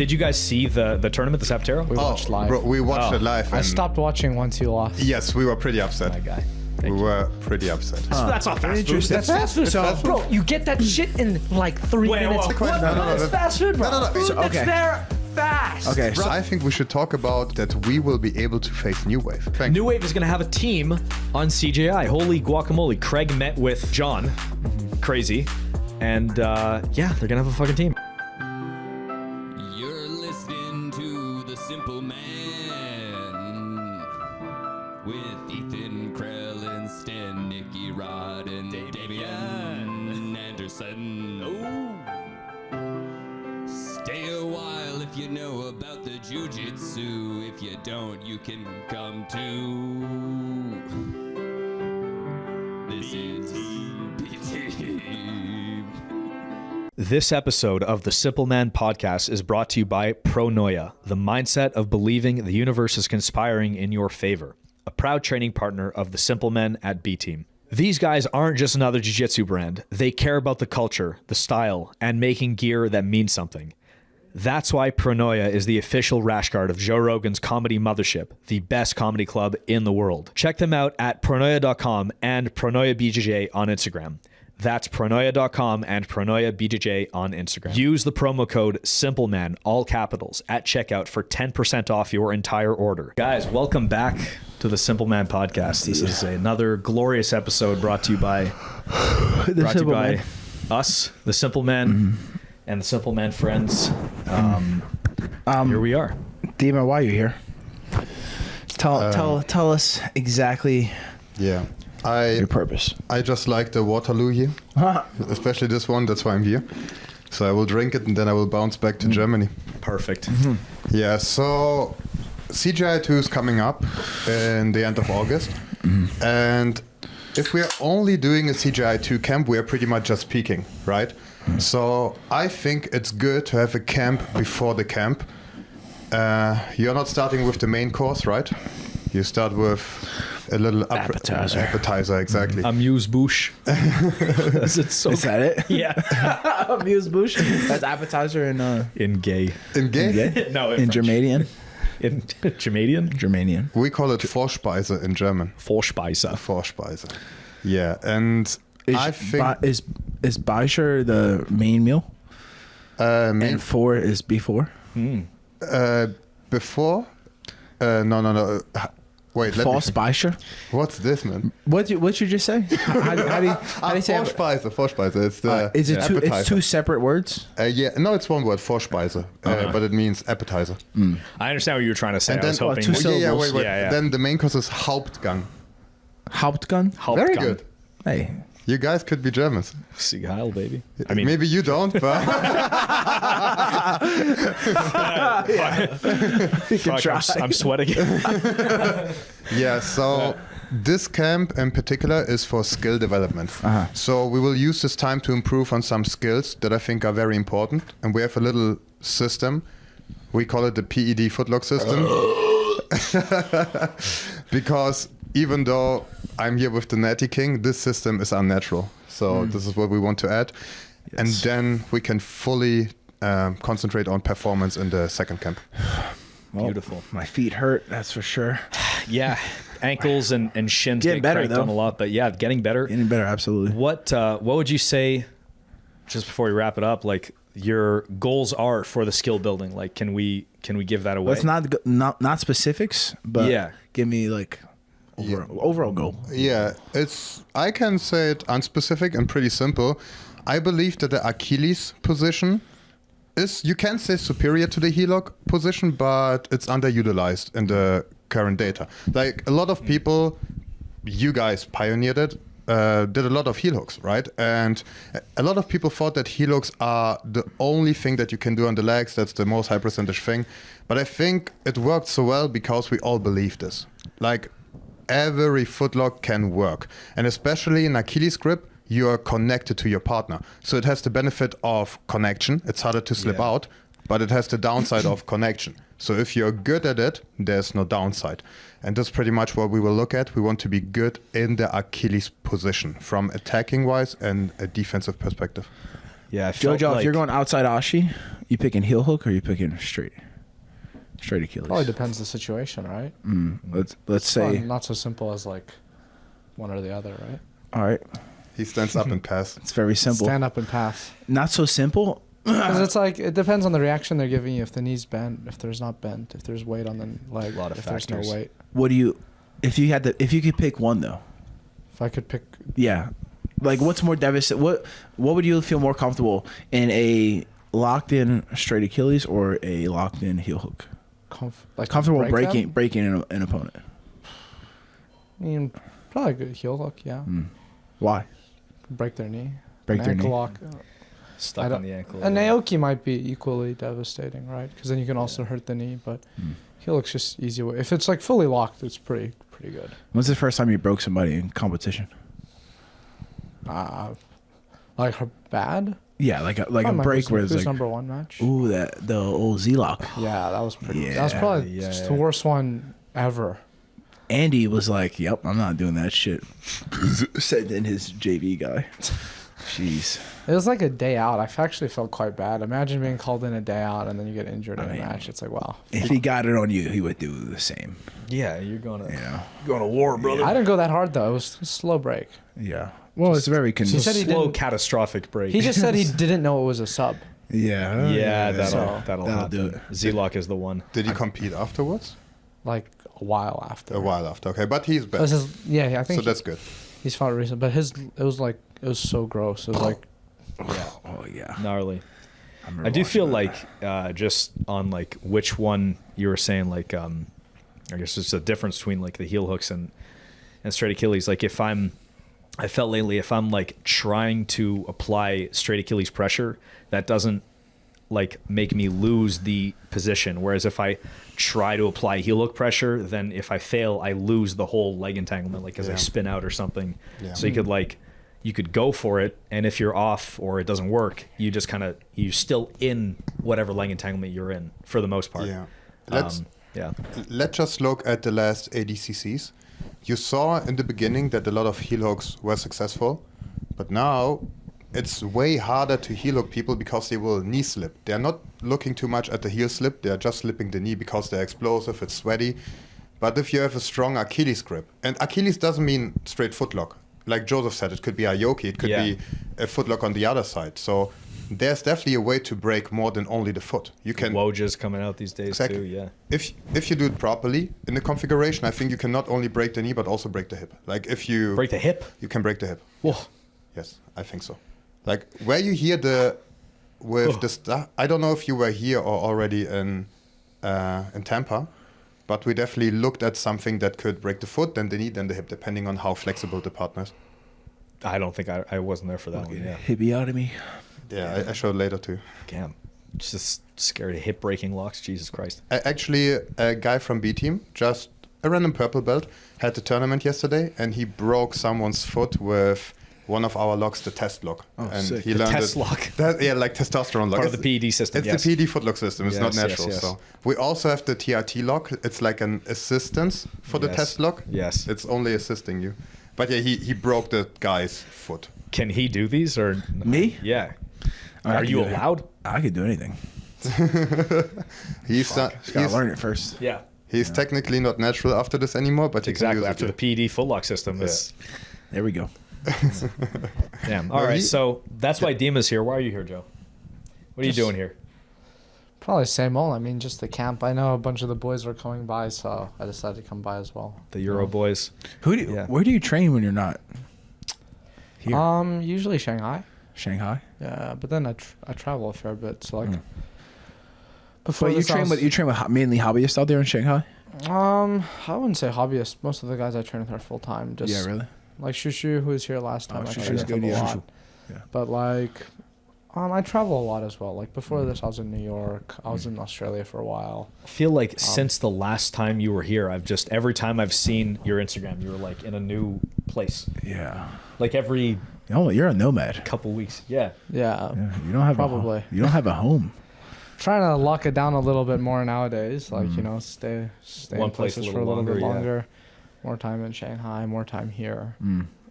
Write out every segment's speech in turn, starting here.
Did you guys see the tournament, the Zapatero? We watched live. Bro, we watched it live. I stopped watching once he lost. Yes, we were pretty upset. My guy. We were pretty upset. That's not fast food. That's fast food. So, Bro, you get that shit in like 3 minutes. whoa, What? That's fast food, bro. Food So, that's okay. there fast. okay, So so I think we should talk about that we will be able to face New Wave. Thank New Wave is going to have a team on CJI. Holy guacamole. Craig met with John. Crazy. And yeah, they're going to have a fucking team. You're listening to The Simple Man with Ethan Krell, Stan, Nicky Rod, and Damian Anderson. Oh, stay a while if you know about the jiu-jitsu. If you don't, you can come too. This is B-Team. This episode of the Simple Man podcast is brought to you by Pronoia, the mindset of believing the universe is conspiring in your favor, a proud training partner of the Simple Men at B-Team. These guys aren't just another jiu-jitsu brand. They care about the culture, the style, and making gear that means something. That's why Pronoia is the official Rashguard of Joe Rogan's comedy mothership, the best comedy club in the world. Check them out at pronoia.com and PronoiaBJJ on Instagram. That's pronoia.com and PronoiaBJJ on Instagram. Use the promo code SimpleMan, all capitals, at checkout for 10% off your entire order. Guys, welcome back to the Simple Man podcast. This is another glorious episode brought to you by us, the Simple Man, and the Simple Man friends. Here we are. Dima, why are you here? Tell us exactly Yeah. your purpose. I just like the Waterloo here, especially this one. That's why I'm here. So I will drink it and then I will bounce back to Germany. Perfect. Yeah, so CGI 2 is coming up in the end of August. And if we're only doing a CGI 2 camp, we're pretty much just peaking, right? So I think it's good to have a camp before the camp. You're not starting with the main course, right? You start with a little Appetizer. Appetizer, exactly. Amuse-bouche. Is that it? Yeah. Amuse-bouche. That's appetizer In gay. In gay, No, in French. Germanian. In Germanian? Germanian. we call it Vorspeise in German. Vorspeise. Vorspeise. Yeah, and I think Is Beischer the main meal? And 4 is before? before. No. Wait, let me. False Beischer? What's this, man? What you just say? How do you say it? Vorspeise. It's the Is it two? appetizer. It's two separate words. Yeah, no, it's one word, Vorspeise, but it means appetizer. I understand what you were trying to say. And I was then, hoping. two wait. syllables. Yeah. Then the main course is Hauptgang. Hauptgang. Very Hauptgang. good. Hey, You guys could be Germans. Sieg Heil, baby. I mean, Maybe you don't, but fuck, I'm sweating. yeah. So this camp in particular is for skill development. So we will use this time to improve on some skills that I think are very important. And we have a little system. We call it the PED footlock system. Because even though I'm here with the Natty King, this system is unnatural. So this is what we want to add. Yes. And then we can fully concentrate on performance in the second camp. Beautiful. my feet hurt. That's for sure. Yeah. Ankles and shins Getting get better, cranked though. on a lot, but yeah, getting better. Getting better, absolutely. What would you say, just before we wrap it up, like your goals are for the skill building? Like, can we give that away? Let's not specifics, but Yeah. give me like overall goal. Yeah, I can say it unspecific and pretty simple. I believe that the Achilles position is, you can say, superior to the heel lock position, but it's underutilized in the current data. Like a lot of people, you guys pioneered it, did a lot of heel hooks, right? And a lot of people thought that heel hooks are the only thing that you can do on the legs. That's the most high percentage thing. But I think it worked so well because we all believe this. Like every footlock can work. And especially in Achilles grip, you are connected to your partner. So it has the benefit of connection. It's harder to slip out, but it has the downside of connection. So if you're good at it, there's no downside. And that's pretty much what we will look at. We want to be good in the Achilles position from attacking wise and a defensive perspective. Yeah, I felt Jojo, like if you're going outside Ashi, you picking heel hook or you picking straight Achilles? Probably depends the situation, right? Let's say. Not so simple as like one or the other, right? All right. He stands up and pass. It's very simple. Stand up and pass. Not so simple. Because it's like, it depends on the reaction they're giving you. If the knee's bent, if there's not bent, if there's weight on the leg, A lot of if factors. there's no weight. What do you, if you could pick one though? If I could pick, Yeah. Like what's more devastating? What would you feel more comfortable in, a locked in straight Achilles or a locked in heel hook? like Comfortable break them? breaking an opponent. I mean, probably a good heel hook, yeah. Why? Break their knee. Break An their ankle knee. lock. stuck on the ankle. A Naoki might be equally devastating, right? Because then you can also hurt the knee, but heel hook's just easy way. If it's like fully locked, it's pretty good. When's the first time you broke somebody in competition? Like her bad? Yeah, like a Probably break where it's Who's like, number one match. ooh, the old Z lock. Yeah, that was pretty. Yeah, that was probably just the worst one ever. Andy was like, "Yep, I'm not doing that shit." Said in his JV guy. Jeez. It was like a day out. I actually felt quite bad. Imagine being called in a day out and then you get injured in a match. It's like, wow. If he got it on you, he would do the same. Yeah, you're going to war, brother. I didn't go that hard though. It was a slow break. Yeah. Well, it's very He said he slow didn't. catastrophic break. He just said he didn't know it was a sub. Yeah. yeah, that'll that'll do happen. Z-Lock is the one. Did he compete afterwards? Like a while after. A while after. Okay, but he's back. This is, yeah, I think So that's good. he's fought recently. But it was so gross. It was like, Oh yeah. Gnarly. remember I do feel watching like just on like which one you were saying, like I guess it's a difference between like the heel hooks and straight Achilles. Like I felt lately if I'm like trying to apply straight Achilles pressure, that doesn't like make me lose the position. Whereas if I try to apply heel hook pressure, then if I fail, I lose the whole leg entanglement, like as I spin out or something. Yeah. So you could go for it, and if you're off or it doesn't work, you just you're still in whatever leg entanglement you're in for the most part. Yeah. Let's just look at the last ADCCs. You saw in the beginning that a lot of heel hooks were successful, but now it's way harder to heel hook people because they will knee slip. They're not looking too much at the heel slip, they're just slipping the knee because they're explosive, it's sweaty. But if you have a strong Achilles grip, and Achilles doesn't mean straight footlock. Like Jozef said, it could be a yoki, it could be a footlock on the other side. So there's definitely a way to break more than only the foot. You can Woj's coming out these days too, yeah. If you do it properly in the configuration, I think you can not only break the knee but also break the hip. Like if you Break the hip? you can break the hip. Whoa. Yes, I think so. Like where you hear the stuff. I don't know if you were here or already in Tampa, but we definitely looked at something that could break the foot, then the knee, then the hip, depending on how flexible the partner is. I don't think I wasn't there for that one, yeah. Hippiotomy. Yeah, I showed later too. Damn. Just scared of hip breaking locks, Jesus Christ. Actually, a guy from B Team, just a random purple belt, had the tournament yesterday, and he broke someone's foot with one of our locks, the test lock. Oh, and sick. he The learned test lock. like testosterone lock. Part of the PED system, It's yes. the PED footlock system. It's not Yes, natural. yes. So we also have the TRT lock. It's like an assistance for the Yes. test lock. Yes. It's only assisting you. But yeah, he broke the guy's foot. Can he do these or Me? Yeah. I Are can you do it. allowed? I could do anything. He's Just gotta learn it first. Yeah. He's technically not natural after this anymore, but he can Exactly. use After it. the PED footlock system is There we go. damn. All right, so that's why Dima's here. Why are you here, Joe? What are you Just- doing here? probably same old. I mean, just the camp. I know a bunch of the boys were coming by, so I decided to come by as well. The Euro boys. Yeah. Where do you train when you're not here? Usually Shanghai. Shanghai. Yeah, but then I travel a fair bit. So like, before But you this, I train was- with mainly hobbyists out there in Shanghai. I wouldn't say hobbyist. Most of the guys I train with are full time. Just Yeah, really. like Shushu, who was here last time. I trained Shushu's with good, him a yeah. lot. Shushu. Yeah. But like, I travel a lot as well. Like before this, I was in New York. I was in Australia for a while. I feel like since the last time you were here, every time I've seen your Instagram, you were like in a new place. Yeah. Like every Oh, you're a nomad. couple weeks. Yeah. Yeah, Yeah, you don't have Probably. you don't have a home. trying to lock it down a little bit more nowadays. Like stay One in place a places little for a little longer, bit yeah. longer. More time in Shanghai. More time here.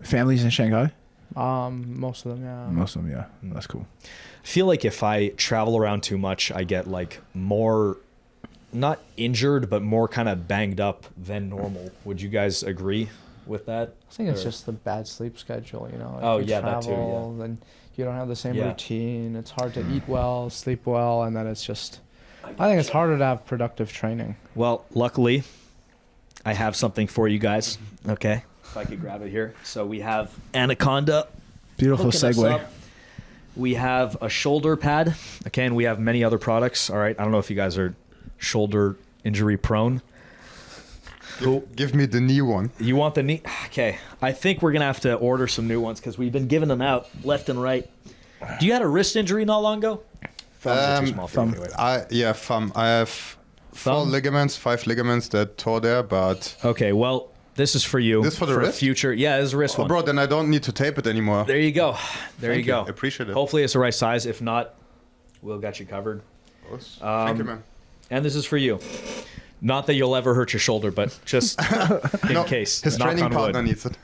Families in Shanghai. Most of them, yeah. Most of them, yeah. That's cool. I feel like if I travel around too much, I get like more, not injured, but more kind of banged up than normal. Would you guys agree with that? I think it's Or- just the bad sleep schedule, you know. If Oh, you yeah, that too, travel, then you don't have the same Yeah. routine. It's hard to eat well, sleep well, and then it's just. I think it's harder to have productive training. Well, luckily, I have something for you guys. Okay. If I could grab it here. So we have Anaconda. Beautiful hooking us segue. up. We have a shoulder pad. Okay, and we have many other products. All right. I don't know if you guys are shoulder injury prone. Give me the knee one. You want the knee? Okay. I think we're going to have to order some new ones because we've been giving them out left and right. Do you had a wrist injury not long ago? Thumbs are too small for you anyway. Thumb. I have 4 ligaments, 5 ligaments that tore there, but Okay, well, this is for you. This for the wrist? future. Yeah, this is a wrist one. bro, then I don't need to tape it anymore. There you go. There you go. I appreciate it. Hopefully it's the right size. If not, we'll got you covered. Thank you, man. And this is for you. Not that you'll ever hurt your shoulder, but just in No, case. his Knock training on partner wood. needs it.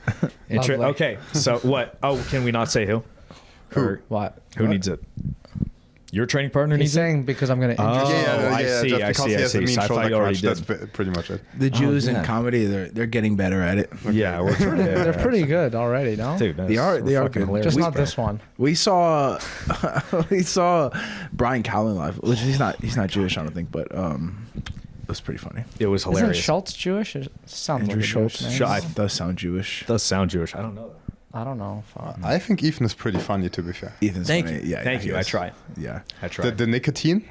Lovely. Okay, so what? Oh, can we not say who? Or What? who needs it? Your training partner He's needs it? saying because I'm going to injure Oh, you. I see, just I because see, he I has a see. mean So I thought shoulder you already crunch, that's did. pretty much it. The Jews yeah. in comedy, they're getting better at it. Yeah, we're trying. They're pretty good already, no? Dude, They are fucking good. hilarious. Just We- not this one. We saw Brian Callen live, which he's not Jewish, I don't think, but it was pretty funny. It was Isn't hilarious. Schultz Jewish? It sounds Andrew like a Schultz Jewish name. does sound Jewish. Does sound Jewish. I don't know. I don't know. I think Ethan is pretty funny, to be fair. Ethan's Thank funny. you. Yeah, Thank he you. I is. try. Yeah. I try. The nicotine,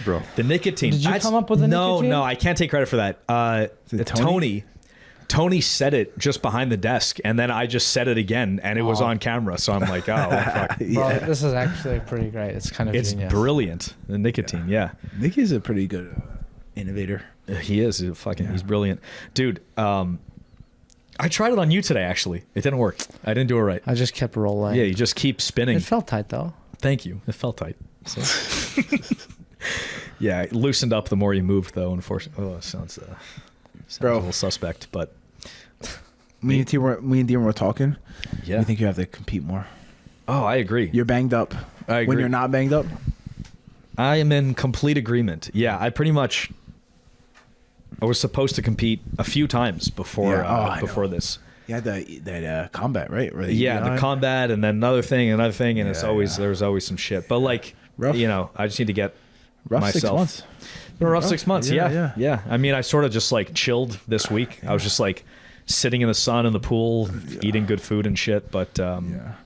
bro. The nicotine. Did you come up with the nicotine? No, I can't take credit for that. Is it Tony? Tony said it just behind the desk, and then I just said it again, and it was on camera. So I'm like, oh, fuck. Bro, this is actually pretty great. It's kind of It's genius. brilliant. The nicotine, yeah. Nicky's a pretty good innovator. He is. He's brilliant. Dude, I tried it on you today, actually. It didn't work. I didn't do it right. I just kept rolling. Yeah, you just keep spinning. It felt tight though. Thank you. It felt tight. So. Yeah, it loosened up the more you moved, though, unfortunately. Oh, it sounds Bro. a little suspect, but Me and Dima were talking. yeah. I think you have to compete more. Oh, I agree. You're banged up. I agree. When you're not banged up, I am in complete agreement. Yeah, I was supposed to compete a few times before Yeah. Oh, before this. you had that combat, right? Or Yeah, the EI? combat and then another thing, and it's Yeah, always yeah. there's always some shit. But like, Rough. I just need to get Rough myself. 6 months. It's been a rough 6 months. Yeah, Yeah. I mean, I sort of just like chilled this week. I was just like sitting in the sun in the pool, eating good food and shit. But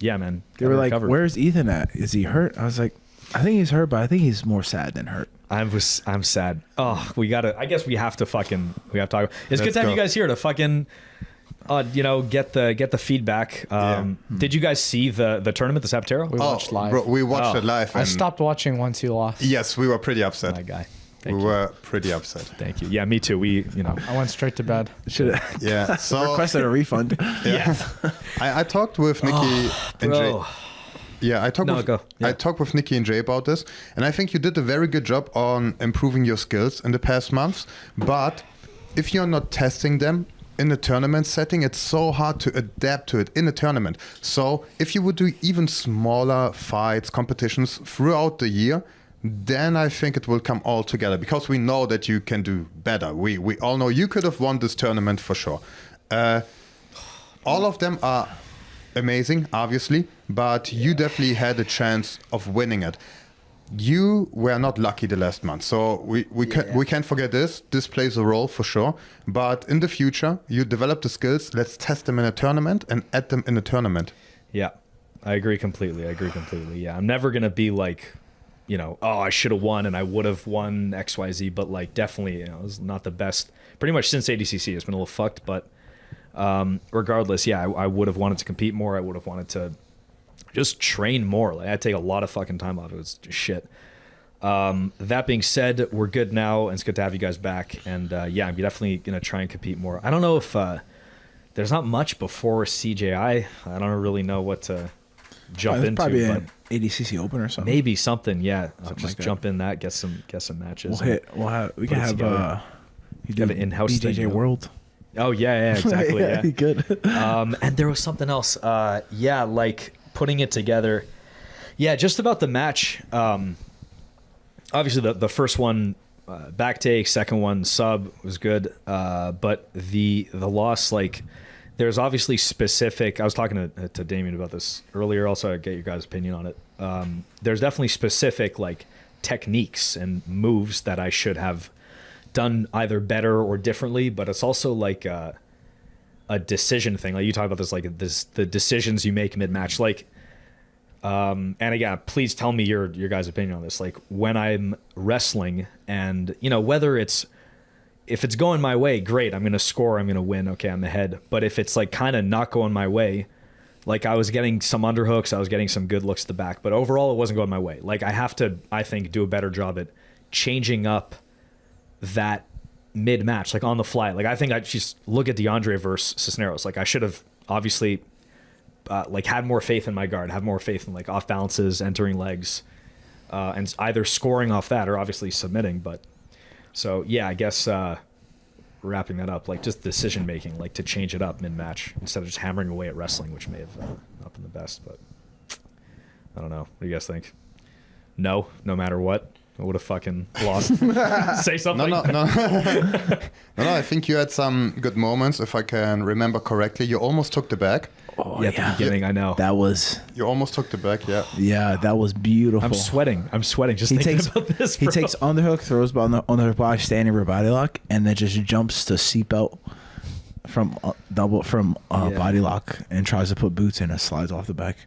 yeah, man. They were gotta like, recover. "Where's Ethan at? Is he hurt?" I was like, "I think he's hurt, but I think he's more sad than hurt." I'm sad. Oh, I guess we have to talk. It's Let's good to have go. you guys here to fucking, get the feedback. Did you guys see the tournament, the Saptero? We watched live. Bro, we watched Oh. it live. I and stopped watching once you lost. Yes, we were pretty upset. My guy. We Thank you. were pretty upset. Thank you. Yeah, me too. I went straight to bed. Should have Yeah. So requested a refund. yeah. I talked with Nikki and Jay. Bro. Yeah, I talked No, with go. Yeah. I talked with Nikki and Jay about this, and I think you did a very good job on improving your skills in the past months. But if you're not testing them in a tournament setting, it's so hard to adapt to it in a tournament. So if you would do even smaller fights, competitions throughout the year, then I think it will come all together, because we know that you can do better. We all know you could have won this tournament for sure. All of them are amazing, obviously, but you definitely had a chance of winning it. You were not lucky the last month, so we can't forget this. This plays a role for sure. But in the future, you develop the skills. Let's test them in a tournament and add them in a tournament. Yeah, I agree completely. Yeah, I'm never gonna be like, I should have won and I would have won XYZ, but like definitely, it was not the best. Pretty much since ADCC, it's been a little fucked, but regardless, yeah, I would have wanted to compete more. I would have wanted to just train more. Like, I'd take a lot of fucking time off. It was just shit. That being said, we're good now, and it's good to have you guys back. And yeah, I'm definitely gonna try and compete more. I don't know if there's not much before CJI. I don't really know what to jump into. Probably but an ADCC Open or something. maybe something. Yeah, I'll Something just like that. jump in that, get some matches. We Put can it have together. you Have do an in-house thing, BJJ World. Oh yeah, exactly. Yeah. Good. And there was something else. Yeah, like putting it together. Yeah, just about the match. Obviously, the first one, back take, second one, sub was good. But the loss, like, there's obviously specific. I was talking to Damien about this earlier. Also, I'd get your guys' opinion on it. There's definitely specific, like, techniques and moves that I should have done either better or differently. But it's also like a decision thing. Like, you talk about this, like, the decisions you make mid-match. Like, and again, please tell me your guys' opinion on this. Like, when I'm wrestling and, you know, whether if it's going my way, great, I'm going to score, I'm going to win, okay, I'm ahead. But if it's like kind of not going my way, like I was getting some underhooks, I was getting some good looks at the back, but overall it wasn't going my way. Like I have to, I think, do a better job at changing up that mid-match, like on the fly. Like I think I just look at DeAndre versus Cisneros. Like I should have obviously like had more faith in my guard, have more faith in like off balances, entering legs, and either scoring off that or obviously submitting. But so yeah, I guess wrapping that up, like just decision making, like to change it up mid match instead of just hammering away at wrestling, which may have not been the best. But I don't know. What do you guys think? No matter what, I would have fucking lost. Say something. No. I think you had some good moments. If I can remember correctly, you almost took the back. Oh, Yeah, at the beginning, I know. That was. You almost took the back, yeah. Yeah, that was beautiful. I'm sweating just thinking about this, He bro. takes underhook, throws on the underhook body, standing for body lock, and then just jumps to seatbelt from body lock and tries to put boots in and slides off the back.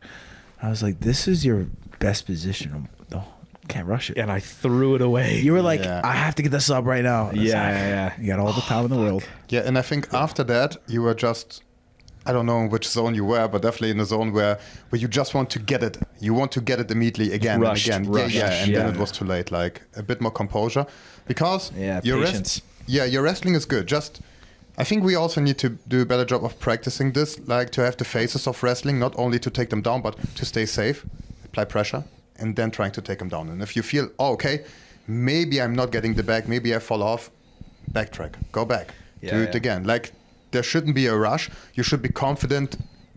I was like, this is your best position. No, can't rush it. And I threw it away. You were like, Yeah. I have to get this sub right now. And it's like, Yeah. You got all the time in the world. Yeah, and I think after that, you were just, I don't know in which zone you were, but definitely in the zone where you just want to get it. You want to get it immediately again Rushed, and again. rushed, Yeah, and yeah. then it was too late. Like a bit more composure. Because your patience. your wrestling is good. Just, I think we also need to do a better job of practicing this, like to have the phases of wrestling, not only to take them down, but to stay safe, apply pressure, and then trying to take them down. And if you feel, oh, okay, maybe I'm not getting the back, maybe I fall off, backtrack, go back, do it again. Like, there shouldn't be a rush. You should be confident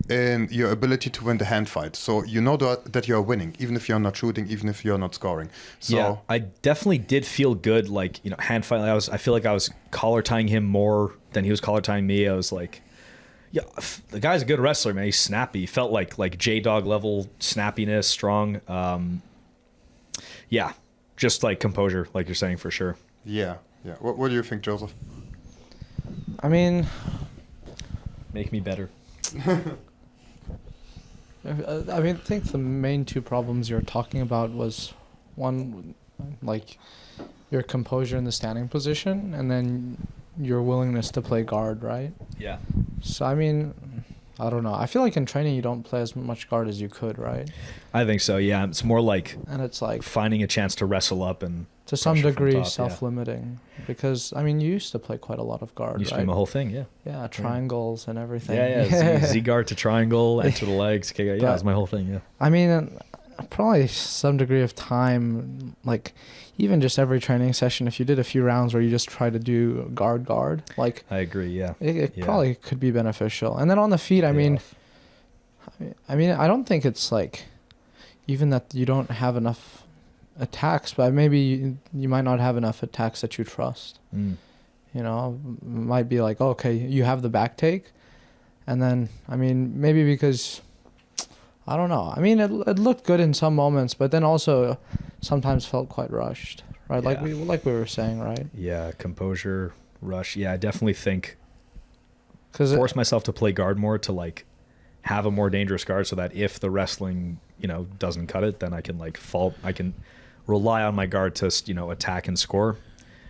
in your ability to win the hand fight. So you know that you're winning, even if you're not shooting, even if you're not scoring. So yeah, I definitely did feel good. Like, you know, hand fight. I feel like I was collar tying him more than he was collar tying me. I was like, yeah, the guy's a good wrestler, man. He's snappy. He felt like J-Dog level snappiness, strong. Yeah, just like composure, like you're saying, for sure. yeah. What do you think, Joseph? I mean, Make me better. I think the main two problems you're talking about was one, like your composure in the standing position, and then your willingness to play guard, right? Yeah. So I mean, I don't know. I feel like in training you don't play as much guard as you could, right? I think so. Yeah, it's more like And it's like finding a chance to wrestle up and to some pressure from degree top, yeah. self-limiting, because I mean you used to play quite a lot of guard, used to right? be my whole thing. Yeah. Yeah, triangles and everything. Yeah. Z guard to triangle, enter the legs. Okay, yeah, that's my whole thing. Yeah. I mean, probably some degree of time, like even just every training session, if you did a few rounds where you just try to do guard, like I agree. Yeah. it probably could be beneficial. And then on the feet, I mean, I don't think it's like even that you don't have enough attacks, but maybe you might not have enough attacks that you trust. Mm. You know, might be like, okay, you have the back take, and then I mean maybe because I don't know. I mean it looked good in some moments, but then also sometimes felt quite rushed, right? Yeah. Like we were saying, right? Yeah, composure, rush. Yeah, I definitely think Because force myself to play guard more, to like have a more dangerous guard, so that if the wrestling, you know, doesn't cut it, then I can like I can rely on my guard to, you know, attack and score.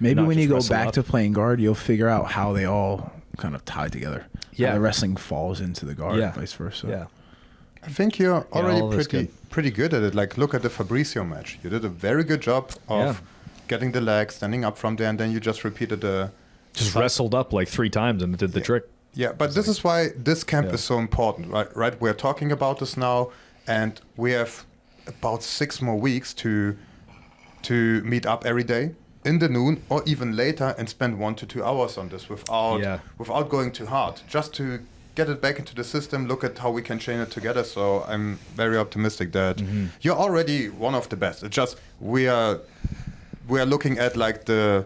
Maybe Not when you just go wrestle back up. to playing guard, you'll figure out how they all kind of tie together. Yeah. How the wrestling falls into the guard, Yeah. and vice versa. Yeah. I think you're all already that's pretty good at it. Like, look at the Fabrizio match. You did a very good job of getting the leg, standing up from there, and then you just repeated the... Just wrestled up like 3 times and it did the trick. Yeah, but this is why this camp is so important, right? We're talking about this now, and we have about 6 more weeks to meet up every day in the noon or even later and spend 1 to 2 hours on this without going too hard, just to get it back into the system, look at how we can chain it together. So I'm very optimistic that you're already one of the best. It's just we are looking at like the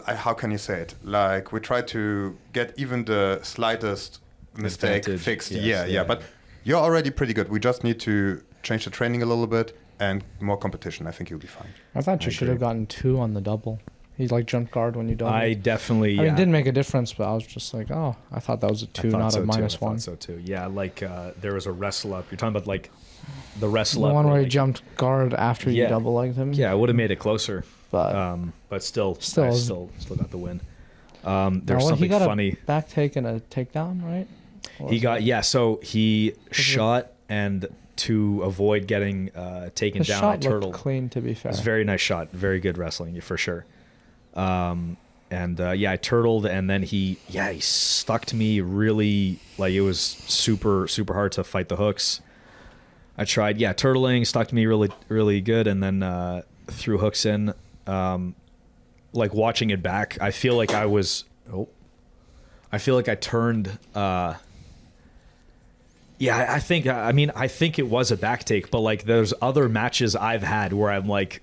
how can you say it? Like we try to get even the slightest mistake Advantage. fixed. Yes, Yeah. But you're already pretty good. We just need to change the training a little bit and more competition. I think you'll be fine. I thought you should have gotten 2 on the double. He like jumped guard when you doubled. I definitely. I mean, it didn't make a difference, but I was just like, oh, I thought that was a 2, not a -1. I thought so too. Yeah, like there was a wrestle up. You're talking about like the wrestle The up. one where he like, jumped guard after you Yeah. double legged him. Yeah, it would have made it closer. But Still, Still I is- still got the win. There's well, something he got funny. a back take and a takedown, right? Or He was got it- so he shot and to avoid getting taken the down, I shot turtled. looked clean, to be fair. It was a very nice shot, very good wrestling for sure. I turtled and then he stuck to me really, like it was super hard to fight the hooks. I tried turtling, stuck to me really good, and then threw hooks in. Like watching it back, I feel like I turned. I think it was a back take, but like there's other matches I've had where I'm like,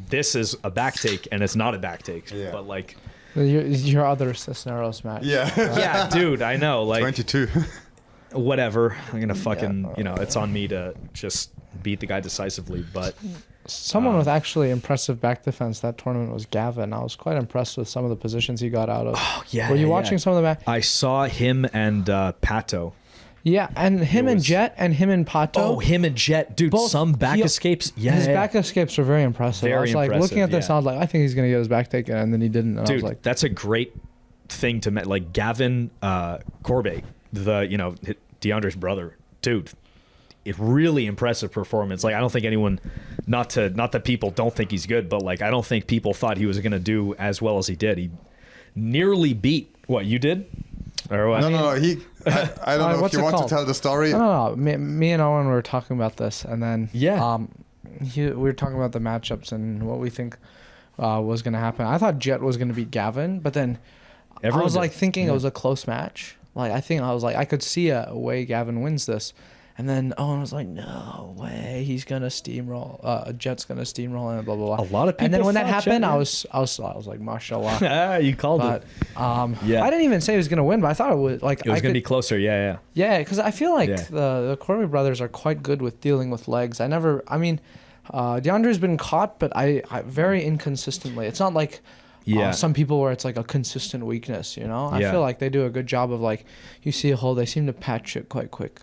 this is a back take and it's not a back take. Yeah. But like, Your other Cisneros match. Yeah. dude, I know, like 22. whatever. I'm gonna fucking, it's on me to just beat the guy decisively. But Someone with actually impressive back defense that tournament was Gavin. I was quite impressed with some of the positions he got out of. Were you watching some of the back? I saw him and Pato. Yeah, and him and was- Jet and him and Pato. Oh, him and Jet, dude. Both- some back he- escapes. His back escapes were very impressive. I Very was like looking at this, impressive, I was like, I think he's gonna get his back taken, and then he didn't. And I Dude, was like, that's a great thing to like Gavin Corbe, DeAndre's brother. Dude, it really impressive performance. Like I don't think anyone, not that people don't think he's good, but like I don't think people thought he was gonna do as well as he did. He nearly beat what you did, or what? No. I don't know if what's you it want called? to tell the story. no. Me and Owen were talking about this, and then Yeah. we were talking about the matchups and what we think was gonna happen. I thought Jet was gonna beat Gavin, but then I Everyone was did. like thinking it was a close match. Like I was like I could see a way Gavin wins this, and then Owen was like, no way, he's gonna steamroll. Jet's gonna steamroll and blah blah blah. A lot of And then people when that thought Jet happened, I would. was like, mashallah. You called But it. I didn't even say he was gonna win, but I thought it would. Like It was I gonna could, be closer. Yeah. yeah, because I feel like Yeah. the Corby brothers are quite good with dealing with legs. DeAndre's been caught, but I very inconsistently. It's not like some people where it's like a consistent weakness, I Yeah. feel like they do a good job of like, you see a hole, they seem to patch it quite quick.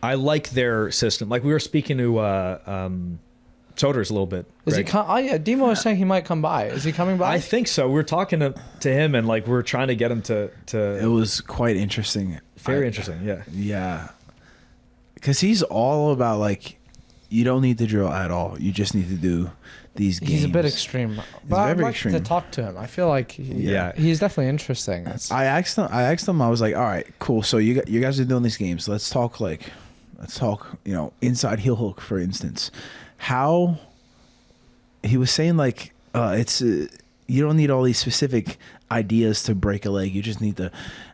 I like their system. Like we were speaking to Soders a little bit. Is he Greg. oh yeah, Dima was saying he might come by. Is he coming by? I think so. We're talking to him and like we're trying to get him to It was quite interesting. very interesting. Yeah. Yeah. Because he's all about like, you don't need to drill at all. You just need to do these games. He's a bit extreme, but I'd very like extreme. to talk to him. I feel like he's definitely interesting. I asked him. I was like, all right, cool. So you guys are doing these games. Let's talk. Inside heel hook, for instance. How he was saying like, it's you don't need all these specific ideas to break a leg. You just need to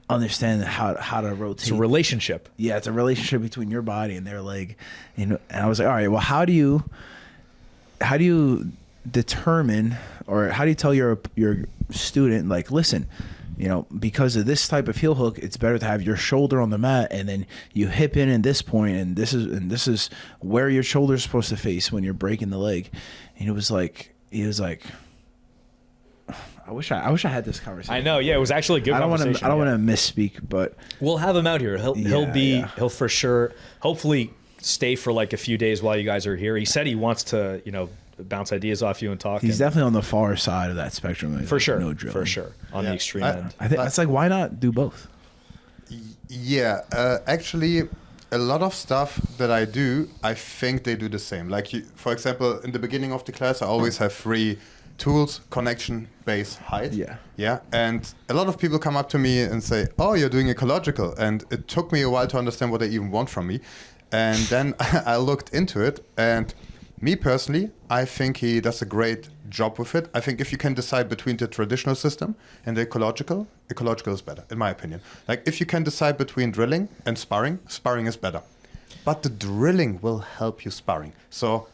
understand how to rotate. It's a relationship. Yeah, it's a relationship between your body and their leg. And I was like, all right, well, how do you determine, or how do you tell your student, like, listen, because of this type of heel hook, it's better to have your shoulder on the mat, and then you hip in this point, and this is where your shoulder is supposed to face when you're breaking the leg. And he was like, I wish I had this conversation. I know. Yeah, it was actually a good I don't want conversation. to misspeak, but We'll have him out here. He'll for sure, hopefully stay for like a few days while you guys are here. He said he wants to, bounce ideas off you and talk. he's definitely on the far side of that spectrum. for sure. No drilling. For sure. On the extreme end. I think that's like, why not do both? Yeah, actually, a lot of stuff that I do, I think they do the same. Like, for example, in the beginning of the class, I always have 3 tools: connection, base, height. Yeah. And a lot of people come up to me and say, oh, you're doing ecological. And it took me a while to understand what they even want from me. And then I looked into it, and Me personally, I think he does a great job with it. I think if you can decide between the traditional system and the ecological is better, in my opinion. Like if you can decide between drilling and sparring is better. But the drilling will help you sparring. So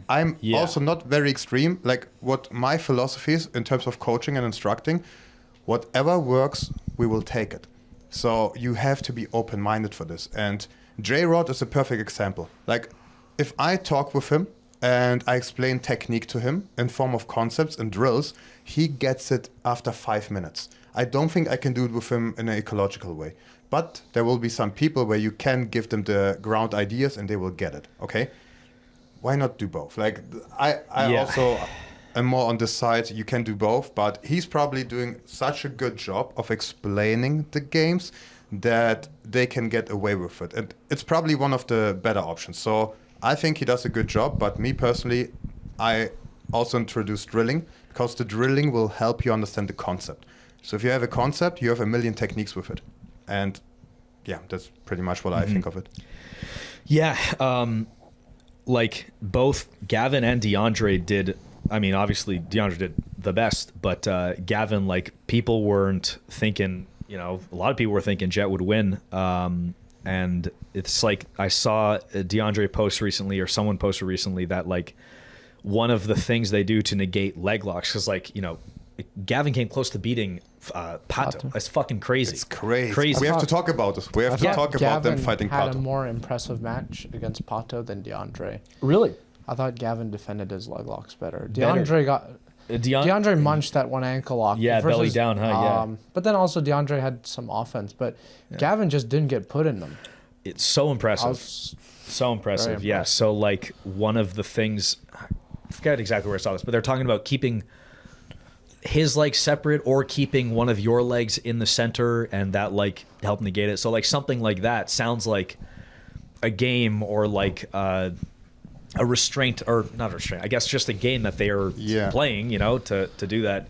I'm also not very extreme. Like what my philosophy is in terms of coaching and instructing, whatever works, we will take it. So you have to be open-minded for this. And J-Rod is a perfect example. Like if I talk with him and I explain technique to him in form of concepts and drills, he gets it after 5 minutes. I don't think I can do it with him in an ecological way. But there will be some people where you can give them the ground ideas and they will get it, okay? Why not do both? Like, I also am more on this side, you can do both, but he's probably doing such a good job of explaining the games that they can get away with it. And it's probably one of the better options. So I think he does a good job, but me personally, I also introduce drilling because the drilling will help you understand the concept. So if you have a concept, you have a million techniques with it. And yeah, that's pretty much what I think of it. Yeah. Like both Gavin and DeAndre did. I mean, obviously DeAndre did the best, but Gavin, like people weren't thinking, a lot of people were thinking Jet would win. And it's like I saw DeAndre post recently, or someone posted recently, that like one of the things they do to negate leg locks is like, Gavin came close to beating Pato. That's fucking crazy. It's crazy. We have to talk about this. We have to talk about them fighting Pato. Gavin had a more impressive match against Pato than DeAndre. Really? I thought Gavin defended his leg locks better. DeAndre munched that one ankle lock. Yeah, belly down, huh? Yeah. But then also DeAndre had some offense, but Gavin just didn't get put in them. It's so impressive. So impressive. Yeah. So like one of the things, I forget exactly where I saw this, but they're talking about keeping his legs separate or keeping one of your legs in the center, and that like help negate it. So like something like that sounds like a game, or like a restraint, or not a restraint, I guess just a game that they are playing, to do that,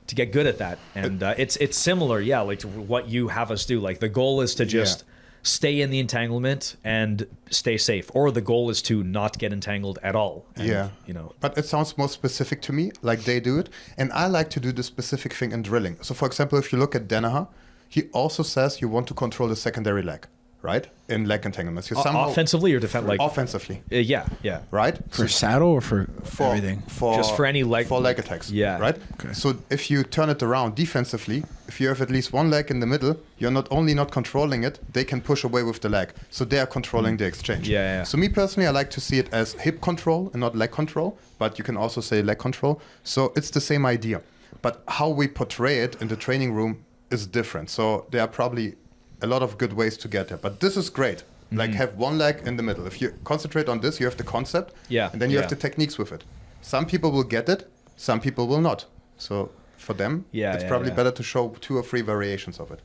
to get good at that. And it's similar, like to what you have us do. Like the goal is to just stay in the entanglement and stay safe, or the goal is to not get entangled at all. And, but it sounds more specific to me, like they do it, and I like to do the specific thing in drilling. So for example, if you look at Danaher, he also says you want to control the secondary leg, right? In leg entanglements. You offensively or defend, like offensively. Yeah. Right? For saddle or for everything? Just for any leg. For leg attacks. Yeah. Right? Okay. So if you turn it around defensively, if you have at least one leg in the middle, you're not only not controlling it, they can push away with the leg. So they are controlling the exchange. Yeah. So me personally, I like to see it as hip control and not leg control, but you can also say leg control. So it's the same idea. But how we portray it in the training room is different. So there are probably a lot of good ways to get there. But this is great. Like have one leg in the middle. If you concentrate on this, you have the concept, and then you have the techniques with it. Some people will get it, some people will not. So for them, it's probably better to show 2 or 3 variations of it.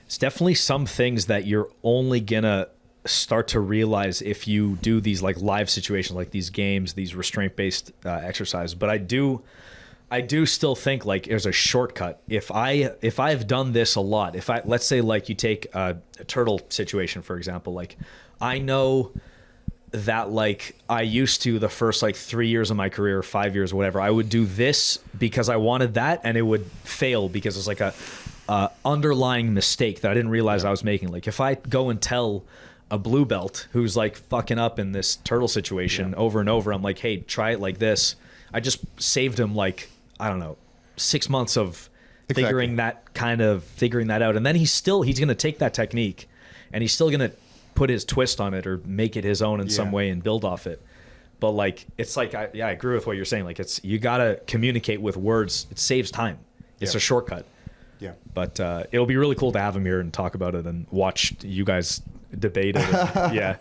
It's definitely some things that you're only gonna start to realize if you do these like live situations, like these games, these restraint-based exercises. But I do still think like there's a shortcut. If I've done this a lot, let's say like you take a turtle situation, for example, like I know that like I used to the first like 3 years of my career, 5 years, whatever, I would do this because I wanted that, and it would fail because it's like a underlying mistake that I didn't realize I was making. Like if I go and tell a blue belt who's like fucking up in this turtle situation over and over, I'm like, hey, try it like this. I just saved him like, I don't know, 6 months of figuring that out. And then he's going to take that technique and he's still going to put his twist on it or make it his own in some way and build off it. But like, it's like, I agree with what you're saying. Like you got to communicate with words. It saves time. It's a shortcut. Yeah. But it'll be really cool to have him here and talk about it and watch you guys debate it. It'd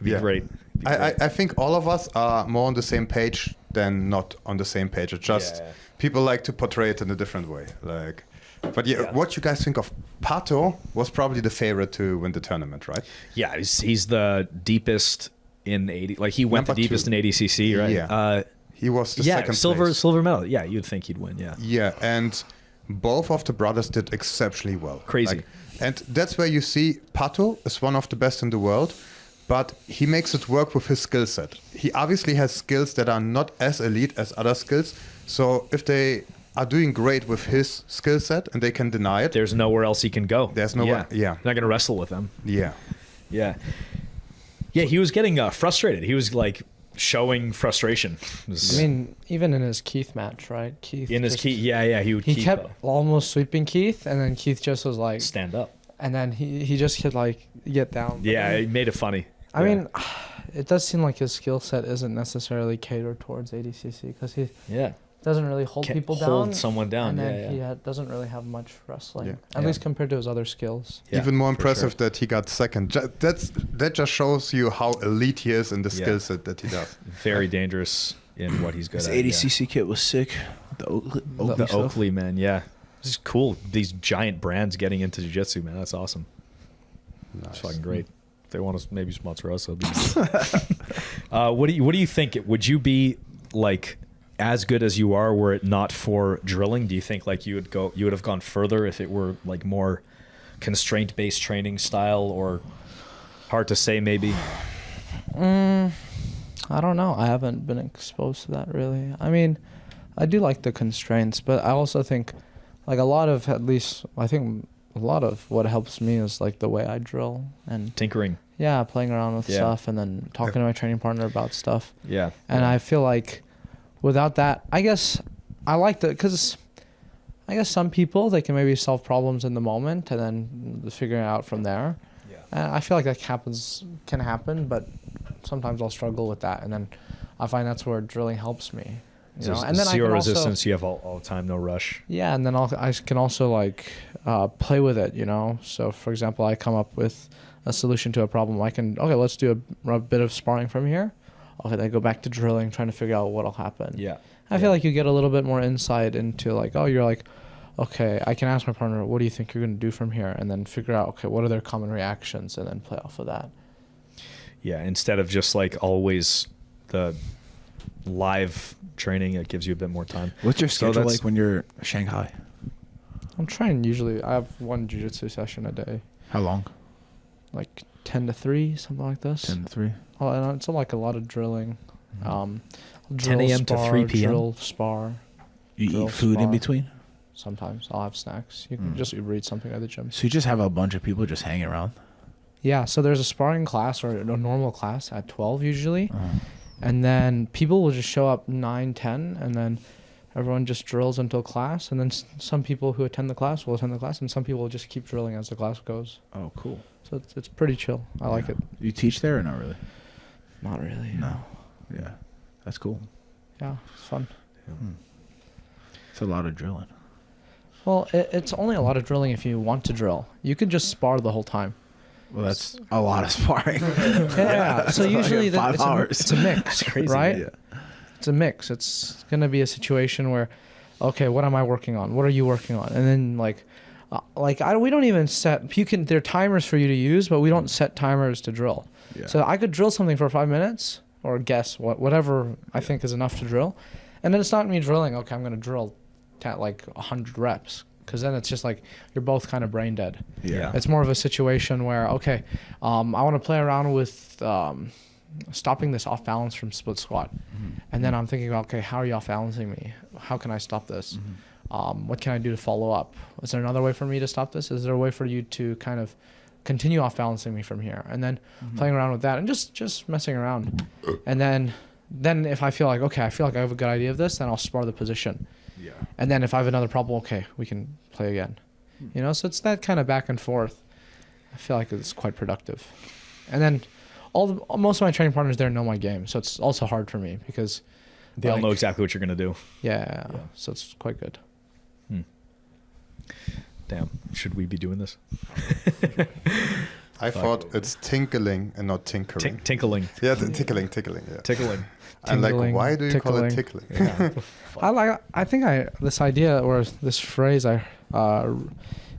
be great. I think all of us are more on the same page than not on the same page. It's just people like to portray it in a different way. Like, but what you guys think of Pato was probably the favorite to win the tournament, right? Yeah, he's the deepest in 80. Like he went the deepest in ADCC, right? Yeah. He was the second silver medal. Yeah, you'd think he'd win. Yeah. Yeah, and both of the brothers did exceptionally well. Crazy. And that's where you see Pato is one of the best in the world. but he makes it work with his skill set. He obviously has skills that are not as elite as other skills. So if they are doing great with his skill set and they can deny it, There's nowhere else he can go. There's nowhere- yeah. They're not going to wrestle with him. yeah. Yeah. Yeah, he was getting frustrated. He was like showing frustration. It was- I mean, even in his Keith match, right? Keith in his just- Keith, yeah, he would He keep, kept almost sweeping Keith, and then Keith just was like, stand up. and then he just could like get down. But Yeah, then- it made it funny. I Yeah. mean, it does seem like his skill set isn't necessarily catered towards ADCC because he Yeah. doesn't really hold Can't people hold down. someone down. And then Yeah, yeah. doesn't really have much wrestling, Yeah. at Yeah. least compared to his other skills. Yeah, Even more for impressive sure. that he got second. That just shows you how elite he is in the Yeah. skill set that he does. Very dangerous in what he's good His at. ADCC kit was sick. The Oakley, Yeah. Oakley The stuff. Oakley, man. Yeah. This is cool. These giant brands getting into jiu-jitsu, man. That's awesome. It's Nice. fucking great. If they want to maybe sponsor us, that'd be what do you think? Would you be like as good as you are were it not for drilling? Do you think like you would have gone further if it were like more constraint based training style, or hard to say maybe? I don't know. I haven't been exposed to that really. I mean, I do like the constraints, but I also think like a lot of what helps me is like the way I drill and Tinkering. yeah, playing around with Yeah. stuff and then talking to my training partner about stuff. Yeah. And I feel like without that, I guess I like that because I guess some people, they can maybe solve problems in the moment and then figure it out from there. Yeah. And I feel like that can happen, but sometimes I'll struggle with that. And then I find that's where drilling helps me. You know? And then I zero can also, resistance. You have all the time, no rush. yeah, and then I can also like play with it, you know. So for example, I come up with a solution to a problem. Let's do a bit of sparring from here. Okay, then go back to drilling, trying to figure out what'll happen. Yeah. I feel like you get a little bit more insight into like, you're like, okay, I can ask my partner, what do you think you're going to do from here? And then figure out, okay, what are their common reactions? And then play off of that. Yeah. Instead of just like always the live training, it gives you a bit more time. What's your So schedule that's- like when you're Shanghai? I'm trying I have one jiu-jitsu session a day, How long? like 10 to 3, something like this. 10 to 3. Oh, and it's like a lot of drilling. 10 Drill, a.m. to spar, 3 p.m.? Drill, spar. You Drill, eat food in spar. between? Sometimes I'll have snacks. You can just read something at the gym. So you just have a bunch of people just hanging around? Yeah, so there's a sparring class or a normal class at 12 usually. And then people will just show up 9, 10, and then everyone just drills until class. And then some people who attend the class will attend the class, and some people will just keep drilling as the class goes. Oh, cool. So it's pretty chill. I like it. You teach there or not really? Not really. No. Yeah. That's cool. Yeah, it's fun. It's a lot of drilling. Well, it's only a lot of drilling if you want to drill. You could just spar the whole time. Well, that's a lot of sparring. Yeah. So usually 5 hours. it's a mix, crazy, right? Yeah. It's a mix. It's going to be a situation where, okay, what am I working on? What are you working on? And then we don't even set. There are timers for you to use, but we don't set timers to drill. Yeah. So I could drill something for 5 minutes or guess whatever I think is enough to drill, and then it's not me drilling. Okay, I'm going to drill like 100 reps. Because then it's just like you're both kind of brain dead. Yeah. It's more of a situation where, okay, I want to play around with stopping this off balance from split squat. And then I'm thinking about, okay, how are you off balancing me? How can I stop this? What can I do to follow up? Is there another way for me to stop this? Is there a way for you to kind of continue off balancing me from here? And then playing around with that and just messing around. And then if I feel like, okay, I have a good idea of this, then I'll spar the position. Yeah. And then if I have another problem, okay, we can play again. You know, so it's that kind of back and forth. I feel like it's quite productive. And then most of my training partners there know my game, so it's also hard for me because They all know exactly what you're going to do. Yeah, so it's quite good. Damn. Should we be doing this? I thought it's tinkling and not tinkering. Tinkling. Yeah, tickling. Yeah. Tickling. I'm like, Tinkling, why do you call it tickling? I think this idea or this phrase it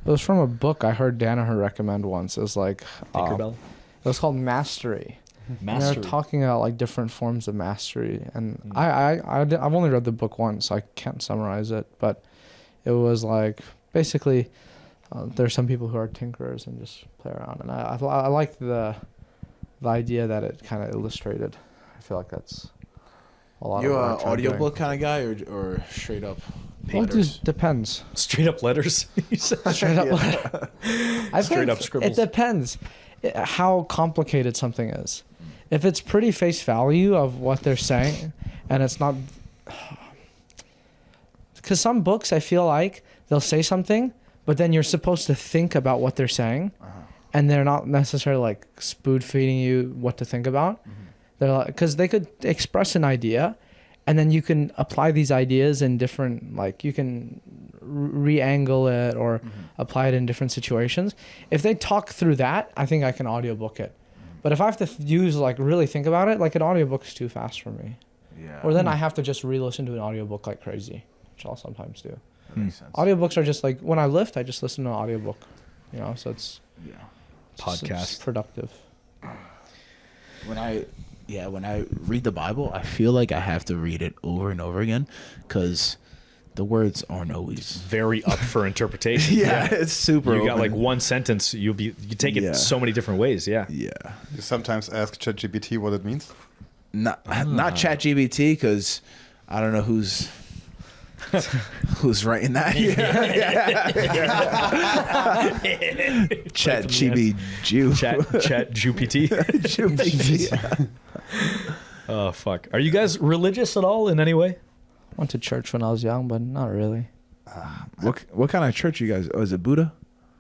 was from a book I heard Danaher recommend once. It was like Tinkerbell. It was called Mastery. And they Mastery. were talking about like different forms of mastery, and I've only read the book once, so I can't summarize it. But it was like basically there's some people who are tinkerers and just play around, and I like the the idea that it kind of illustrated. I feel like that's a lot You of an what I'm audiobook kind of guy or straight up? doing. Well, it just depends. Straight up letters. Straight up. I Straight think up scribbles. It depends how complicated something is. If it's pretty face value of what they're saying, and it's not, because some books I feel like they'll say something, but then you're supposed to think about what they're saying, and they're not necessarily like spoon feeding you what to think about. They're like, because they could express an idea, and then you can apply these ideas in different, like you can re-angle it or apply it in different situations. If they talk through that, I think I can audiobook it. But if I have to use like really think about it, like an audiobook's too fast for me. Yeah. Or then I have to just re-listen to an audiobook like crazy, which I'll sometimes do. That makes sense. Audiobooks are just like when I lift, I just listen to an audiobook, you know, so it's Podcast. it's productive. When I read the Bible, I feel like I have to read it over and over again because the words aren't always. Very up for interpretation. It's super. You got open. like one sentence. You take it so many different ways. Yeah. Yeah. You sometimes ask ChatGPT what it means. Not ChatGPT because I don't know who's writing that. ChatGPT. Chat GPT. Oh fuck. Are you guys religious at all in any way? Went to church when I was young, but not really. What kind of church you guys? Oh, is it Buddha?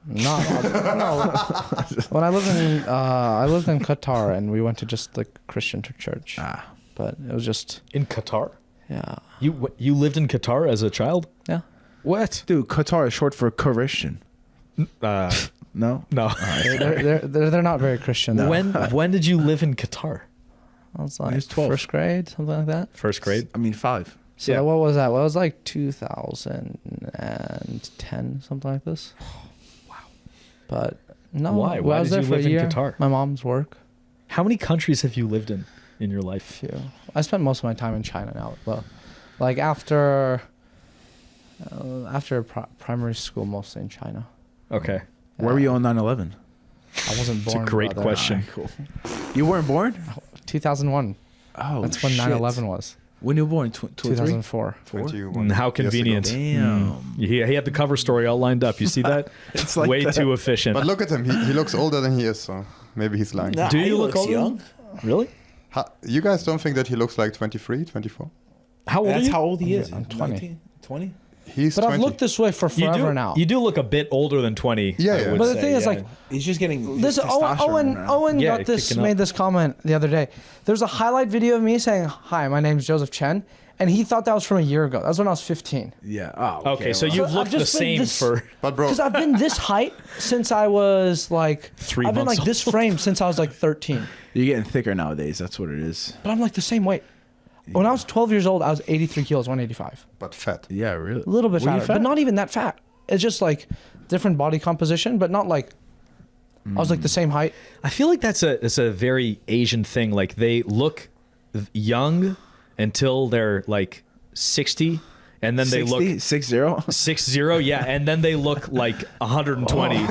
No. When I lived in Qatar, and we went to just like Christian church. But it was just In Qatar? yeah. You lived in Qatar as a child? Yeah. What? Dude, Qatar is short for Christian. No. No. They're not very Christian. No. When did you live in Qatar? I was He like was 12. first grade, something like that. First grade? I mean 5. So Yeah. what was that? Well, it was like 2010, something like this. Wow. But no, Why? Why I was did there you for live a in year. Qatar? My mom's work. How many countries have you lived in your life? Few. I spent most of my time in China now. Well, like after primary school, mostly in China. Okay. Where were you on 9/11? I wasn't It's born. a great brother. question. Cool. You weren't born? 2001. Oh, That's when shit. 9/11 was. When you were born? 2003? 2004. 21 How years ago. convenient. Damn. He had the cover story all lined up. You see that? It's like Way that. too efficient. But look at him. He looks older than he is, so maybe he's lying. Nah, Do you he look looks older? young? Really? You guys don't think that he looks like 23, 24? How old are That's you? how old he is. I'm 20. 19? 20? He's But 20. I've looked this way for forever now. You do look a bit older than 20. Yeah, I yeah. would But the say, thing is, yeah. like, He's just getting this Owen Yeah, got this kicking up. made this comment the other day. There's a highlight video of me saying, "Hi, my name's Jozef Chen," and he thought that was from a year ago. That was when I was 15. Yeah. Oh, Okay, so well. you've I've looked the just been same this- for But bro, Because I've been this height since I was like 3 I've been months like this frame since I was like 13. You're getting thicker nowadays. That's what it is. But I'm like the same weight. When I was 12 years old, I was 83 kilos, 185. but fat. Yeah, really. A little bit Were you fatter, fat? but not even that fat. It's just like different body composition, but not like I was like the same height. I feel like that's a very Asian thing. Like they look young until they're like 60, and then they 60? look 60? 60, yeah, and then they look like 120.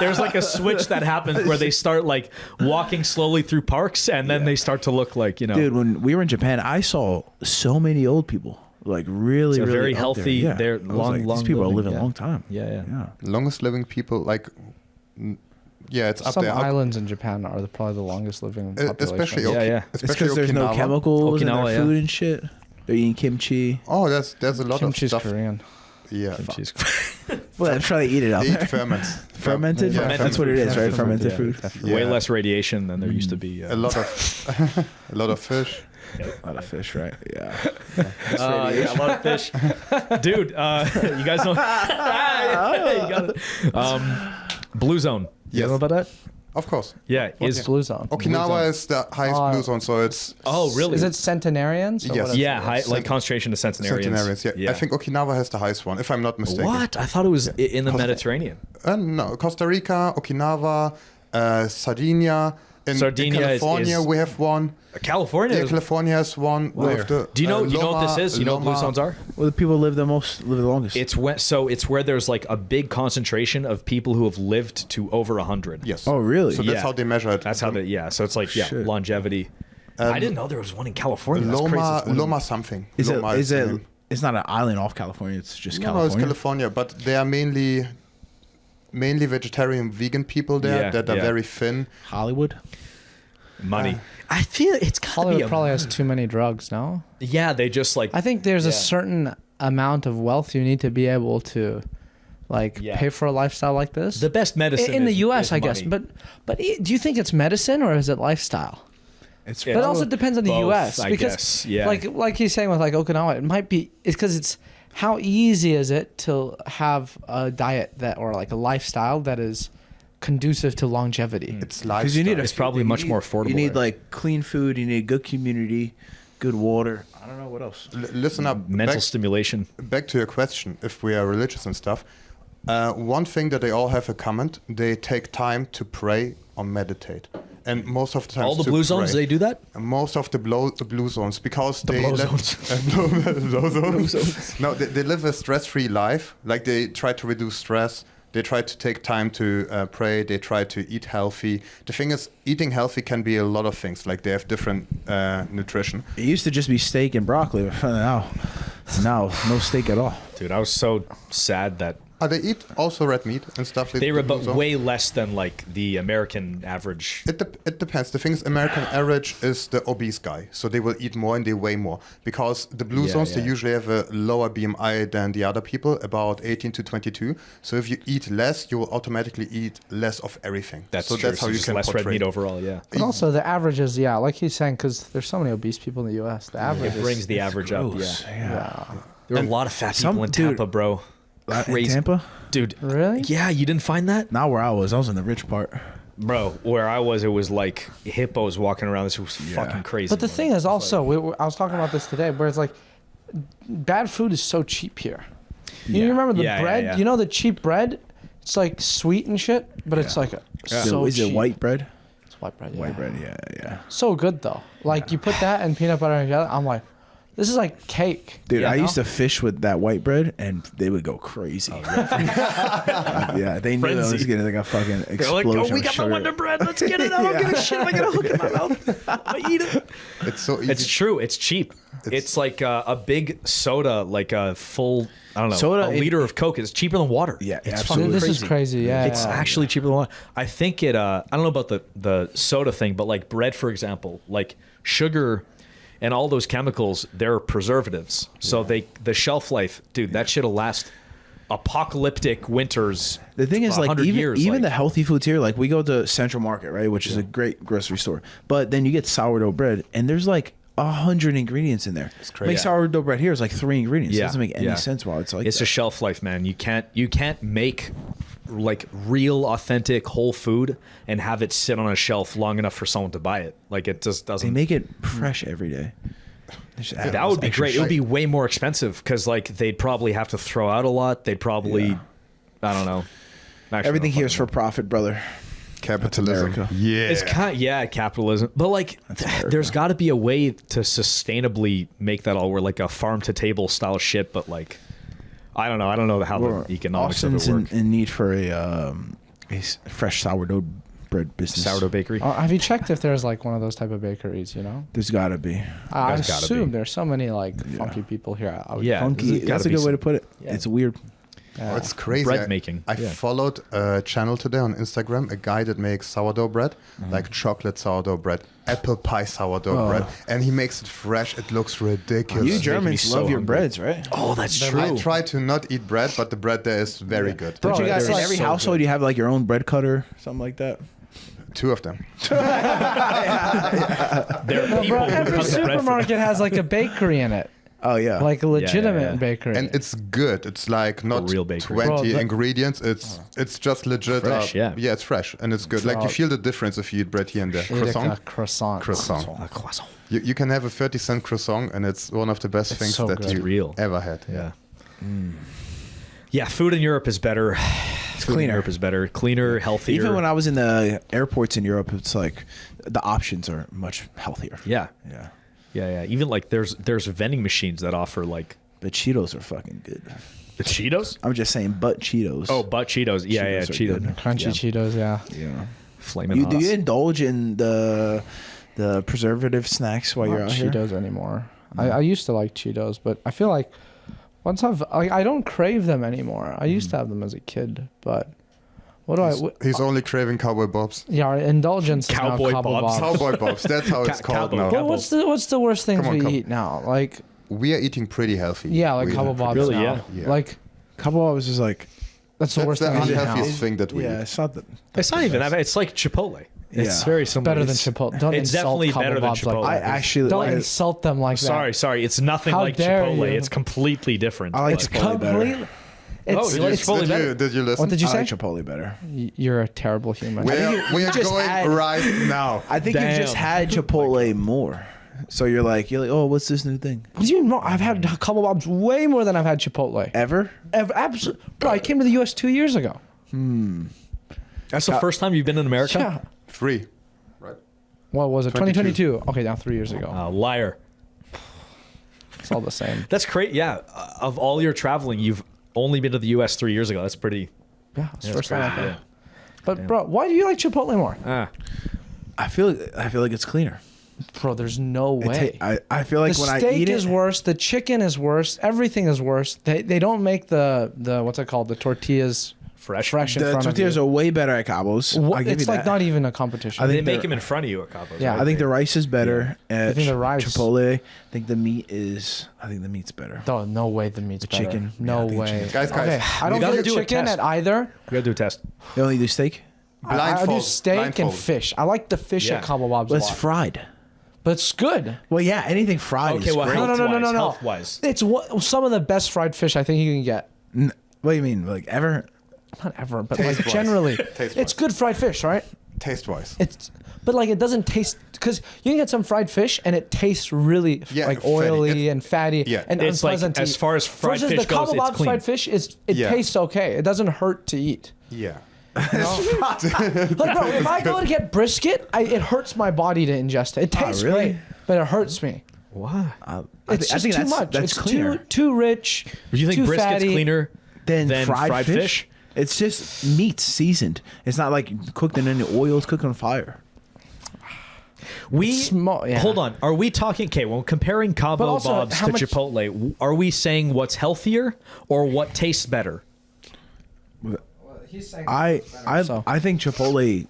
There's like a switch that happens where they start like walking slowly through parks, and then they start to look like, you know, Dude, when we were in Japan, I saw so many old people. Like really, They're really very up healthy. There. Yeah. They're I was long These people are living, living yeah. a long time. yeah. Longest living people, like, yeah, it's up Some there. islands in Japan are probably the longest living population. Especially, Yeah, yeah. It's especially because there's no Okinawa. chemicals in Okinawa, their yeah. food and shit. They're eating kimchi. Oh, there's a lot Kimchi's of stuff. Korean. Yeah, Jeez. Well, I'm sure they eat it out they eat there. ferments. Fermented? Yeah, That's what it is, right? Fermented Yeah. food. Yeah. Way less radiation than there used to be. A lot of a lot of fish. A lot of fish, right? Yeah. Yeah, a lot of fish. Dude, you guys know. You got it. Blue Zone. You Yes. know about that? Of course. Yeah. What's Is Blue Zone? Okinawa is the highest blue zone, so it's Oh, really? Is it centenarians? or Yes. what is Yeah, it? high, like concentration of centenarians. centenarians. Yeah. I think Okinawa has the highest one, if I'm not mistaken. What? I thought it was in the Mediterranean. No, Costa Rica, Okinawa, Sardinia, In Sardinia California, is we have one. California. Yeah, is- California has one. Where? Do you know? You know what this is? You know what blue zones are? Where the people live the longest. It's where there's like a big concentration of people who have lived to over 100. Yes. Oh, really? So that's how they measure it. That's how they. Yeah. So it's like Shit. longevity. I didn't know there was one in California. That's crazy. Loma, It's one in- Loma something. Is it? Loma Is the it? name. It's not an island off California. It's just No, California. it's California, but they are mainly vegetarian, vegan people there Yeah, that are yeah. very thin. Hollywood. money. I feel it's gotta be Hollywood a, probably has too many drugs, no? yeah. They just like I think there's Yeah. a certain amount of wealth you need to be able to like Yeah. pay for a lifestyle like this. the best medicine in the is- US, is I guess. money. But do you think it's medicine or is it lifestyle? It's Yeah. But it also depends on the Both, US I because guess, yeah. like he's saying with like Okinawa, it might be it's because it's how easy is it to have a diet that or like a lifestyle that is conducive to longevity? It's lifestyle. because you need. It's probably much more affordable You need there. like clean food. You need good community, good water. I don't know what else. Listen up. mental stimulation. Back to your question, if we are religious and stuff, one thing that they all have in common, they take time to pray or meditate. And most of the time, All the blue zones, they do that. Most of the blue zones, because they blow let- zones. blue zones. No, they live a stress-free life. Like they try to reduce stress. They try to take time to pray. They try to eat healthy. The thing is, eating healthy can be a lot of things. Like they have different nutrition. It used to just be steak and broccoli. Now, no steak at all. Dude, I was so sad that They eat also red meat and stuff. they were blue but zone. way less than like the American average. It depends. The thing is, American average is the obese guy, so they will eat more and they weigh more because the blue Yeah, zones they yeah. usually have a lower BMI than the other people, about 18 to 22. So if you eat less, you will automatically eat less of everything. That's so true. that's how So you just can less red portray. meat overall. Yeah, And also the average is like he's saying because there's so many obese people in the US. The average it brings the average up. Yeah, Gross. Yeah. there were a lot of fat people Some- in dude, Tampa, bro. In Crazy, Tampa? dude. Really? Yeah, you didn't find that, Not where I was. I was in the rich part. bro. Where I was, it was like hippos walking around. This was fucking crazy. But the man. thing is also, I was talking about this today, where it's like, bad food is so cheap here. You remember the Yeah, yeah, bread? yeah. You know the cheap bread? It's like sweet and shit, but it's like so is cheap. it white bread? It's white bread. White bread, yeah. So good though. Like you put that and peanut butter together. I'm like, this is like cake. Dude, Yeah, I no? used to fish with that white bread, and they would go crazy. Yeah, they knew I was Frenzy. getting like a fucking They're explosion. like, oh, we of got the sugar. Wonder Bread. Let's get it out. I'm gonna shit. I'm gonna hook it in my mouth. I'm gonna eat it. It's so easy. It's true. It's cheap. It's like a big soda, like a full, I don't know, Soda, a liter of Coke is cheaper than water. Yeah, it's absolutely. fucking This is crazy. Yeah, It's yeah. actually cheaper than water. I think it. I don't know about the soda thing, but like bread, for example, like sugar and all those chemicals, they're preservatives. So the shelf life, dude, that shit'll last apocalyptic winters. The thing is, like, 100 even years, even like- the healthy foods here, like we go to Central Market, right, which is a great grocery store, but then you get sourdough bread, and there's like 100 ingredients in there. It's crazy. Make sourdough bread here is like 3 ingredients. Yeah, It doesn't make any yeah. sense why it's like It's that. a shelf life, man. You can't make like real authentic whole food and have it sit on a shelf long enough for someone to buy it. Like it just They doesn't. make it fresh every day. They just add That all would this be extra great. It would be shit. way more expensive because like they'd probably have to throw out a lot. They'd probably, Yeah. I don't know. Actually, Everything no here is for fucking- profit, brother. Capitalism. America. Yeah. It's capitalism, but like America. there's got to be a way to sustainably make that all where like a farm to table style shit. But like, I don't know how Well, the economics Austin's of it work. in need for a fresh sourdough bread business. Sourdough bakery. Have you checked if there's like one of those type of bakeries? You know, There's got to be. I There's gotta assume be. there's so many like funky people here. I would- Yeah, Funky. there's gotta That's a be good way some- to put it. Yeah. It's weird. yeah. Oh, it's crazy. Bread making, I yeah. followed a channel today on Instagram, a guy that makes sourdough bread, like chocolate sourdough bread, apple pie sourdough bread, and he makes it fresh. It looks ridiculous. You making me Germans so love your hungry. breads, right? Oh, that's I true. try to not eat bread, but the bread there is very good. Don't you Bro, guys they're in every so household you have like your own bread cutter, something like that? 2 of them. There are people Bro, who every cut the bread for supermarket has like a bakery in it, Oh yeah. like a legitimate yeah. bakery. And it's good. It's like not real bakery. 20 Bro, ingredients. It's just legit. Fresh, yeah. Yeah, it's fresh and it's good. Like you feel the difference if you eat bread here and there. Eat a Croissant. croissant. Croissant. A croissant. You can have a 30-cent croissant and it's one of the best things so that good. you It's real. ever had. Yeah. Yeah, food in Europe is better. food in cleaner. Europe is better, cleaner, healthier. Even when I was in the airports in Europe, it's like the options are much healthier. yeah, Yeah. yeah. Even like there's vending machines that offer like The Cheetos are fucking good. the Cheetos. I'm just saying, but Cheetos. Oh, but Cheetos. Yeah, Cheetos are Cheetos. good. Crunchy Yeah. Cheetos, yeah. Yeah. Flaming Do hot. you indulge in the preservative snacks while you're Not out here? Cheetos anymore. I used to like Cheetos, but I feel like once I don't crave them anymore. I used to have them as a kid, but what do He's only craving cowboy bobs. Yeah, our indulgence is Cowboy now Cabo Bobs. Bobs. Cowboy bobs. That's how it's called Cabo. now. But what's the worst things Come on, we come- eat now? Like We are eating pretty healthy. yeah, like We- Cabo Bobs Really, now. yeah. Yeah. Like Couple Bobs is like, that's the That's worst the thing I eat now. unhealthiest thing that we yeah, eat. it's not the. It's not even that bad. It's like Chipotle. It's Yeah. very similar. Better than It's- Chipotle. Don't It's insult definitely Cabo better than Bobs like Chipotle. I that. actually Don't like. insult them like that. Sorry. It's nothing How like dare Chipotle. you. It's completely different. I like It's Chipotle better. completely. It's, you like it's- Chipotle Did better? you, did you listen? what did you I say? like Chipotle better. You're a terrible human. We are you just going had- right now. I think you've just Damn. had Chipotle more. So you're like, oh, what's this new thing? What do you mean more? I've had Cabo Bobs way more than I've had Chipotle. Ever? Absolutely, bro. I came to the U.S. 2 years ago. That's the first time you've been in America? Yeah. 3. Right. What was it? 22. 2022. Okay, now 3 years ago. Liar. It's all the same. That's great. Yeah. Of all your traveling, you've only been to the U.S. 3 years ago. That's pretty. Yeah, it's the That's first time I've crazy. been. But bro, why do you like Chipotle more? I feel like it's cleaner. Bro, there's no way. I feel like The when I steak eat is it, worse. The chicken is worse. Everything is worse. They don't make the what's it called? The tortillas fresh in the front of tortillas you. are way better at Cabos. I give It's you like that. not even a competition. I They think make they're- them in front of you at Cabo. Yeah. I think the rice is better. At I think the rice- Chipotle. I think the meat's better. Oh, no way the meat's better. chicken. No Yeah, I think way. chicken. Guys, Okay, I don't gotta get do a chicken test. at either. We gotta do a test. You only do steak? I do Blindfold. steak and Blindfold. fish. I like the fish Yeah. at Cabo Bob's Well, a it's lot. fried. But it's good. Well, yeah, anything fried Okay, is well, great. health-wise, No. health-wise. It's some of the best fried fish I think you can get. What do you mean? Like ever? Not ever, but like Taste-wise. generally. Taste-wise. It's good fried fish, right? Taste-wise. But like it doesn't taste because you can get some fried fish and it tastes really Yeah, like fatty. oily and fatty Yeah. and It's like, unpleasant to as eat. far as fried Versus fish the Cabo goes, it's Bob's clean. fried fish it Yeah. tastes okay. It doesn't hurt to eat. Yeah. Like, bro, if I go to get brisket, it hurts my body to ingest it. It tastes really? great, but it hurts me. Why? It's just too much. That's It's cleaner too rich. Do you think too brisket's fatty. cleaner than than fried fish? It's just meat seasoned. It's not like cooked in any oil. It's cooked on fire. Yeah. Hold on. Are we talking? Okay, well, comparing Cabo But also, Bobs how to much- Chipotle, are we saying what's healthier or what tastes better? I So- think Chipotle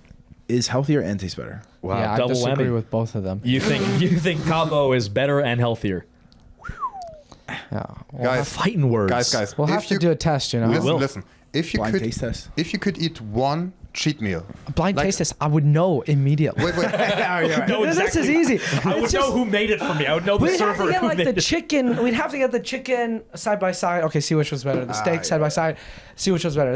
is healthier and tastes better. Wow, Yeah, I double disagree whammy. with both of them. You think Cabo is better and healthier? Yeah. Guys, Fighting words. guys. We'll if have to you- do a test, you know. Listen, will. listen. If you Blind could taste test. If you could eat one cheat meal. A blind like- taste test, I would know immediately. Wait. No, This is easy. I would know who made it for me. I would know the We'd have server to get who like made the it. chicken. We'd have to get the chicken side by side. Okay, see which was better. The steak side by side. See which was better.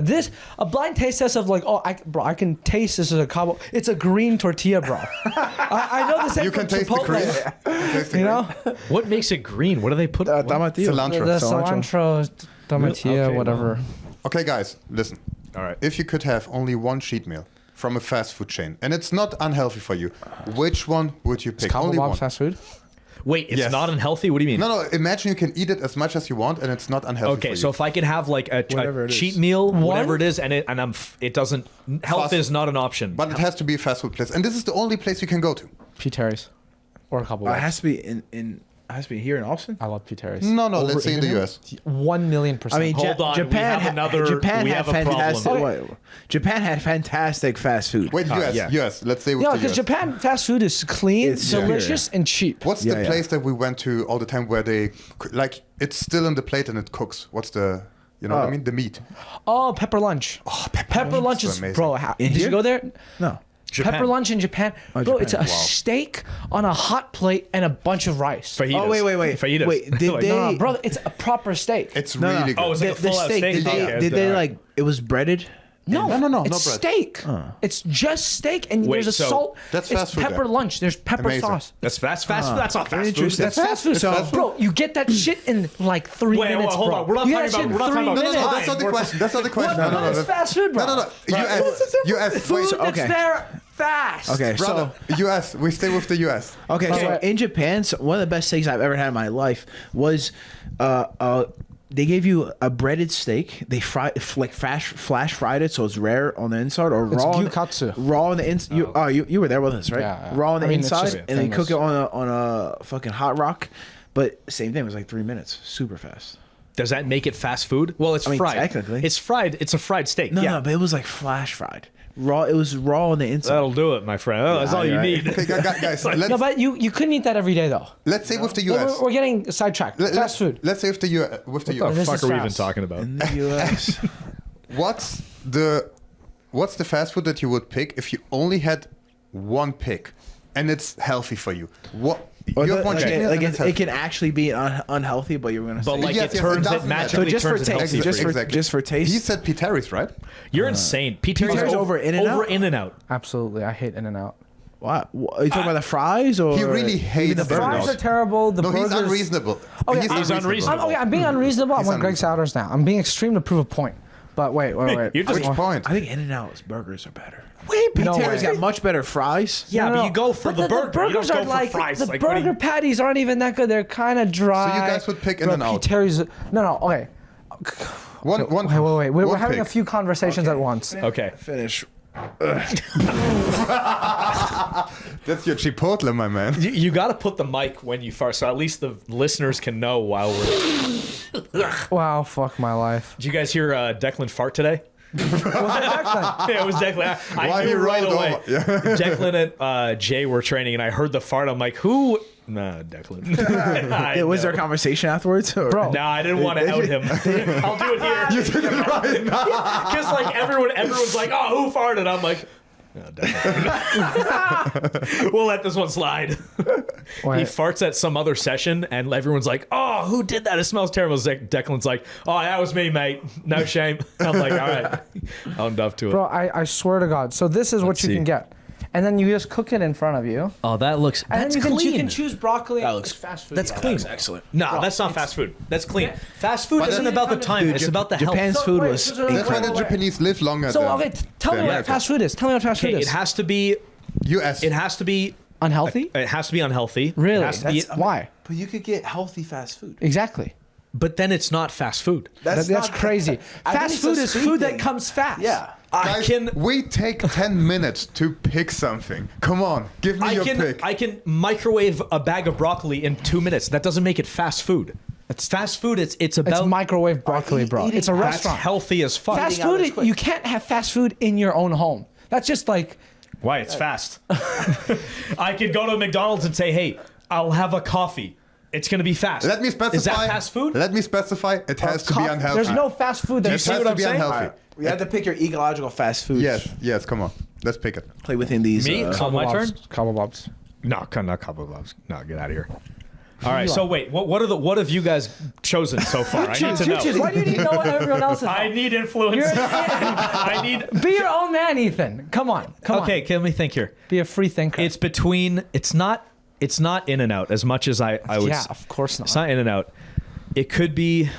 A blind taste test of like, I can taste this is a Cabo. It's a green tortilla, bro. I know this ain't You from can taste the green. Chipotle. Taste the You green. know, What makes it green? What do they put? what? Tomatillo. Cilantro. the cilantro, tomatillo, Okay, whatever. Okay, guys, listen. All right. If you could have only one cheat meal from a fast food chain, and it's not unhealthy for you, which one would you pick? Cabo Only Bob's one. fast food. Wait, it's Yes. not unhealthy? What do you mean? No. Imagine you can eat it as much as you want, and it's not unhealthy. Okay, for so you. if I can have like a Whatever it cheat is. meal, One? whatever it is, and it doesn't health Fast- is not an option. But it has to be a fast food place, and this is the only place you can go to. P. Terry's. Or Cabo It Bob's. has to be it has to be here in Austin. I love P. Terry's. No, Over let's say in the here? US. 1,000,000%. I mean, Hold on, we Japan. have another- Japan we had have a fantastic. problem. wait, Japan had fantastic fast food. Wait, US, yeah. US. Let's say with yeah, the because US. Japan fast food is clean, It's delicious, and cheap. What's Yeah, the yeah. place that we went to all the time where they like it's still in the plate and it cooks? What's the you know what I mean? The meat. Oh, Pepper Lunch. Oh, Pepper Lunch so is amazing. bro. In Did here? you go there? No. Japan. Pepper Lunch in Japan, Oh, bro. Japan. It's a Wow. steak on a hot plate and a bunch of rice. Fajitas. Oh, wait. Fajitas. Wait, did Like, they- No, bro, it's a proper steak. It's No, no. really good. Oh, it's like a The full-out steak. steak. Did Okay, they all right. like it was breaded? No, no it's bread. steak. It's just steak, and Wait, there's a so salt. that's it's fast food pepper there. lunch. There's pepper Amazing. sauce. That's fast food. That's not fast food. interesting. That's fast food. It's fast food. Bro, you get that shit in like 3 Wait, minutes, hold bro. on. We're not You talking get that shit about. We're not in talking about. 3 minutes. That's not the We're- question. That's not the question. What? No, That's fast food, bro. No. US. Food Wait. that's okay. there fast. Okay, Brother, US. We stay with the US. Okay, so Right. in Japan, one of the best steaks I've ever had in my life was, they gave you a breaded steak. They flash fried it, so it's rare on the inside, or It's raw. gyukatsu. Raw on the inside. You were there with us, right? Yeah. Raw on the I mean, it's inside, just and they cook it famous. on a fucking hot rock. But same thing. It was like 3 minutes. Super fast. Does that make it fast food? Well, it's I mean, fried. technically. It's fried. It's a fried steak. No, but it was like flash fried. Raw. It was raw on the inside. That'll do it, my friend. Oh, that's all you right. need. Okay, guys. No, but you couldn't eat that every day, though. Let's say with the We're, US. we're getting sidetracked. Fast food. Let's say with the US. With the What the US. This fuck is are we even fast. talking about? In the U.S. What's the fast food that you would pick if you only had one pick, and it's healthy for you? What? Or You the- have one like, chicken like and it, it's it healthy. can actually be unhealthy, but you were gonna But say. like Yes, it yes, turns it it doesn't matter. magically just for turns it taste, healthy. just for you. for just for He taste. said Piteris, right? You're insane. Piteris over In-N-Out? Over In-N-Out. Absolutely, I hate In-N-Out. What? Are you talking about the fries or He really even hates the the burgers? Fries are terrible. The No, burgers. he's unreasonable. Okay, he's unreasonable. I'm being unreasonable. I'm He's on Greg Souders now. I'm being extreme to prove a point. But wait. You're just- Which point? I think In-N-Out's burgers are better. Wait, No Piteris way. got much better fries. Yeah, No, but no. you go for But the burger. The burgers you don't are go like for fries. the Like, what do burger you- patties aren't even that good. They're kind of dry. So you guys would pick Bro, In-N-Out? Piteris. No. Okay. One. Wait. We're one having a pick. few conversations at once. Okay. Finish. That's your Chipotle, my man. You got to put the mic when you fart, so at least the listeners can know while we're. Wow, fuck my life. Did you guys hear Declan fart today? Was it Declan? Yeah, it was Declan. I Why knew he right rolled away. over. Yeah. Declan and Jay were training, and I heard the fart. I'm like, who? Nah, Declan. I Was there a know. conversation afterwards? Or? Bro. No, I didn't want to out him. I'll do it here. You did it right. Because like everyone's like, oh, who farted? I'm like, no, Declan. We'll let this one slide. He Wait. farts at some other session, and everyone's like, oh, who did that? It smells terrible. Declan's like, oh, that was me, mate. No shame. I'm like, all right. I'll enough to it. Bro, I swear to God. So this is what you see. can get. And then you just cook it in front of you. Oh, that looks. And That's then you clean. can choose broccoli. That looks- It's fast food. That's clean. Excellent. No, that's not fast food. That's clean. Fast food But isn't then- about the time. It's about the Japan's health. food wait, was so- That's why the Wait. Japanese live longer. So than okay, tell me what America. fast food is. Tell me what fast food Okay, is. it has to be. US. It has to be. Unhealthy? It has to be unhealthy. Really? It has to be, Why? But you could get healthy fast food. Exactly. but then it's not fast food. That's not- crazy. I think Fast it's a food is sweet food thing. that comes fast. Yeah. Guys, we take 10 minutes to pick something. Come on, give me your pick. I can microwave a bag of broccoli in 2 minutes. That doesn't make it fast food. It's fast food. It's about It's microwave broccoli, bro. eating- It's a that's restaurant. healthy as fuck. Fast Eating out is food, quick. you can't have fast food in your own home. That's just like, Why? It's fast. I could go to McDonald's and say, hey, I'll have a coffee. It's going to be fast. Let me specify. Is that fast food? Let me specify. It has to be coffee- unhealthy. There's no fast food that It you has see to what I'm be saying? unhealthy. We have to pick your ecological fast foods. Yes. Come on, let's pick it. Play within these. Me? Oh, my turn? Cabo Bobs. No, not Cabo Bobs. No, get out of here. All right. So wait, what have you guys chosen so far? I need to know. Why do you need to know what everyone else is? I need influence. You're an I need. Be your own man, Ethan. Come on. Okay, let me think here. Be a free thinker. It's between. It's not In-N-Out as much as I would. Yeah, of course not. It's not In-N-Out. It could be.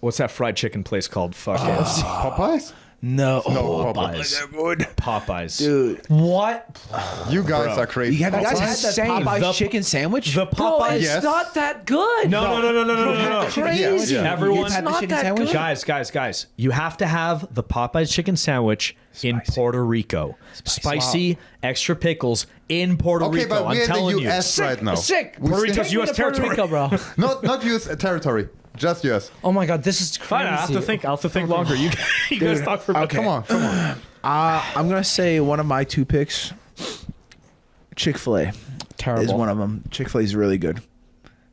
What's that fried chicken place called? Fuck it. Popeyes? No. Popeyes. Good. Popeyes. Dude. What? You guys are crazy. You guys had That's that insane. Popeyes The- chicken sandwich? The Bro, Popeyes. it's Yes. not that good. No. Crazy. Yeah. Everyone- It's had the not chicken that sandwich? good. Guys, you have to have the Popeyes chicken sandwich in Puerto Rico. Spicy, extra pickles in Puerto Okay, Rico. but I'm we're in telling the you. US right now. Sick. We Puerto still- Rico's Take me US to Puerto territory. Rico, bro. Not US territory, just US. Oh my God, this is crazy. Fine, I'll have to think longer. You guys talk for okay. Come on. I'm going to say one of my two picks, Chick-fil-A Terrible. is one of them. Chick-fil-A is really good.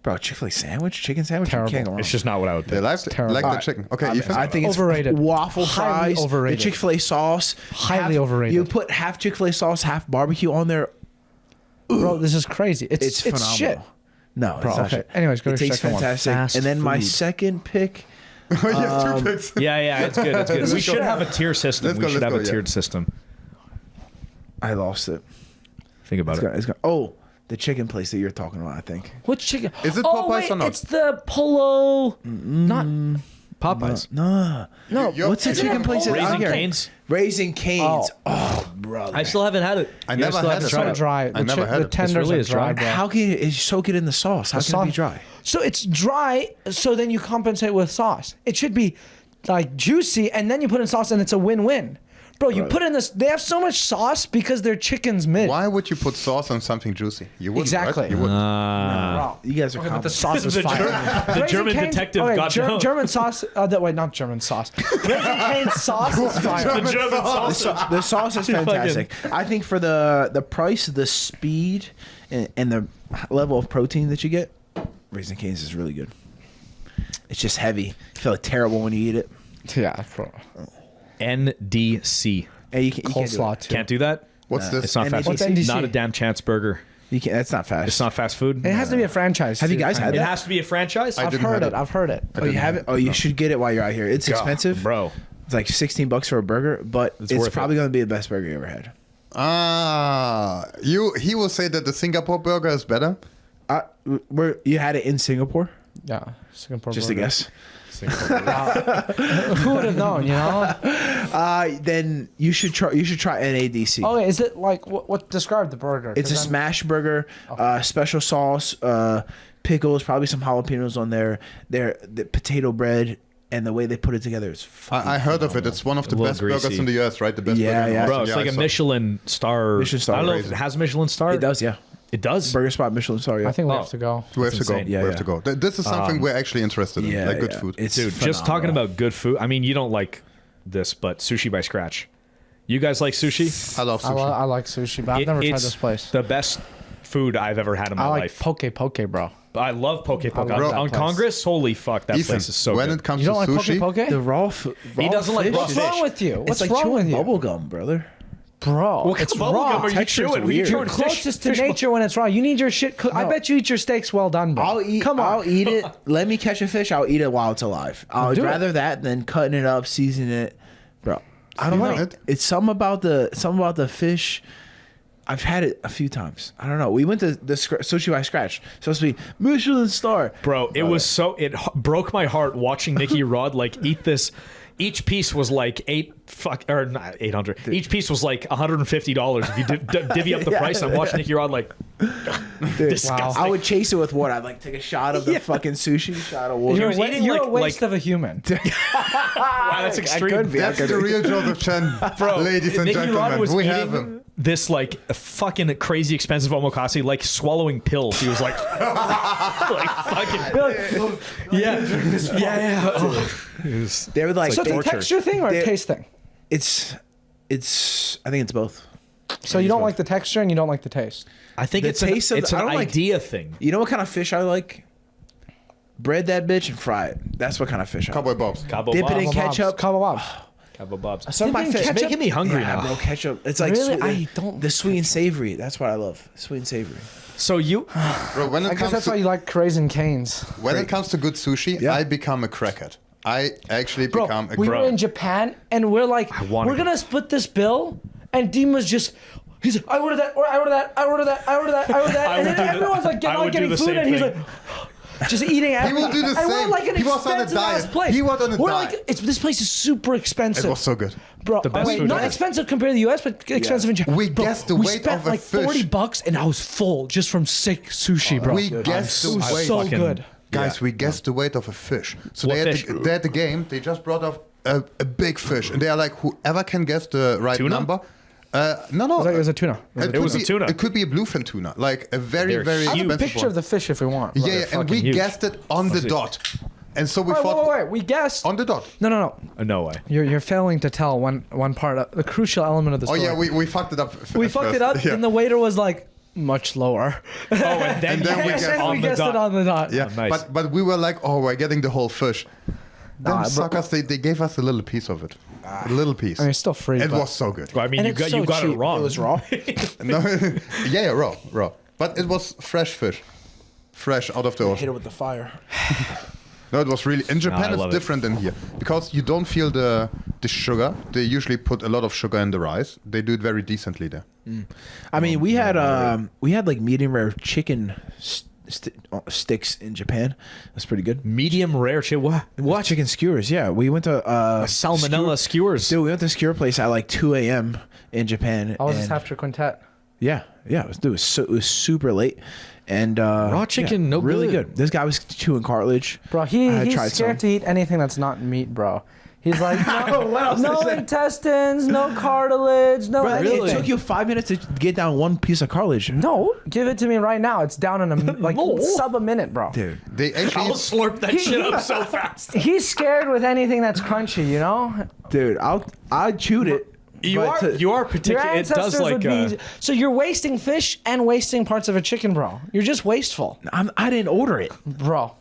Bro, Chick-fil-A sandwich? Chicken sandwich? Terrible. You can't go wrong. It's just not what I would They pick. like terrible. the Alright. chicken. Okay, Ethan. I think it's Overrated. waffle Highly fries, overrated. the Chick-fil-A sauce. Highly overrated. You put half Chick-fil-A sauce, half barbecue on there. Bro, this is crazy. It's phenomenal. shit. No, Bro, it's not okay. shit. Anyways, go it to your tastes second one. fantastic. Fast and then my food. second pick, Yes, toothpicks. Yeah, it's good. It's good. We should have a tier system. Let's We go, should let's have go, a tiered system. I lost it. Think about it. Oh, the chicken place that you're talking about, I think. What chicken? Is it oh, Popeyes wait, or not? It's the Polo. Not. Popeyes. No. No. What's the chicken place out Raising here? Cane's. Raising Cane's. Oh, brother. I still haven't had it. I You guys never still had haven't it. tried So dry. I never had The it. tenders This really are is dry. bro. How can you soak it in the sauce? How can it sauce- be dry? So it's dry, so then you compensate with sauce. It should be like juicy, and then you put in sauce, and it's a win-win. Bro, you put in this. They have so much sauce because their chicken's mid. Why would you put sauce on something juicy? You wouldn't, Exactly. Right? You wouldn't. Bro. You guys are Okay, but the complicated. sauce is The fire. the Raising German Cane's- detective okay, got down. German sauce. Wait, not German sauce. Raising Cane's sauce is fire. The German sausage. The sauce is fantastic. I think for the price, the speed, and the level of protein that you get, Raising Cane's is really good. It's just heavy. You feel like terrible when you eat it. Yeah, bro. NDC. Hey, you can't do Coleslaw it. too. Can't do that. What's this? It's not fast What's food. NDC? Not a damn chance burger. You can't. That's not fast. It's not fast food. It has to be a franchise. Have you too. guys had It that? has to be a franchise. I've didn't heard have it. it. I've heard it. Oh, you haven't? Oh, you should get it while you're out here. It's expensive, bro. It's like $16 for a burger, but it's worth probably going to be the best burger you ever had. He will say that the Singapore burger is better. You had it in Singapore? Yeah, Singapore. Just burger. a guess. Who would have known? You know. Then you should try. You should try NADC. Oh, is it like what? Describe the burger. It's a 'Cause I'm- smash burger, special sauce, pickles, probably some jalapenos on there. The potato bread and the way they put it together is. I heard of it. It's one of the A little best burgers greasy. in the US, right? The best Yeah, burger in yeah. Austin. Bro, it's Yeah, like I a saw. Michelin star. Michelin star. I don't know if Crazy. it has a Michelin star. It does, yeah. It does. Burger spot Michelin star. Yeah. I think we have to go. We have to go. insane. Yeah, we have yeah. to go. This is something we're actually interested in, like good food. It's Dude, just talking about good food. I mean, you don't like this, but sushi by scratch. You guys like sushi? I love I, sushi. I like sushi, but I've never tried It's this place. the best food I've ever had in my I like life. poke, bro. I love poke. love that On place. Congress, holy fuck, that Ethan, place is so when good. it comes You to don't like sushi, poke? the raw. He doesn't like fish. raw What's fish. wrong with you? It's What's like wrong chewing with you, bubble gum, brother. bro? What kind It's of bubble raw. gum are you Texture's chewing? weird. You're Dude, closest to nature when it's raw. You need your shit cooked. I No. bet you eat your steaks well done, bro. I'll eat. Come on. I'll eat it. Let me catch a fish. I'll eat it while it's alive. I'd Do it. rather that than cutting it up, seasoning it, bro. I don't Season know. it? It's something about the fish. I've had it a few times. I don't know. We went to the sushi by scratch. Supposed to be Michelin star, Bro, it was so broke my heart watching Nikki Rod like eat this. Each piece was like not 800. Each piece was like $150 if you divvy up the price. I'm watching Nikki Rod like disgusting. I would chase it with water. I'd like take a shot of the fucking sushi, shot of water. You're, was eating you're like- a waste like- of a human. Wow, that's extreme. could be. that's the real Jozef Chen, Bro, ladies and Nikki Rod gentlemen. was We eating have him. this like fucking crazy expensive omakase, like swallowing pills. He was like, like fucking, yeah. Oh. It was- They were like, So it's a torture. texture thing or a They're- taste thing? it's. I think it's both. So you don't like the texture and you don't like the taste. I think The it's taste an, of it's the- an I don't like- idea thing. You know what kind of fish I like? Bread that bitch and fry it. That's what kind of fish I like. Cowboy Bob's. Cabo Dip it Bob's. in ketchup. Cabo Bob's. Cabo Bob's. Some of my Dipping fish ketchup? Making me hungry yeah, now. bro. Ketchup. It's like Really? sweet, I don't the sweet and savory. That's what I love. Sweet and savory. So you, Bro, when I it guess comes that's to why you like Raising Cane's. when it comes to good sushi, Yeah. I become a crackhead. I actually Bro, become a we were bro. in Japan and we're like, wanna we're go. gonna split this bill, and Dima's just, he's like, I ordered that, or I ordered that, I ordered that, I ordered that, I ordered that, I and would then do the- everyone's like, I not would do getting the food, same and he's thing. like, just eating everything. will do the And we're same. like an He was on a expensive ass diet. place. He was on a We're diet. like, this place is super expensive. It was so good. Bro, The best food not ever. expensive compared to the US, but expensive in Japan. We Bro, guessed the we weight spent of a like fish. $40 and I was full just from sick sushi, bro. We guessed it the was weight. so fucking- good. Guys, we guessed the weight of a fish. So What they had, fish? they had the game. They just brought up a big fish, and they are like, whoever can guess the right Tuna? number. No. It was a tuna. It was could a tuna. It could be a bluefin tuna, like a very, They're very huge. I have a expensive picture one. of the fish if we want. Yeah, and fucking we huge. guessed it on the see. dot. And so we Wait, thought wait. We guessed. on the dot. No. no way. You're failing to tell one part, the crucial element of the Oh story. yeah, we fucked it up. We fucked it up, Yeah. and the waiter was like, much lower. Oh, and then, And then we you guessed guessed And we on the guessed dot. it on the dot. Yeah, nice. but we were like, oh, we're getting the whole fish. Them Nah, bro- suckers, they gave us a little piece of it. A little piece. I mean, it's still free. It but- was so good. Well, I mean, And you it's got so you got it cheap. wrong. It was raw. No, yeah, raw. But it was fresh fish. Fresh out of the Hit ocean. it with the fire. No, it was really in Japan. I It's love it. different than here because you don't feel the sugar. They usually put a lot of sugar in the rice. They do it very decently there. I mean, we had like medium rare chicken sticks in Japan. That's pretty good. Medium rare shit. What? Chicken skewers. Yeah, we went to Salmonella skewers. Dude, we went to a skewer place at like 2 a.m. in Japan. I was just and- after quintet. Yeah, it was super late, and Raw chicken, no really good. good. This guy was chewing cartilage. Bro, I he's tried scared to eat anything that's not meat, bro. He's like, no intestines, no cartilage, no Bro, anything. it took you 5 minutes to get down one piece of cartilage. No, give it to me right now. It's down in sub a minute, bro. Dude, They actually I'll slurp that shit up so fast. He's scared with anything that's crunchy, you know? I chewed it. You but are Your particular. It ancestors does like. would be... So you're wasting fish and wasting parts of a chicken, bro. You're just wasteful, I didn't order it. bro.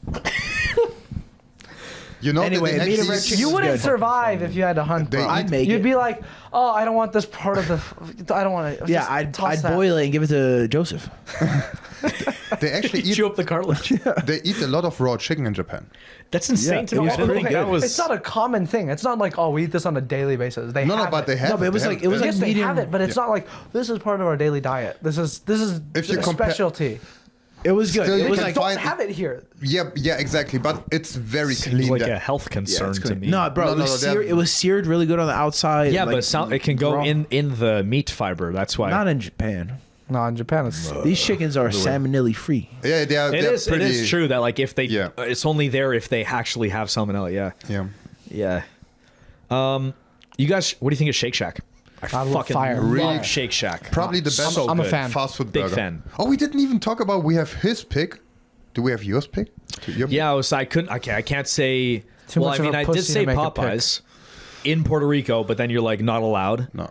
you know Anyway, that they medium actually- rare chicken- You wouldn't good. survive if you had to hunt, They bro. eat- Make You'd it. be like, oh, I don't want this part of the... I don't want to... Yeah, I'd boil it and give it to Joseph. They actually eat. Chew up the cartilage. They eat a lot of raw chicken in Japan. That's insane Yeah, to me. it was I didn't pretty think good. that was. It's not a common thing. It's not like, oh, we eat this on a daily basis. They No, have but it. they have. No, but it was They like- have it was like Yes, they medium- have it, but it's not like this is part of our daily diet. This is If you a compare- specialty. It was good. Still, It you was can like Don't find- have it here. Yeah, exactly. But it's very Seems clean. like there. a health concern it's to clean. me. No, bro, No, it was seared really good on the outside. Yeah, like, but it can go raw. in the meat fiber. That's why. Not in Japan. No, in Japan it's These chickens are salmonella free. Yeah, It they're is. pretty, It is true that like if they, Yeah. it's only there if they actually have salmonella. Yeah. Yeah. Yeah. You guys, what do you think of Shake Shack? I love fucking fire. love Fire. Shake Shack. Probably the best So I'm a good. fan. fast food Big burger. fan. Oh, we didn't even talk about. We have his pick. Do we have yours pick? Your pick? Yeah, I couldn't. Okay, I can't say. Too well, much I mean, of a I did pussy say to make a pick. Popeyes in Puerto Rico, but then you're like not allowed. No.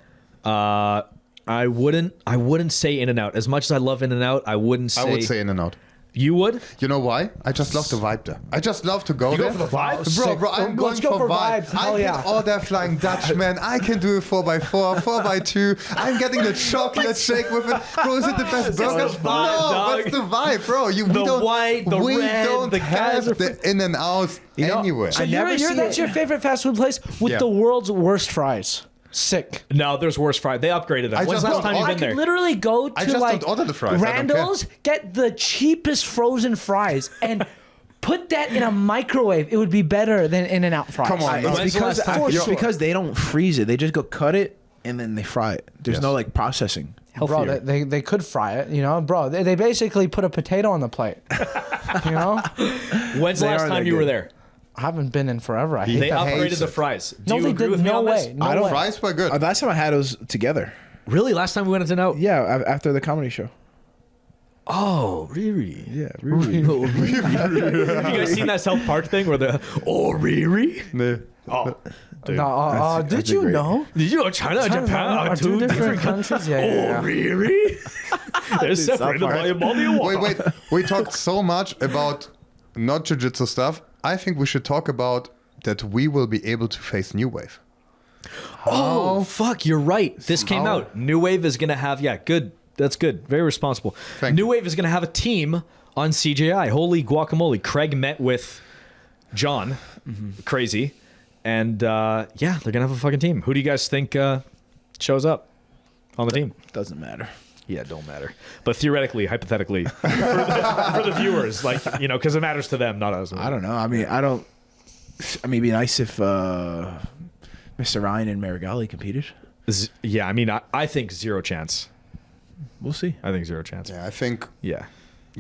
I wouldn't say In-N-Out. As much as I love In-N-Out, I wouldn't say. I would say In-N-Out. You would? You know why? I just love the vibe there. I just love to go You go there. for the vibe? Bro, I'm going Let's go for for vibe. vibes. Hell I yeah. can order Flying Dutchman. I can do a 4x4, 4x2. I'm getting the chocolate shake with it. Bro, is it the best burger? the vibe, No, dog. what's the vibe, bro? We The don't, white, the we red, don't the guys have are the In-N-Outs know, anywhere. So I never see that's it. your favorite fast food place with Yeah. the world's worst fries. Sick. No, there's worse fries. They upgraded them. I When's the last just time don't- you've I been could there? literally go I to just like don't order the fries. I don't care. Randall's, get the cheapest frozen fries, and put that in a microwave. It would be better than In-N-Out fries. Come on, no. When's the last time- It's sure. because they don't freeze it. They just go cut it and then they fry it. There's Yes. no like processing. Bro, Healthier. they could fry it, you know, bro. They basically put a potato on the plate, you know. When's the They last are time that you were good. there? I haven't been in forever. I hate They that. upgraded hates the it. fries. Do No, you they agree did. with me No on way. this? No way. Fries were good. Last time I had those together. Really? Last time we went to know? Yeah, after the comedy show. Oh, Riri. Yeah, really. Have you guys seen that South Park thing where the Riri? No. Oh, dude. No, did that's you great. know? Did you know China and China Japan are two different countries. Yeah, yeah. Riri? They're separated South by Park. a body of water. Wait. We talked so much about not jiu-jitsu stuff. I think we should talk about that we will be able to face New Wave. Oh, fuck, you're right. This came How? out. New Wave is going to have, yeah, good. That's good. Very responsible. Thank New you. Wave is going to have a team on CJI. Holy guacamole. Craig met with John. Crazy. And yeah, they're going to have a fucking team. Who do you guys think shows up on the team? Doesn't matter. Yeah, it don't matter. But theoretically, hypothetically, for the viewers, like, you know, because it matters to them, not us. I don't know. I mean, it'd be nice if Mr. Ryan and Marigali competed. Yeah, I mean, I think zero chance. We'll see. I think zero chance. Yeah, I think Yeah.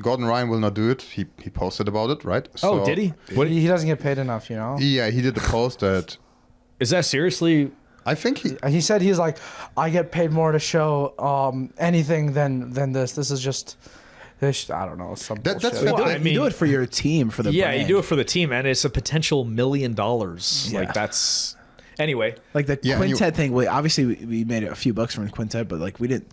Gordon Ryan will not do it. He posted about it, right? Oh, did he? What, He doesn't get paid enough, you know. Yeah, he did a post that is that seriously? I think he. He said he's like, I get paid more to show anything than this. This is just, I don't know, some That's bullshit. fair. Well, You do it for your team, for the Yeah, brand. you do it for the team, and it's a potential $1 million. Yeah. Like that's anyway. Like the Yeah, and you- quintet thing. Obviously, we made a few bucks from the quintet, but like we didn't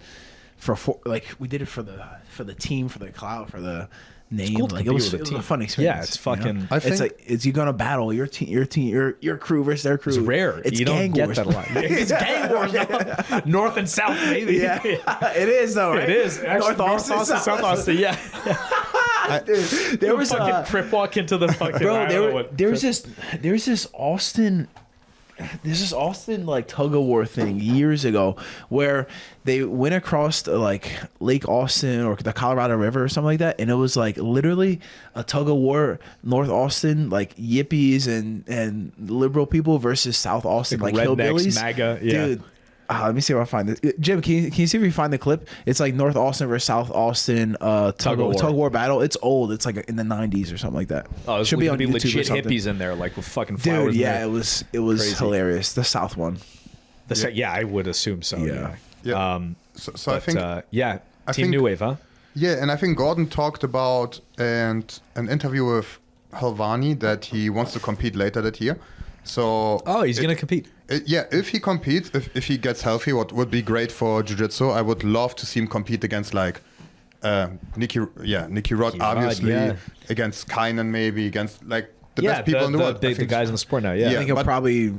we did it for the team, for the clout, for the name. cool to Like it compete was, with a it was team. a fun experience. Yeah, it's you know? fucking- I think- it's like you're gonna battle your crew versus their crew. It's rare. It's you gang don't get wars. that a lot. It's gang wars, though. North and South, maybe. Yeah, it is though. Right? It is. Actually, North Austin, South Austin. Yeah. There was fucking crip walk into the fucking. bro. There's this Austin like tug of war thing years ago where they went across like Lake Austin or the Colorado River or something like that, and it was like literally a tug of war, North Austin like yippies and liberal people versus South Austin like rednecks, hillbillies. MAGA, yeah. Dude. Let me see if I find this. Jim, can you see if you find the clip? It's like North Austin versus South Austin tug of war battle. It's old. It's like in the 90s or something like that. Oh, it should be on YouTube legit or something. Hippies in there, like with fucking flowers. Dude, yeah, in there. it was Crazy. hilarious. The South one. Yeah, I would assume so. Yeah. Yeah. So I think Team New Wave, huh? Yeah, and I think Gordon talked about and an interview with Helvani that he wants to compete later that year. So he's gonna compete. If he competes, if he gets healthy, what would be great for jiu-jitsu, I would love to see him compete against like Nicky Rod, obviously, against Kynan maybe, against like the best people in the world. The guys in the sport now, I think he'll probably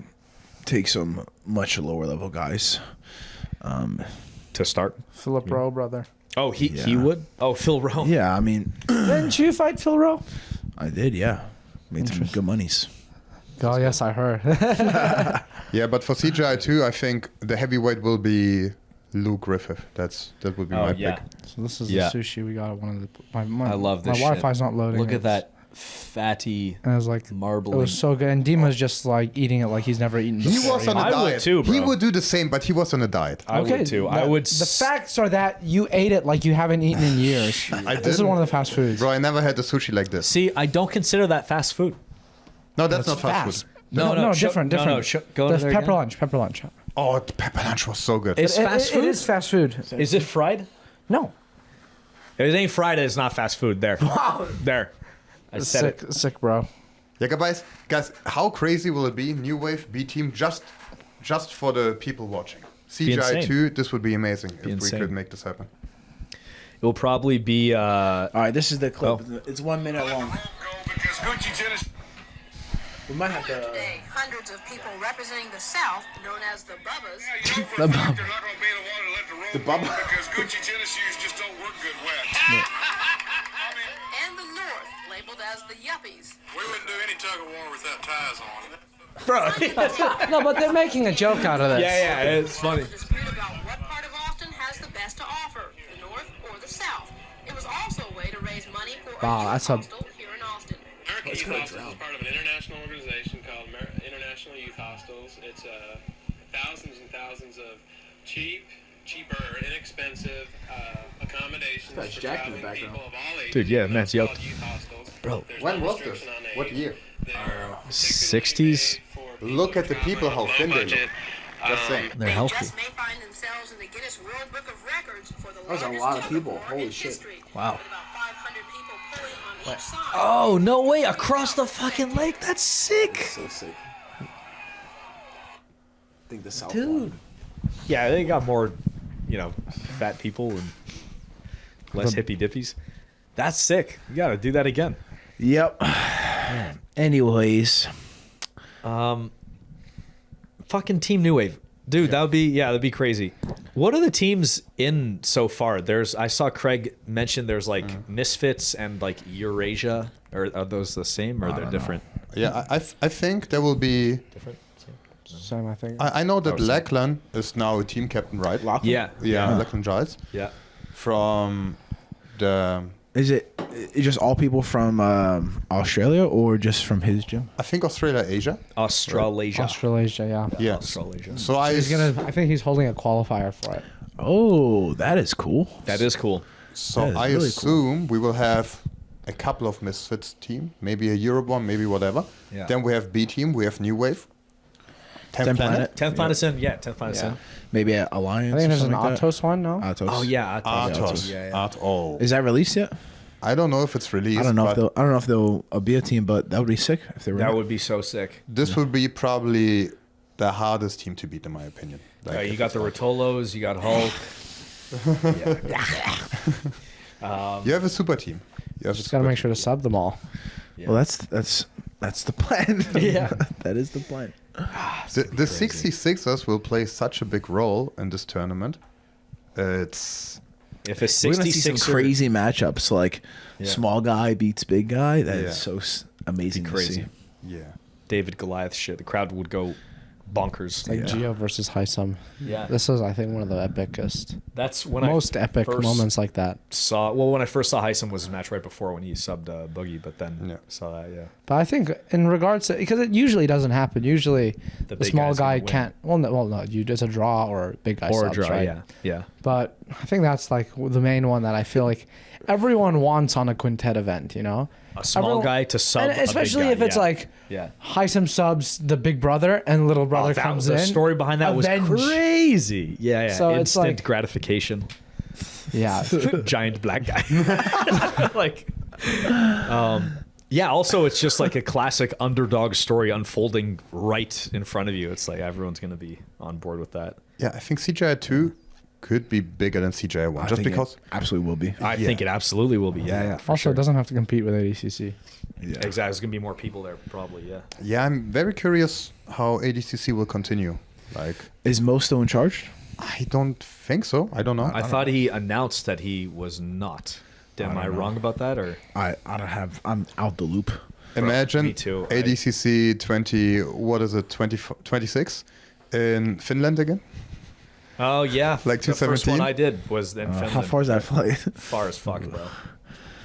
take some much lower level guys. To start. Philip Rowe, brother. Oh, he would? Oh, Phil Rowe. Yeah, I mean, Didn't you fight Phil Rowe? I did, yeah. Made some good monies. Oh, yes, I heard. Yeah, but for CGI too, I think the heavyweight will be Lou Griffith. That would be my pick. So this is Yeah. the sushi we got at one of the. I love this My Wi-Fi's not loading. Look at It's- that fatty And it was like marbling. It was so good, and Dima's just like eating it like he's never eaten. He before, was you on a know? I would diet. too, bro. He would do the same, but he was on a diet. I would too. I would. The facts are that you ate it like you haven't eaten in years. This is didn't. one of the fast foods. Bro, I never had the sushi like this. See, I don't consider that fast food. No, that's not fast fast. food. No, show- different. No, go The over there pepper again. lunch. Pepper lunch. Oh, the pepper lunch was so good. It's fast food. It is fast food. Is it fried? No. If it ain't fried, it's not fast food. There. There. I said it. Sick, bro. Yeah, guys, how crazy will it be? New Wave B Team just for the people watching. CGI insane. 2, this would be amazing if insane. we could make this happen. It will probably be. All right, this is the clip. Oh. It's 1 minute long. We might have to. Today, hundreds of people representing the South, known as the Bubbas, The bubble. The bubble. Because Gucci tennis shoes just don't work good wet. and the North, labeled as the Yuppies. We wouldn't do any tug of war without ties on. No, but they're making a joke out of this. Yeah, it's funny. Dispute about what part of Austin has the best to offer, the North or the South. It was also a way to raise money for Wow, a that's youth a- hostel here in Austin. American Youth Hostels is part of an international organization called International Youth Hostels. It's thousands and thousands of cheaper, inexpensive accommodations for traveling people of all ages. Dude, yeah, Matt's Called yoked. youth hostels. Bro. There's When no was this? restriction on age. What year? They're 60s. particularly made for Look at the people, how traveling on a thin low they look. budget. Just saying. They're They healthy. just may find themselves in the Guinness World Book of Records for the was a largest lot of tug people. war Holy in shit. history, Wow. with about 500 people pulling on each side. Oh no way! Across the fucking lake. That's sick. So sick. I think the South. Dude. Yeah, they got more, fat people and less hippie dippies. That's sick. You gotta do that again. Yep. Anyways, Fucking Team New Wave, dude. That'd be crazy. What are the teams in so far? I saw Craig mention there's like Misfits and like Eurasia. Are those the same or they're different? Yeah, I think there will be. Different. Same, I think. I know that Oh, sorry. Lachlan is now a team captain, right? Yeah. Yeah, Lachlan Giles. Yeah. From the. is it just all people from Australia or just from his gym? I think Australia, Asia. Australasia. Australasia, yeah. Yeah. Australasia. So I think he's holding a qualifier for it. Oh, that is cool. That is cool. So That is I really cool. assume we will have a couple of Misfits team, maybe a Europe one, maybe whatever. Yeah. Then we have B team, we have New Wave. 10th Planet. 10th Planet's in. Yeah, 10th Planet's in. Maybe an alliance. I think or there's an something like that? Atos one, no? Atos. Oh yeah, Atos. Yeah. Atos. Is that released yet? I don't know if it's released. I don't know but if they'll be a team, but that would be sick if they were. That would be so sick. this would be probably the hardest team to beat, in my opinion. Like, You if got it's the not- Rotolos. You got Hulk. You have a super team. You have Just gotta make sure to sub them all. Well, that's the plan. Yeah. That is the plan. The 66ers will play such a big role in this tournament. It's If a We're gonna see some 66er crazy matchups, like small guy beats big guy. That is so amazing to see. Yeah. David Goliath shit, the crowd would go bonkers. Like Gio versus Haisam. Yeah. This is, I think, one of the epicest. That's when most epic first moments like that. when I first saw Haisam was his match right before when he subbed Boogie, but then saw that, But I think in regards to, because it usually doesn't happen. Usually the big small guy's guy gonna win. can't. Well, no, it's a draw or big guy or a subs, draw, right? yeah. But I think that's like the main one that I feel like everyone wants on a quintet event. You know, A small guy to sub, and a big especially guy, if it's like Haisam subs the big brother and little brother comes in. The story behind that was crazy. Yeah. So instant it's like gratification. Yeah. Giant black guy. Like, also it's just like a classic underdog story unfolding right in front of you. It's like everyone's going to be on board with that. Yeah, I think CGI 2 could be bigger than CGI 1 just because. Absolutely will be. I think it absolutely will be. Yeah. Also, it doesn't have to compete with ADCC. Yeah. Exactly. There's going to be more people there, probably. Yeah. Yeah, I'm very curious how ADCC will continue. Like, is Mo still in charge? I don't think so. I don't know. I thought he announced that he was not. Am I wrong about that, or I'm out the loop. Imagine Me too. ADCC 26 in Finland again. Oh yeah, like 2017. The first one I did was in Finland. How far is that flight? Far as fuck, bro.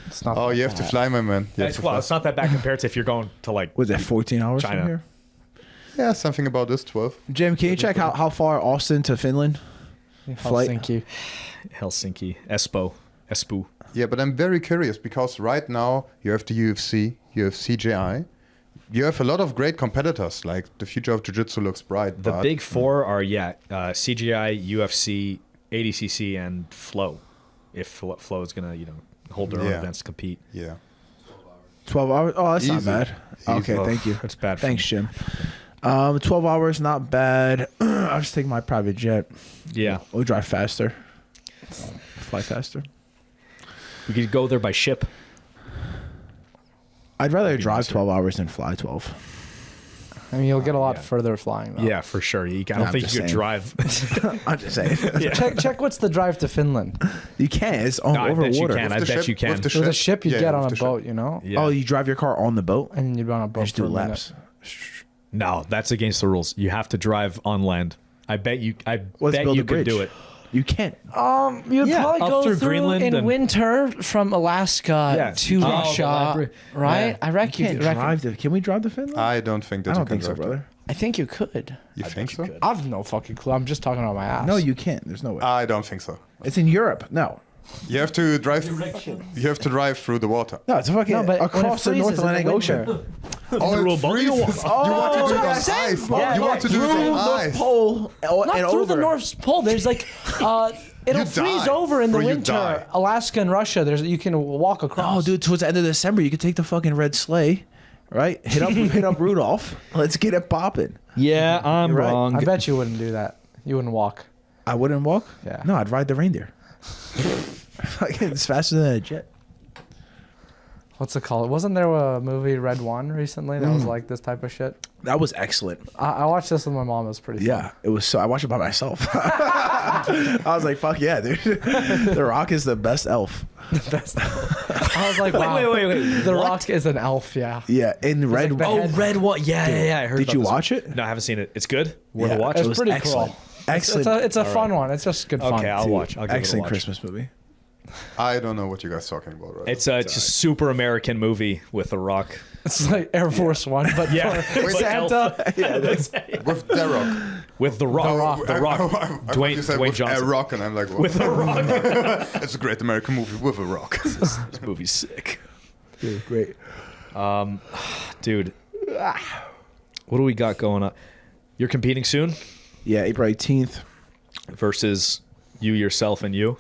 It's not. Oh, you have to fly, my man. It's not that bad compared to if you're going to like. Was it 14 hours China. from here? Yeah, something about this 12. Jim, can you check how far Austin to Finland? Helsinki. Espoo. Yeah, but I'm very curious because right now you have the UFC, you have CJI, you have a lot of great competitors. Like the future of jiu-jitsu looks bright. The big four are CGI, UFC, ADCC, and Flow. If Flow is gonna hold their own events to compete. Yeah. 12 hours. Oh, that's Easy. not bad. Okay, thank you. That's bad. Thanks, Jim. 12 hours, not bad. I'll just take my private jet. Yeah. We'll drive faster. Fly faster. We could go there by ship. I'd rather drive 12 hours than fly 12. I mean, you'll get a lot further flying, though. Yeah, for sure. I don't think you could drive. I'm just saying. Check what's the drive to Finland. You can. It's over I bet water. You can. I bet you can. With a ship, you get on a boat, you know? Yeah. Oh, you drive your car on the boat? And you'd be on a boat Just do laps. No, that's against the rules. You have to drive on land. I bet you could do it. You can't. You'd probably up go through through Greenland in and- winter from Alaska to Russia, right? I reckon. Can we drive to Finland? I don't think that I you don't can think so, drive. brother. I think you could. You think so? I have no fucking clue. I'm just talking about my ass. No, you can't. There's no way. I don't think so. It's in Europe. No. You have to drive. You have to drive through the water. No, it's fucking across the North Atlantic Ocean. Oh, it freezes. You want to do it on ice. You want to do it on North ice. Pole Not and through over. the North Pole. There's like, it'll freeze die, over in the or you winter. die. Alaska and Russia. You can walk across. Oh, dude, towards the end of December, you could take the fucking red sleigh, right? Hit up Rudolph. Let's get it popping. Yeah, I'm You're right. wrong. I bet you wouldn't do that. You wouldn't walk. I wouldn't walk? Yeah. No, I'd ride the reindeer. It's faster than a jet. What's it called? Wasn't there a movie Red One recently that was like this type of shit? That was excellent. I watched this with my mom. It was pretty fun. Yeah, it was so. I watched it by myself. I was like, "Fuck yeah, dude! The Rock is the best elf." I was like, wow. Wait. The Rock is an elf, yeah. Yeah, in Red. like the Oh, head- Red One. Yeah. I heard. Did about you this watch one. it? No, I haven't seen it. It's good. Worth a Yeah, watch. It's it was pretty excellent. cool. Excellent. It's a fun one. It's just good fun. Okay, I'll watch. I'll give it a Excellent watch. Christmas movie. I don't know what you guys are talking about right It's a super American movie with The Rock. It's like Air Force One, but for Santa. now. With The Rock. With The Rock. The Rock. Dwayne Johnson. A Rock, and I'm like, With The Rock. it's a great American movie with a rock. This movie's sick. Dude, great. Dude. What do we got going on? You're competing soon Yeah, April 18th. versus you, yourself, and you.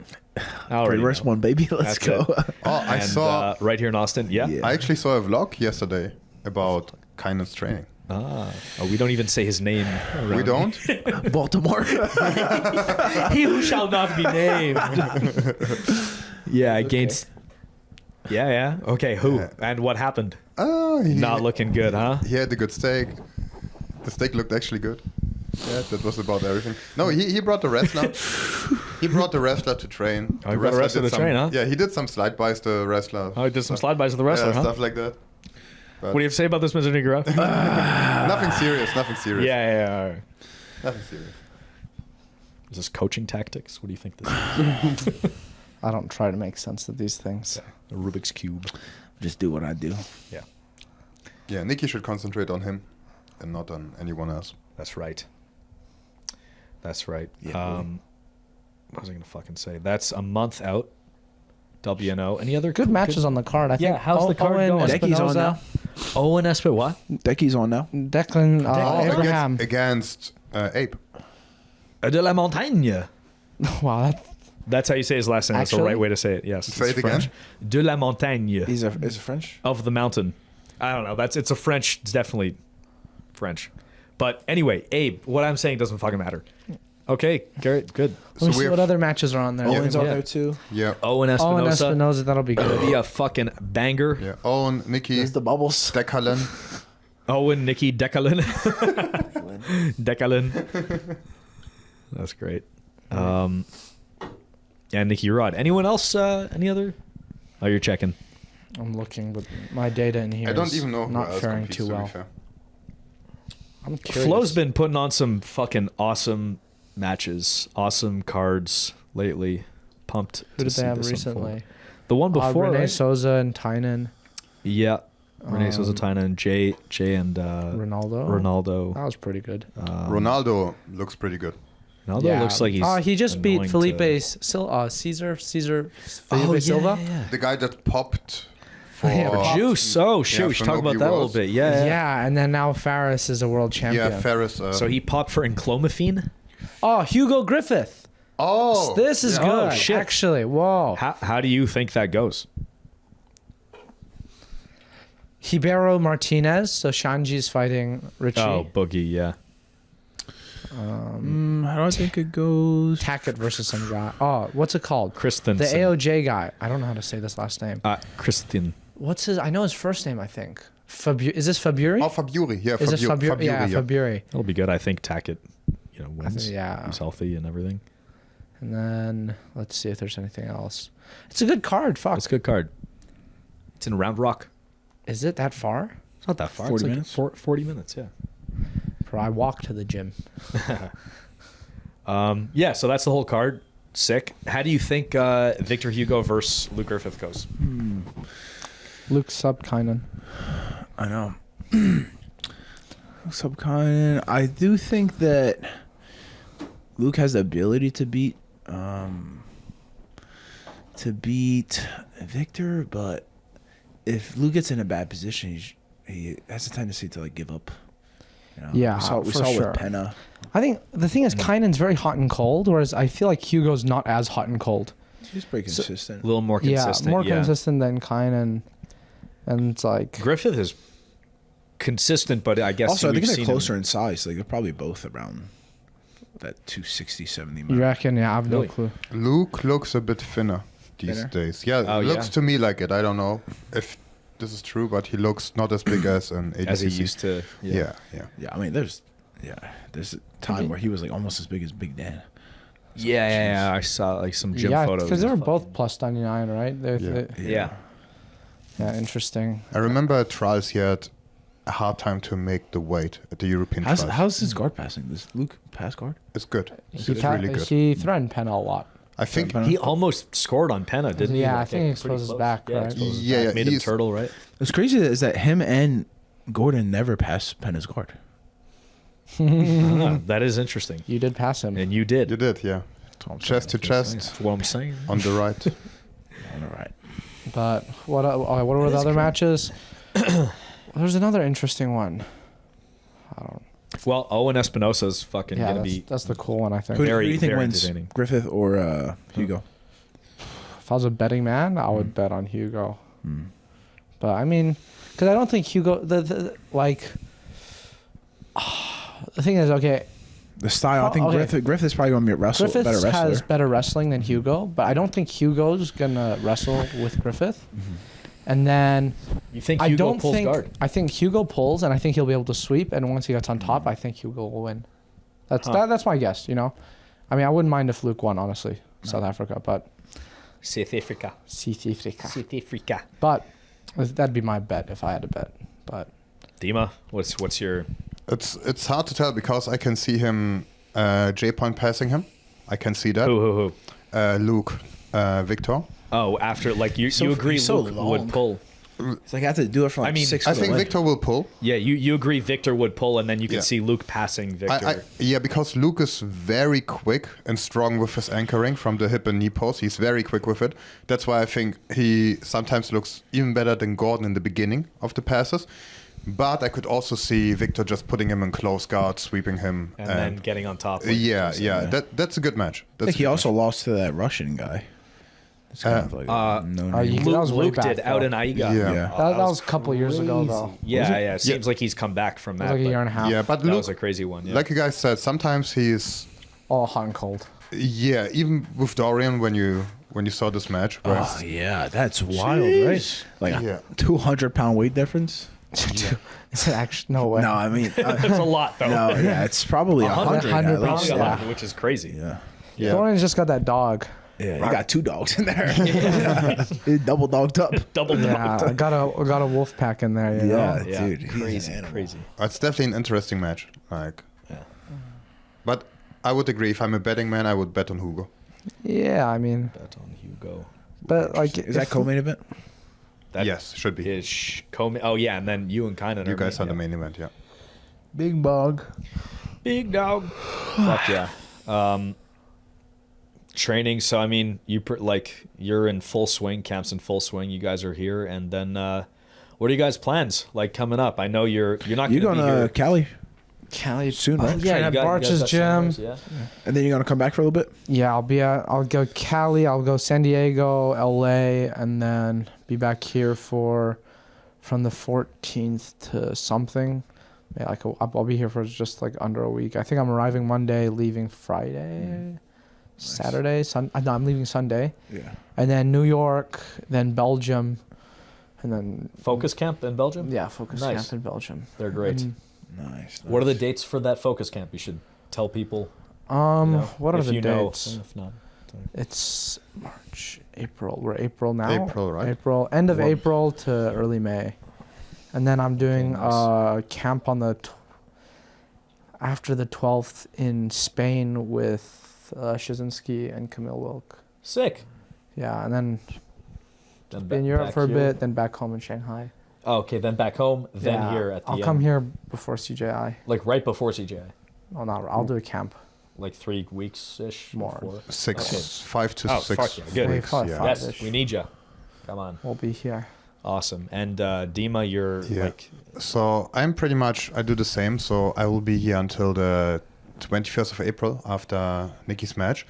I already First know. one, baby. Let's That's go. it. Oh, I And, saw. right here in Austin. Yeah. Yeah. I actually saw a vlog yesterday about kindness training. Oh, we don't even say his name. We don't. Baltimore. He who shall not be named. Yeah, against. Yeah. Okay, who and what happened? Oh, Not looking good, huh? He had a good steak. The steak looked actually good. Yeah, that was about everything. No, he brought the wrestler. He brought the wrestler to train. Oh, he brought the wrestler to train, huh? Yeah, he did some slide bys to the wrestler. Oh, he did some slide bys to the wrestler, huh? Stuff like that. But What do you have to say about this, Mr. Negro? nothing serious. Nothing serious. Yeah. All right. Nothing serious. Is this coaching tactics? What do you think this is? I don't try to make sense of these things. A Rubik's Cube. Just do what I do. Yeah. Yeah, Nikki should concentrate on him and not on anyone else. That's right. That's right. Yeah, what was I going to fucking say? That's a month out. WNO. Any other Good matches on the card. I think. how's the card Owen, going? Decky's on now. Owen Espin, what? Decky's on now. Declan Abraham. Against Ape. De la Montagne. Wow, That's how you say his last name. That's the Actually? right way to say it. Yes. Say it's it French. again. De la Montagne. Is it French? Of the mountain. I don't know. It's a French. It's definitely French. But anyway, Abe, what I'm saying doesn't fucking matter. Okay, Garrett, good. Let me we see have- what other matches are on there. Owen's on Yeah. there too. Yeah. Owen Oh, and Espinosa. Espinosa, that'll be Gonna good. be a fucking banger. Yeah. Owen, Nikki, There's the bubbles. Decalen. Owen, Nikki, Declan. Declan. That's great. Yeah, Nikki Rod. Anyone else? Any other? Oh, you're checking. I'm looking, but my data in here I don't is even know who not else faring competes, too to be well. fair. I'm curious. Flo's been putting on some fucking awesome matches, awesome cards lately. Pumped. Who to did see they have this recently? unfold. The one before, Renee right? Souza and Tynan. Yeah. Renee Souza, Tynan, and Jay and Ronaldo. That was pretty good. Ronaldo looks pretty good. Ronaldo looks like he's. he just beat annoying Felipe to- Caesar Felipe Oh, Silva. yeah. The guy that popped for Yeah, Juice. Oh, shoot. Yeah, we should for talk about Nogi that a little Worlds. bit. Yeah. Yeah, and then now Faris is a world champion. Yeah, Ferris. So he popped for enclomiphene. Oh, Hugo Griffith. Oh, This is yeah. good. Oh, shit. Actually, whoa. How do you think that goes? Hibero Martinez. So Shanji's fighting Richie. Oh, Boogie. Yeah. How do I think it goes? Tackett versus some guy. Oh, what's it called? Christensen. The AOJ guy. I don't know how to say this last name. Christian. What's his? I know his first name. I think. Is this Faburi? Oh, Faburi. Yeah, Is it Faburi? Faburi, Yeah, Faburi. It'll be good. I think Tackett, wins. yeah. He's healthy and everything. And then let's see if there's anything else. It's a good card. Fuck. It's a good card. It's in Round Rock. Is it that far? It's not that far. 40 it's like minutes? 40 minutes, yeah. Bro, I walk to the gym. Yeah, so that's the whole card. Sick. How do you think Victor Hugo versus Luke Griffith goes? Luke Subkinen. I know. Subcon. I do think that Luke has the ability to beat Victor, but if Luke gets in a bad position, he has a tendency to give up. Yeah, we for saw sure. with Penna. I think the thing is, Kinen's very hot and cold, whereas I feel like Hugo's not as hot and cold. He's pretty consistent. A little more consistent. Yeah, more consistent than Kinen. And it's like Griffith is consistent, but I guess Also, I we've think they're seen closer him. in size. They're probably both around that 260, 70 mark. you reckon? Yeah, I have Really? no clue. Luke looks a bit thinner these Thinner? days. Yeah, Oh, looks yeah. to me like it. I don't know if this is true, but he looks not as big as an ADCC. as he used to. Yeah. Yeah, I mean, there's a time where he was almost as big as Big Dan. Yeah. I saw some gym Yeah, photos. because they were both plus 99, right? Yeah. Yeah. Interesting. I remember at trials he had a hard time to make the weight at the European trials. How's his guard passing? Does Luke pass guard? It's good. He, It's really good. he threatened Penna a lot. I think Penna? He almost scored on Penna, didn't he? Yeah, I Like, think he pretty exposed his close. back, Yeah, right? exposed his Yeah, back. Made him he's- turtle, right? What's crazy is that him and Gordon never passed Penna's guard. That is interesting. You did pass him. And you did. you did, yeah. Chest to chest That's what I'm saying. on the right. All right. But what were the other matches? There's another interesting one. I don't. Well, Owen Espinosa's fucking Yeah, gonna be. that's the cool one. I think. Who do Very, you think very wins, entertaining. Griffith or Hugo? If I was a betting man, I would bet on Hugo. But I mean, because I don't think Hugo. The thing is, okay, The style. I think okay. Griffith's probably going to be better Griffith wrestler. has better wrestling than Hugo, but I don't think Hugo's gonna wrestle with Griffith. And then You think I Hugo don't pulls think guard? I think Hugo pulls, and I think he'll be able to sweep. And once he gets on top, I think Hugo will win. That's my guess. You know, I mean, I wouldn't mind if Luke won, honestly, South Africa, but South Africa. But that'd be my bet if I had to bet. But Dima, what's your? It's hard to tell because I can see him J-point passing him. I can see that. Who? Luke, Victor. Oh, after like you agree so Luke long. would pull. It's like I have to do it for like 6 I feet think away. Victor will pull. Yeah, you agree Victor would pull, and then you can Yeah. see Luke passing Victor. Yeah, because Luke is very quick and strong with his anchoring from the hip and knee pose. He's very quick with it. That's why I think he sometimes looks even better than Gordon in the beginning of the passes. But I could also see Victor just putting him in close guard, sweeping him, and then getting on top. Yeah. That's a good match. I think he also lost to that Russian guy. It's kind of like no name. that was way Luke back, did out though. in Aiga. Yeah. That was a couple years ago, though. Yeah. It seems like he's come back from It that. was like a but year and a half. Yeah, but that Luke, was a crazy one. Yeah. like you guys said, sometimes he's All hot and cold. even with Dorian when you saw this match. Where Oh yeah, that's wild, right? Like Yeah. 200-pound weight difference. Is it actually no way? No, I mean, That's a lot, though. no, yeah, it's probably 100 100 at least. pounds, Yeah. Which is crazy. Yeah. Dorian's just got that dog. Yeah, you got 2 dogs in there. He double dogged up. Double Yeah, I got a wolf pack in there. You know? Yeah, dude. he's crazy, an animal. crazy. It's definitely an interesting match. But I would agree. If I'm a betting man, I would bet on Hugo. Yeah, I mean, Bet on Hugo. but like, Is that co-main event? That Yes, should be. is Oh yeah, and then you and Kynan. You guys are the main event, yeah. big bug? Big dog. Fuck yeah. Training. So I mean, you're in full swing. Camp's in full swing. You guys are here, and then what are you guys' plans like coming up? I know you're not You're going to going be to here Cali Cali soon, right? Yeah, at Barch's gym. Yeah. And then you're going to come back for a little bit? Yeah, I'll go Cali, I'll go San Diego, LA, and then be back here from the 14th to something. Yeah, like I'll be here for just like under a week. I think I'm arriving Monday, leaving Friday, Saturday, no, I'm leaving Sunday. Yeah. And then New York, then Belgium, and then Focus camp in Belgium. yeah, focus Nice. camp in Belgium. They're great. And, Nice. What are the dates for that focus camp? You should tell people. what are if the you know, dates? if not. It's March, April. We're April now. April, right? April, end of April to early May, and then I'm doing camp on after the 12th in Spain with Shizinski and Camille Wilk. Sick. Yeah, and then Then in Europe back for a here. bit, then back home in Shanghai. Oh, okay, then back home, then Yeah, here at the I'll end. come here before CJI. Like right before CJI. Oh no, I'll do a camp. Like 3 weeks ish. More. Before. 5 to Oh, 6 fuck yeah, good. weeks. Probably Yeah. five. Yes, we need you. Come on. We'll be here. Awesome. And Dima, you're Yeah. like So I do the same. So I will be here until the 21st of April after Nikki's match.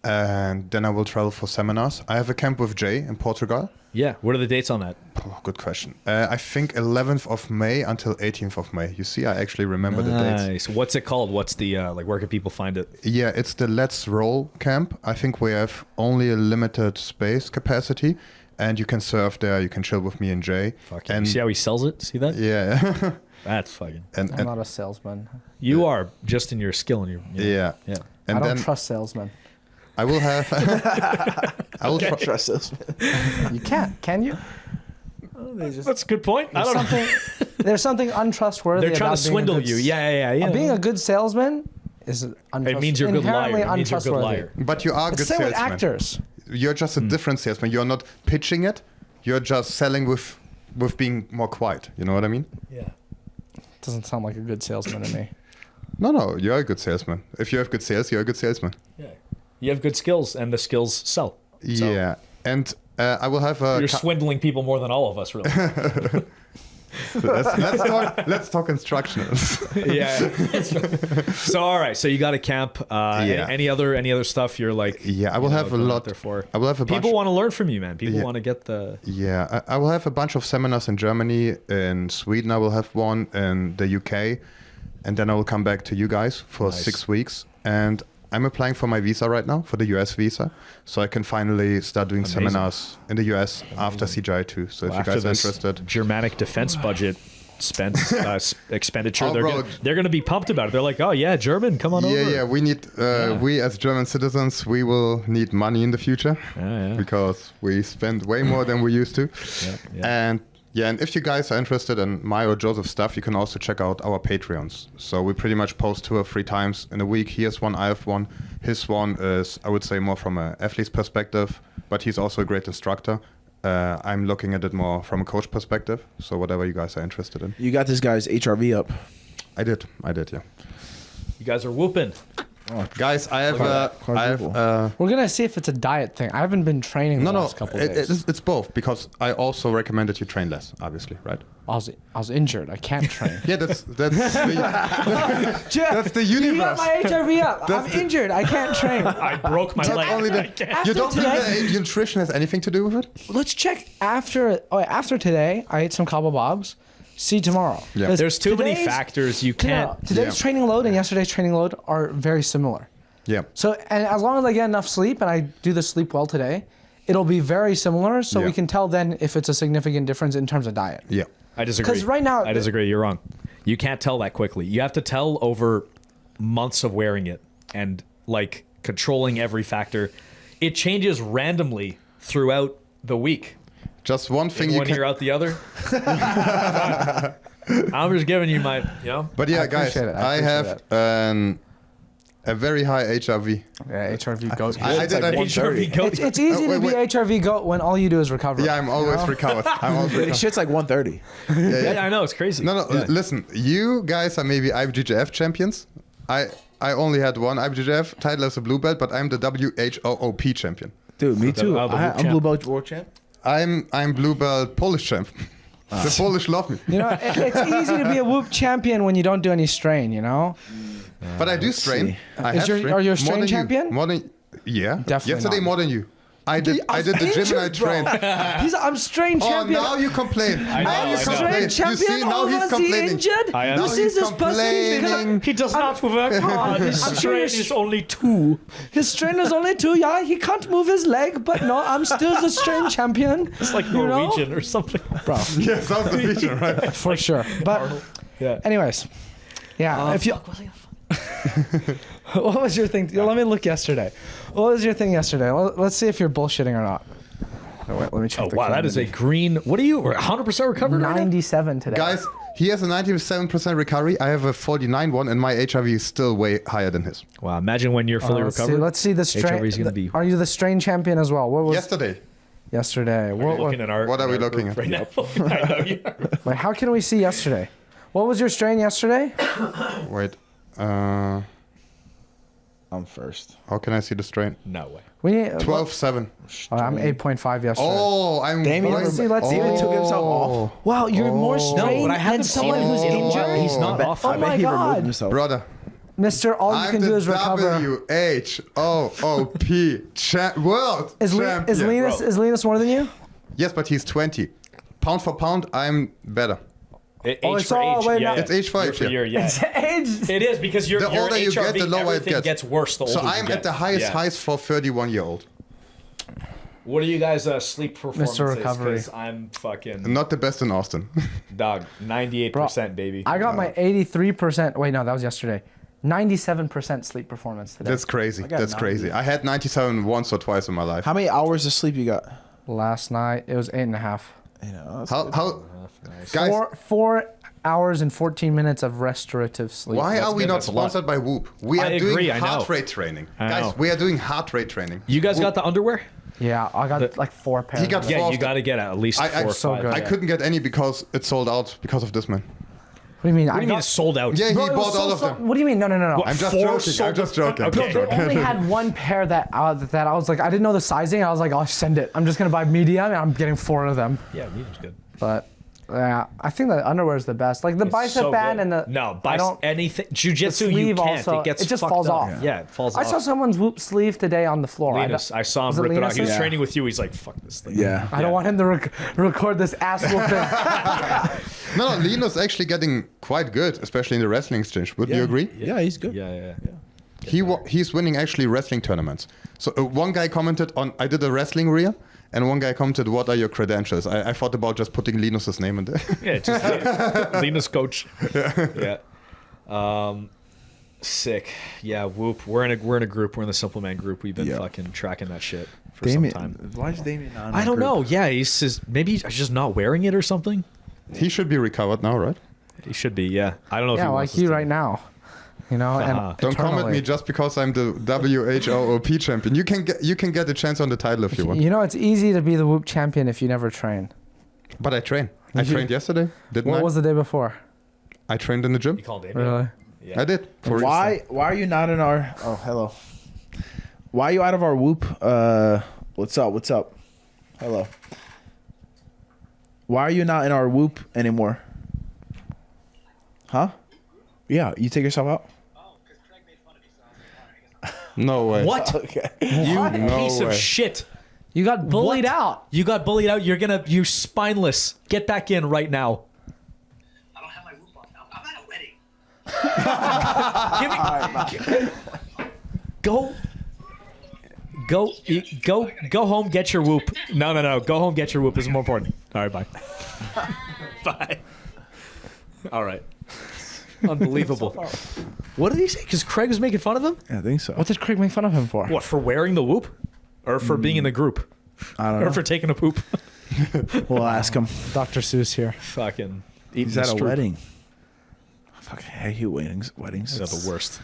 And then I will travel for seminars. I have a camp with Jay in Portugal. yeah. What are the dates on that? Oh, good question. I think 11th of May until 18th of May. You see, I actually remember the dates. Nice. What's it called? What's the where can people find it? Yeah, it's the Let's Roll camp. I think we have only a limited space capacity, and you can surf there. You can chill with me and Jay. Fuck yeah. And You see how he sells it? See that? yeah, That's fucking. and, I'm not a salesman. You are just in your skill and your. yeah, Yeah. and I don't then trust salesmen. I will have. I will try. Trust this. You can't, can you? That's a good point. I don't know. There's something untrustworthy. They're trying about to being a swindle good you. Yeah. Being a good salesman is It means you're a good liar. inherently It means you're a good untrustworthy. liar. But you are a It's good the same with salesman. actors. You're just a different salesman. You're not pitching it. You're just selling with being more quiet. You know what I mean? Yeah. Doesn't sound like a good salesman to me. No, you're a good salesman. If you have good sales, you're a good salesman. Yeah. You have good skills, and the skills sell. So Yeah, and I will have a. You're swindling people more than all of us, really. Let's talk instructionals. Yeah. So all right. So you got a camp. Yeah. Any other stuff you're like? Yeah, I will have a going out lot. there for. I will have a bunch. People want to learn from you, man. People Yeah. want to get the. Yeah, I will have a bunch of seminars in Germany, in Sweden. I will have one in the UK, and then I will come back to you guys for Nice. 6 weeks. And I'm applying for my visa right now, for the US visa, so I can finally start doing Amazing. seminars in the US after CGI too. So if you After guys are this interested, Germanic defense budget expenditure. Oh, They're gonna be pumped about it. They're like, oh yeah, German, come on over. Yeah, we need we as German citizens, we will need money in the future because we spend way more than we used to. And if you guys are interested in my or Joseph's stuff, you can also check out our Patreons. So we pretty much post 2 or 3 times in a week. He has one, I have one. His one is, I would say, more from an athlete's perspective, but he's also a great instructor. I'm looking at it more from a coach perspective. So whatever you guys are interested in. You got this guy's HRV up. I did, yeah. You guys are whooping. Guys, I have We're gonna see if it's a diet thing. I haven't been training the last couple of days. It's both, because I also recommend that you train less, obviously, right? I was injured. I can't train. Yeah, that's the universe. You got my HRV up. I'm injured. I can't train. I broke my leg. You don't think that nutrition has anything to do with it? Let's check after today. I ate some Cabo Bobs. See tomorrow. Yeah. There's too many factors you can't. Today's training load and yesterday's training load are very similar. Yeah. So, and as long as I get enough sleep and I do the sleep well today, it'll be very similar. So we can tell then if it's a significant difference in terms of diet. Yeah. I disagree. Because right now, I disagree. You're wrong. You can't tell that quickly. You have to tell over months of wearing it and like controlling every factor. It changes randomly throughout the week. Just one thing one year out the other. I'm just giving you my, But yeah, guys, I have a very high HRV. Yeah, HRV goat. I did a HRV goat. It's easy to be HRV goat when all you do is recover. Yeah, I'm always recovered. Shit's like 130. Yeah, I know, it's crazy. No, listen, you guys are maybe IBJJF champions. I only had one IBJJF title as a blue belt, but I'm the WHOOP champion. Dude, me too. I'm blue belt world champ. I'm blue belt Polish champ. The Polish love me. It's easy to be a whoop champion when you don't do any strain, But I do strain. Are you a strain champion? More than yeah. Definitely Yesterday not. more than you. I did the gym and I trained. I'm strain champion. Oh, now you complain. I'm strain champion. You see, now he's complaining. Injured. Now he's complaining. He does not work hard. His strain is only 2. His strain is only 2. Yeah, he can't move his leg, but no, I'm still the strain champion. It's like Norwegian or something, bro. Yeah, sounds Norwegian, right? For sure. But, anyways, if you. What was your thing? Let me look yesterday. What was your thing yesterday? Let's see if you're bullshitting or not. Oh, wait, let me check. Oh, wow, that is a green. What are you? 100% recovered? 97 today. Guys, he has a 97% recovery. I have a 49 one, and my HRV is still way higher than his. Wow, imagine when you're fully recovered. Let's see the strain. HRV is going to be. Are you the strain champion as well? What was yesterday? What are we looking at right now? I know you are. Wait, how can we see yesterday? What was your strain yesterday? Wait. I'm first. How can I see the strain? No way. We need 12.7. I'm 8.5 yesterday. Oh, I'm. Damien, let's see. David took himself off. Wow, you're more strained than someone who's injured. He's not off. Oh my God, brother. Mister, all you can do is recover. WHOOP world champion. Is Linus more than you? Yes, but he's 20. Pound for pound, I'm better. Age for age. It's age for age. It's age. It is because your older you HRV, get, the lower it gets worse the older So I'm at the highest highs for 31-year-old. What are you guys' sleep performances? Mr. Recovery. Because I'm fucking not the best in Austin. dog. 98%, baby. I got my 83%. Wait, no, that was yesterday. 97% sleep performance today. That's crazy. That's crazy. I had 97 once or twice in my life. How many hours of sleep you got? Last night it was 8.5. How guys? 4 hours and 14 minutes of restorative sleep. Why are we not sponsored by Whoop? We are doing heart rate training. Guys, we are doing heart rate training. You guys got the underwear? Yeah, I got like 4 pairs. He got 4. Yeah, you got to get at least 4 or 5. I couldn't get any because it sold out because of this man. What do you mean? What do you mean it's sold out? Yeah, he bought all of them. What do you mean? No. I'm just joking. Okay. They only had 1 pair that I was like, I didn't know the sizing. I was like, I'll send it. I'm just going to buy medium, and I'm getting 4 of them. Yeah, medium's good. But yeah, I think the underwear is the best. Like the bicep band and the anything jiu-jitsu you can't. Also, it just falls off. Yeah, it falls off. I saw someone's Whoop sleeve today on the floor. Linus, I saw him rip it off. He was training with you. He's like, fuck this thing. Yeah. I don't want him to record this ass whooping. No, Linus actually getting quite good, especially in the wrestling exchange. Would you agree? Yeah, he's good. Yeah. He's winning actually wrestling tournaments. So one guy commented on, I did a wrestling reel, and one guy commented, what are your credentials? I thought about just putting Linus's name in there. Yeah, just Linus coach. Yeah. Sick. Yeah, Whoop. We're in a group. We're in the Simpleman group. We've been fucking tracking that shit for some time. Why is Damien not in I that don't group? know. Yeah, maybe he's just not wearing it or something. He should be recovered now, right? He should be. Yeah. I don't know. if Yeah, he like wants us you to. right now. You know, and Don't come at eternally. me just because I'm the WHOOP champion. You can get a chance on the title if you want. You know, it's easy to be the Whoop champion if you never train. But I train. I trained yesterday, didn't I? What was the day before? I trained in the gym. You called Damien? Really? Yeah. I did. Why are you not in our? Oh, hello. Why are you out of our Whoop? What's up? Hello. Why are you not in our Whoop anymore? Huh? Yeah, you take yourself out. No way. What? Okay. You No piece way. of shit. You got bullied What? out. You got bullied out. You're spineless. Get back in right now. I don't have my whoop on now. I'm at a wedding. Go home, get your Whoop. No. Go home, get your Whoop. This is more important. All right, bye. Bye. All right. Unbelievable. What did he say? Because Craig was making fun of him? Yeah, I think so. What did Craig make fun of him for? What, for wearing the Whoop? Or for being in the group? I don't Or know. for taking a poop? We'll ask him. Dr. Seuss here. Fucking He's at a wedding. Fuck, I hate weddings. They're the worst.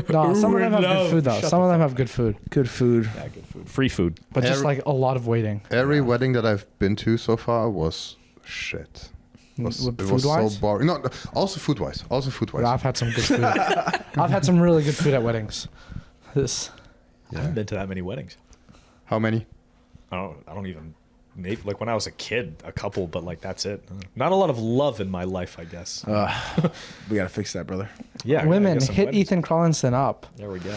No, some of them have No, good food though. shut Some of them have good food, Good food. Yeah, good food. Free food. but just like a lot of waiting. Every wedding that I've been to so far was shit. It was so Food-wise? boring. No, also food-wise. I've had some good food. I've had some really good food at weddings. This. I haven't been to that many weddings. How many? I don't even. Maybe like when I was a kid, a couple, but like that's it. Not a lot of love in my life, I guess. We gotta fix that, brother. Yeah, I Women, guess some hit weddings. Ethan Collinson up. There we go.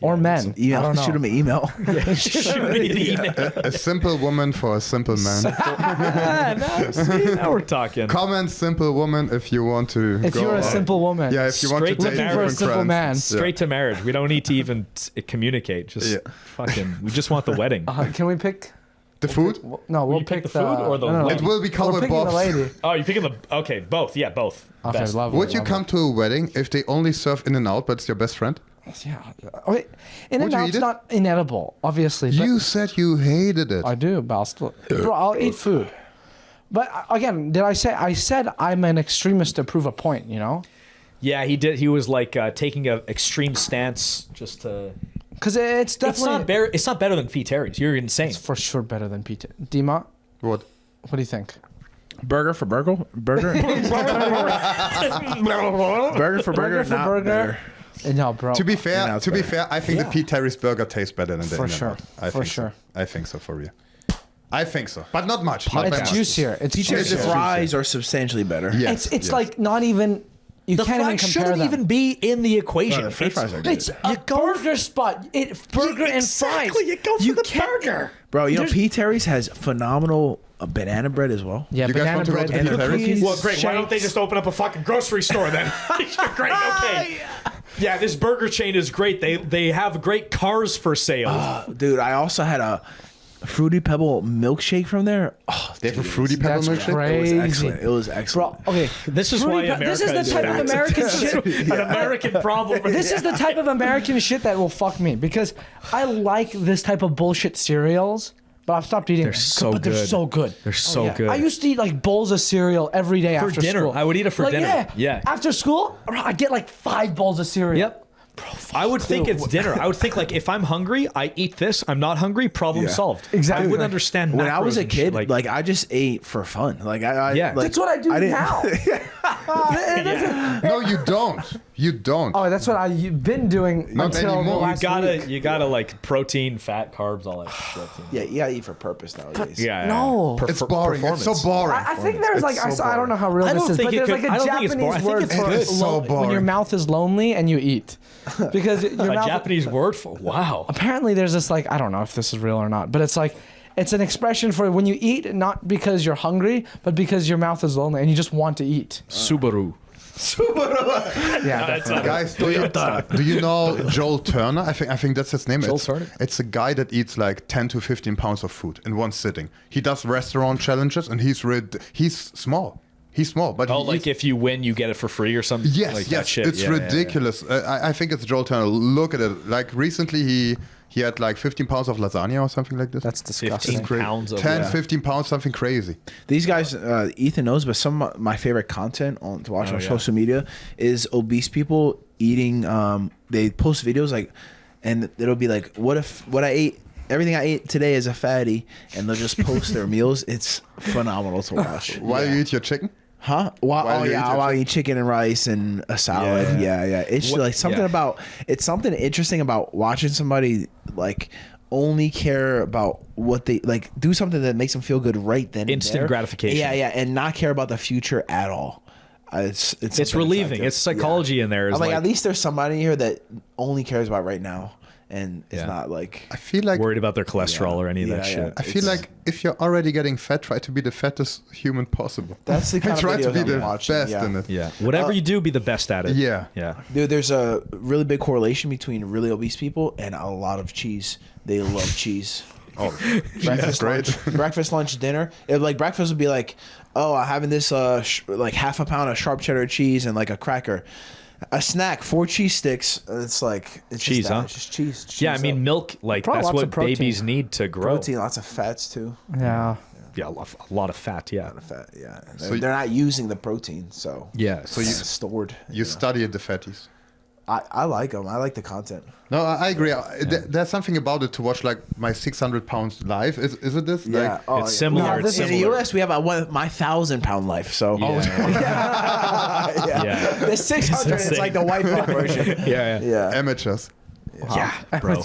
Or men. I Email. don't know. Shoot him an email. Shoot me an email. A simple woman for a simple man. Now we're talking. Comment simple woman if you want to. If go you're a out. simple woman. Yeah, if you want to Straight to date marriage. For a different simple friends. man. Straight to marriage. We don't need to even communicate. Just fucking. We just want the wedding. Can we pick? The food? No, we'll you pick pick the food or the no, lady? It will be We're cowboy picking the bobs. lady. Oh, you're picking the. Okay, both. Yeah, both. Okay, Best. lovely. Would you come to a wedding if they only serve In-N-Out, but it's your best friend? Yeah. Okay. In Would and you out's eat it? not inedible, obviously. But You said you hated it. I do, but I'll still. Bro, I'll eat food. But again, did I say? I said I'm an extremist to prove a point. You know. Yeah, he did. He was like taking an extreme stance just to. Because it's definitely. It's not better than Pete Terry's. You're insane. It's for sure better than Pete. Dima, What? what do you think? Burger for burger. Burger. Burger for burger. Burger for not burger. better. No, bro. To be fair, In-N-Out's better. I think the Pete Terry's burger tastes better than the For In-N-Out. sure. I For think sure. So. I think so for real. I think so, but not much. Not by It's much. juicier. It's The juicier. fries are substantially better. Yes, It's yes. like not even. You The can't even fries compare shouldn't them. even be in the equation. No, the french fries are good. It's a burger spot. Burger and fries. You go for the can't- burger. Bro, you know There's- Pete Terry's has phenomenal banana bread as well. Yeah, You guys banana want to go bread, to Pete Terry's? cookies, Well, great. Why don't they shakes. just open up a fucking grocery store then? Great. Okay. Yeah, this burger chain is great. They have great cars for sale. Dude, I also had a Fruity Pebble milkshake from there. Oh, They have a fruity pebble That's milkshake. crazy. it was excellent. It was excellent. Bro, okay. This is why America This is the type of fat. American shit. An American problem. This is the type of American shit that will fuck me because I like this type of bullshit cereals, but I've stopped eating. They're them. so But they're good. so good. They're so good. I used to eat like bowls of cereal every day For after dinner. school. I would eat it for Like, dinner. Yeah. After school, I get like 5 bowls of cereal. Yep. I would think it's dinner. I would think like if I'm hungry, I eat this. I'm not hungry. Problem Yeah. solved. Exactly. I wouldn't understand. When I macros was a and shit, kid, like I just ate for fun. Like Yeah. like, That's what I do didn't- now. No, you don't. You don't. Oh, that's what I've been doing Not until the anymore. last week. you gotta like protein, fat, carbs, all that shit. Yeah, you gotta eat for purpose nowadays. Yeah. No. It's boring. It's so boring. I think there's like It's so I don't know how real I this don't is, think but it there's could- like I a don't think it's boring. I Japanese think word it's for good. So when your boring. mouth is lonely and you eat, because your A mouth. Japanese word for wow. Apparently, there's this like I don't know if this is real or not, but it's like it's an expression for when you eat, not because you're hungry, but because your mouth is lonely and you just want to eat. Subaru. Yeah, definitely. Guys, do you know Joel Turner? I think that's his name. Joel Turner? It's a guy that eats like 10 to 15 pounds of food in one sitting. He does restaurant challenges, and he's small. He's small, but Oh, like if you win, you get it for free or something? yes, like yes, that shit. it's ridiculous. I think it's Joel Turner. Look at it. Like recently, he had like 15 pounds of lasagna or something like this. That's disgusting. 15 pounds of 10, 15 pounds, something crazy. These guys, Ethan knows, but some of my favorite content to watch on social media is obese people eating. They post videos like, and it'll be like, everything I ate today is a fatty, and they'll just post their meals. It's phenomenal to watch. While you eat your chicken? Huh? While you eat chicken and rice and a salad. Yeah. It's like something about, it's something interesting about watching somebody like only care about what they like, do something that makes them feel good right then. Instant gratification. Yeah, and not care about the future at all. It's relieving. effective. It's psychology in there. I'm like, at least there's somebody here that only cares about right now. And it's not like I feel like worried about their cholesterol or any of that shit. I feel like if you're already getting fat, try to be the fattest human possible. That's the kind of try to videos be I'm the watching, best in it. Yeah. Whatever you do, be the best at it. Yeah. Dude, there's a really big correlation between really obese people and a lot of cheese. They love cheese. Oh, Breakfast, lunch, dinner. Like breakfast would be like, oh, I'm having this like half a pound of sharp cheddar cheese and like a cracker. A snack, 4 cheese sticks. It's like it's cheese, just huh? It's just cheese. Yeah, I mean, milk, like, Probably that's lots what of protein. babies need to grow. Protein, lots of fats too. Yeah. Yeah, a lot of fat, yeah. Fat, yeah. So they're not using the protein, so Yeah. So you stored. you studied the fatties. I like them. I like the content. No, I agree. There's something about it to watch like my 600 pounds live. Is it this? Yeah, Like, it's similar. Yeah, It's in the similar. US, we have my 1,000-pound life. So Yeah. the 600 is like the white belt version. Yeah. amateurs. Yeah, bro.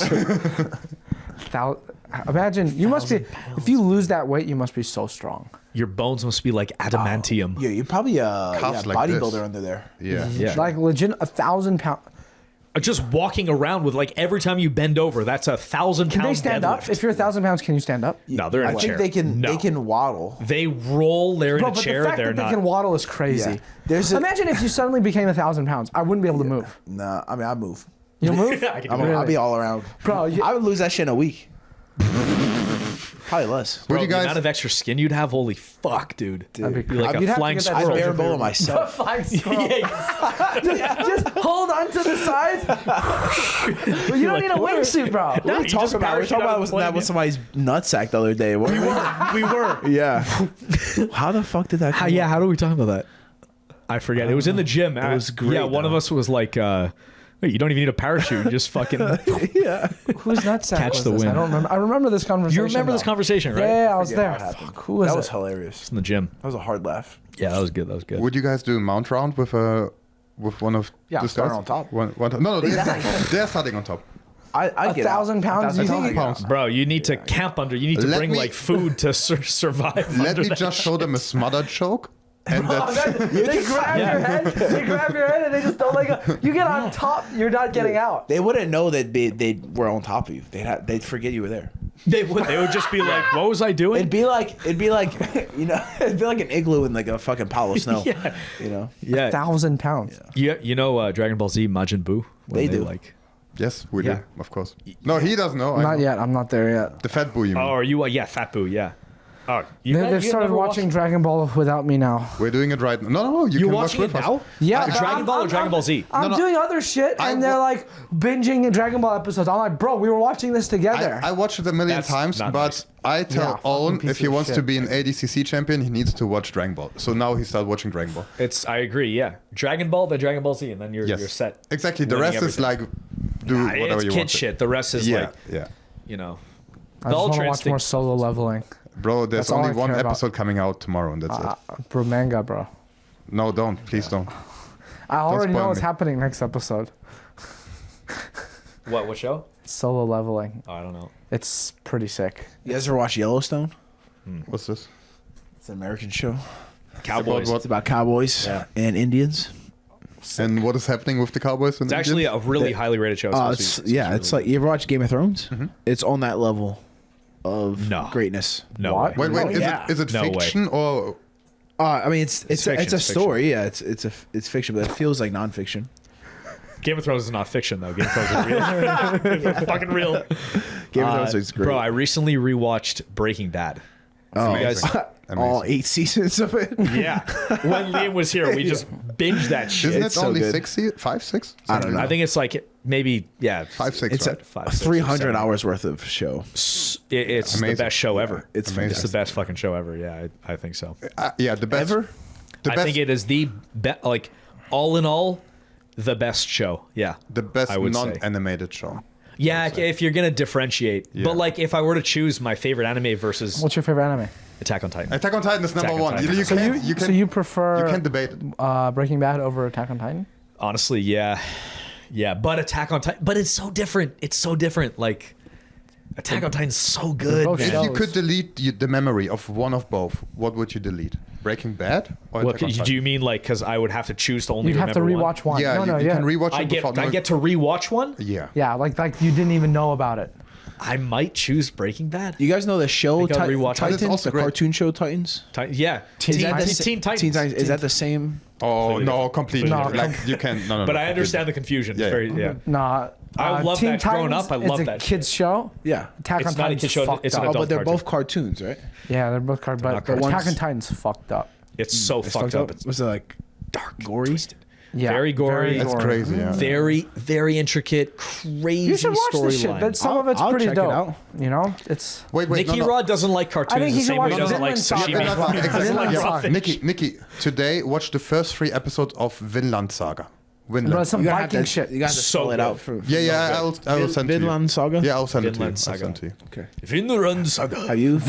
Imagine you must be if you lose that weight, you must be so strong. Your bones must be like adamantium. Yeah, you're probably a Cuffs like bodybuilder this. under there. Yeah. Yeah. Like legit 1,000 pound. Just walking around with like every time you bend over, that's 1,000 pounds. Can they stand up? If you're 1,000 pounds, can you stand up? No, they're in I a chair. think No. they can waddle. They roll. They're in Bro, a but chair. the fact They're that they not. can waddle is crazy. Yeah. Imagine if you suddenly became 1,000 pounds. I wouldn't be able to move. Nah, I mean I move. You move? I can do it. I'll be all around. Bro, I would lose that shit in a week. Probably less. Bro, Would you the guys- amount of extra skin you'd have, holy fuck, dude. That'd be You're like You'd a have to flying get that I squirrel. bare bone myself. Flying squirrel. just hold on to the sides. But you don't need a wingsuit, bro. What are we you talking just about? We're parachute talking out about of the that plane, with somebody's nutsack the other day. We were. Yeah. How the fuck did that come up? How do we talk about that? I forget. It was in the gym. It was great, Yeah, one of though. us was like, "Wait, you don't even need a parachute. You just fucking." Yeah. Who's that sack? Catch was the this? I wind. don't remember. I remember this conversation. You remember this though. conversation, right? Yeah, I was there. What happened. Fuck, who was That it? was hilarious. In the gym. That was a hard laugh. Yeah, that was good. That was good. Would you guys do a mount round with one of Yeah, the start guys? on top. No, they're starting on top. I get 1,000 pounds? Do you think? Pounds. Bro, you need to camp under. You need to Let bring me- like food to survive. Let under me that just shit. show them a smothered choke. And that's They grab your head. They grab your head and they just don't let go. You get on top, you're not getting out. They wouldn't know that they were on top of you. They'd forget you were there. They would just be like, "What was I doing?" It'd be like it'd be like an igloo in like a fucking pile of snow. Yeah. You know. Yeah, 1,000 pounds. you know Dragon Ball Z Majin Buu. When They do. Like, yes, we Yeah. do, of course. No, he doesn't know. I Not know. yet. I'm not there yet. The fat boo, you mean? oh, are you? Yeah, Fat Buu. Yeah. Oh, They've started watching Dragon Ball without me now. We're doing it right now. No, you You can watch watching with it now? us. Yeah, Dragon but Ball or Dragon Ball Z? I'm No. doing other shit, I and they're wa- like binging Dragon Ball episodes. I'm like, bro, we were watching this together. I watched it a million That's times, not but nice. I tell Yeah, fucking Owen piece if he of wants to shit. be an ADCC champion, he needs to watch Dragon Ball. So now he started watching Dragon Ball. I agree. Yeah, Dragon Ball, then Dragon Ball Z, and then you're set. Exactly. The winning rest is everything. like do Nah, whatever it's you kid want. shit. The rest is Yeah, like, yeah. you know, I the just want Ultra to watch more Instinct. solo leveling. Bro, there's That's all only I one care about. episode coming out tomorrow, and that's it. Bro, manga, bro. No, don't. Please don't. I already spoil know what's me. happening next episode. What show? Solo leveling. Oh, I don't know. It's pretty sick. You guys ever watch Yellowstone? What's this? It's an American show. Cowboys. What? It's about cowboys Yeah. and Indians. And what is happening with the Cowboys? And It's actually a really highly rated show. It's like you ever watch Game of Thrones? It's on that level of No. greatness. no What? way. Wait, Oh, is yeah. it No way. fiction or I mean, it's fiction, a it's story. Yeah, it's fiction, but it feels like nonfiction. Game of Thrones is not fiction though. Game of Thrones is real. It's fucking real. Game of Thrones is great. Bro, I recently rewatched Breaking Bad. Oh, you guys, all 8 seasons of it. yeah. When Liam was here, we just binged that shit. Isn't it so only good. 5, 6? I don't know. I think it's like maybe 5, 6. It's right? a 5, 6, 300 7. hours worth of show. It's the Amazing. best show ever. It's Amazing. It's the best fucking show ever. Yeah, I think so. Yeah, the best. Ever? The I best. think it is the best. Like all in all, the best show. Yeah, the best I would say. non-animated show. Yeah, if you're gonna differentiate. Yeah. But like, if I were to choose my favorite anime versus What's your favorite anime? Attack on Titan. Attack on Titan is number Attack on 1. Titan. You So can't. You can. so you prefer You can't debate it. Breaking Bad over Attack on Titan? Honestly, yeah. But Attack on Titan. But it's so different. It's so different. Like, Attack on Titan's so good. both man. If you shows. could delete the memory of one of both, what would you delete? Breaking Bad or What, Attack on do Titan? you mean like because I would have to choose to only You'd have to remember rewatch one. Yeah, no, you yeah. can rewatch I it get before. I get to rewatch one. Yeah. Yeah, like you didn't even know about it. I might choose Breaking Bad. You guys know the show think I'll rewatch it. That's Titans, also the great. cartoon show Titans? Yeah, Teen Titans? Teen Titans. Teen Titans. Is that the same? Oh no, completely. No, like you can. No. But I understand the confusion. Yeah, It's very, yeah. Nah. I love Teen that growing Titans, up. I love it's that a kids shit. show. Yeah. Attack It's on not a Titan's kid show, fucked it's an up. Oh, adult but they're cartoon. both cartoons, right? Yeah, they're both card, but not Attack cartoons. on Titan's fucked up. It's so It's fucked up. It's Was it like dark, gory? twisted. Yeah, Very gory. That's gory. crazy. Yeah. Very, very intricate, crazy You should watch this shit. storyline. But some of it's I'll pretty check it dope. out. You know, it's Wait. Nicky no. Rod doesn't like cartoons I think the he same should way watch he doesn't like Vinland sashimi. Saga. Exactly. Doesn't like raw fish. Nikki, today watch the first 3 episodes of Vinland Saga. but Vinland. some You gotta have Viking to, shit. You got to So spell it good. out for. Yeah, I will send it to you. Vinland Saga. Yeah, I'll send it to you. Vinland I'll Saga. send it to you. Okay. Vinland Saga. Have you?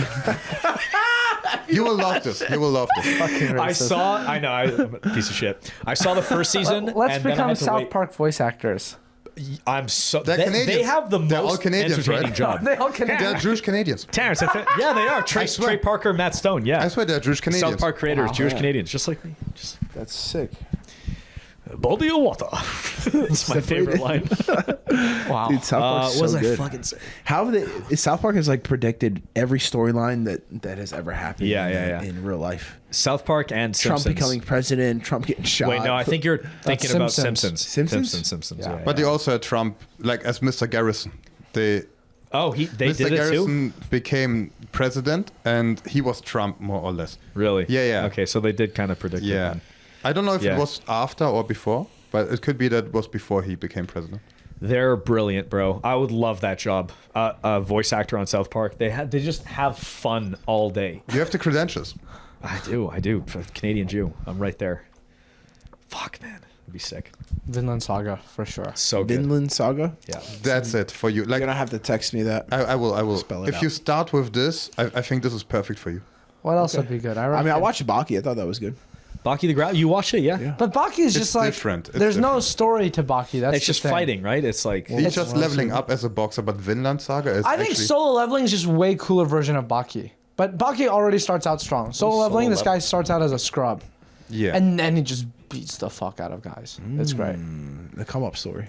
You will love this. You will love this. I know, I'm a piece of shit. I saw the first season. Let's and then I become had to South wait. Park voice actors. I'm so. They're They Canadians. have the They're all most Canadians, entertaining right? job. They all can. They're Jewish Canadians. Terrence, yeah, they are. Trey swear. Parker, Matt Stone. Yeah, I swear they're Jewish Canadians. South Park creators, Wow. Jewish Yeah. Canadians, just like me. Just That's sick. body of water. That's my favorite line. Wow. Dude, South Park's What was so I good. fucking saying? How have they? South Park has like predicted every storyline that has ever happened. Yeah. In real life. South Park and Trump Simpsons. becoming president. Trump getting shot. Wait, no, I think you're thinking about Simpsons. Simpsons. Simpsons? Yeah. But they also had Trump, like as Mr. Garrison. They they Mr. did it too. Garrison became president, and he was Trump more or less. Really? Yeah. Okay, so they did kind of predict it. Yeah. Then. I don't know if Yeah. it was after or before, but it could be that it was before he became president. They're brilliant, bro. I would love that job. A voice actor on South Park. They just have fun all day. You have the credentials. I do. For Canadian Jew, I'm right there. Fuck, man, it'd be sick. Vinland Saga for sure. So good. Vinland Saga. Yeah. That's it for you. You're Like gonna have to text me that. I will. Spell it If out. you start with this, I think this is perfect for you. What else would be good? I mean, I watched Baki. I thought that was good. Baki the Growl. You watched it, yeah? But Baki is just like different. It's there's no different. story to Baki. That's It's the just thing. fighting, right? It's like He's just leveling up as a boxer, but Vinland Saga is I think actually... solo leveling is just way cooler version of Baki. But Baki already starts out strong. Solo leveling, this guy starts out as a scrub, Yeah. and then he just beats the fuck out of guys. It's great. The come up story.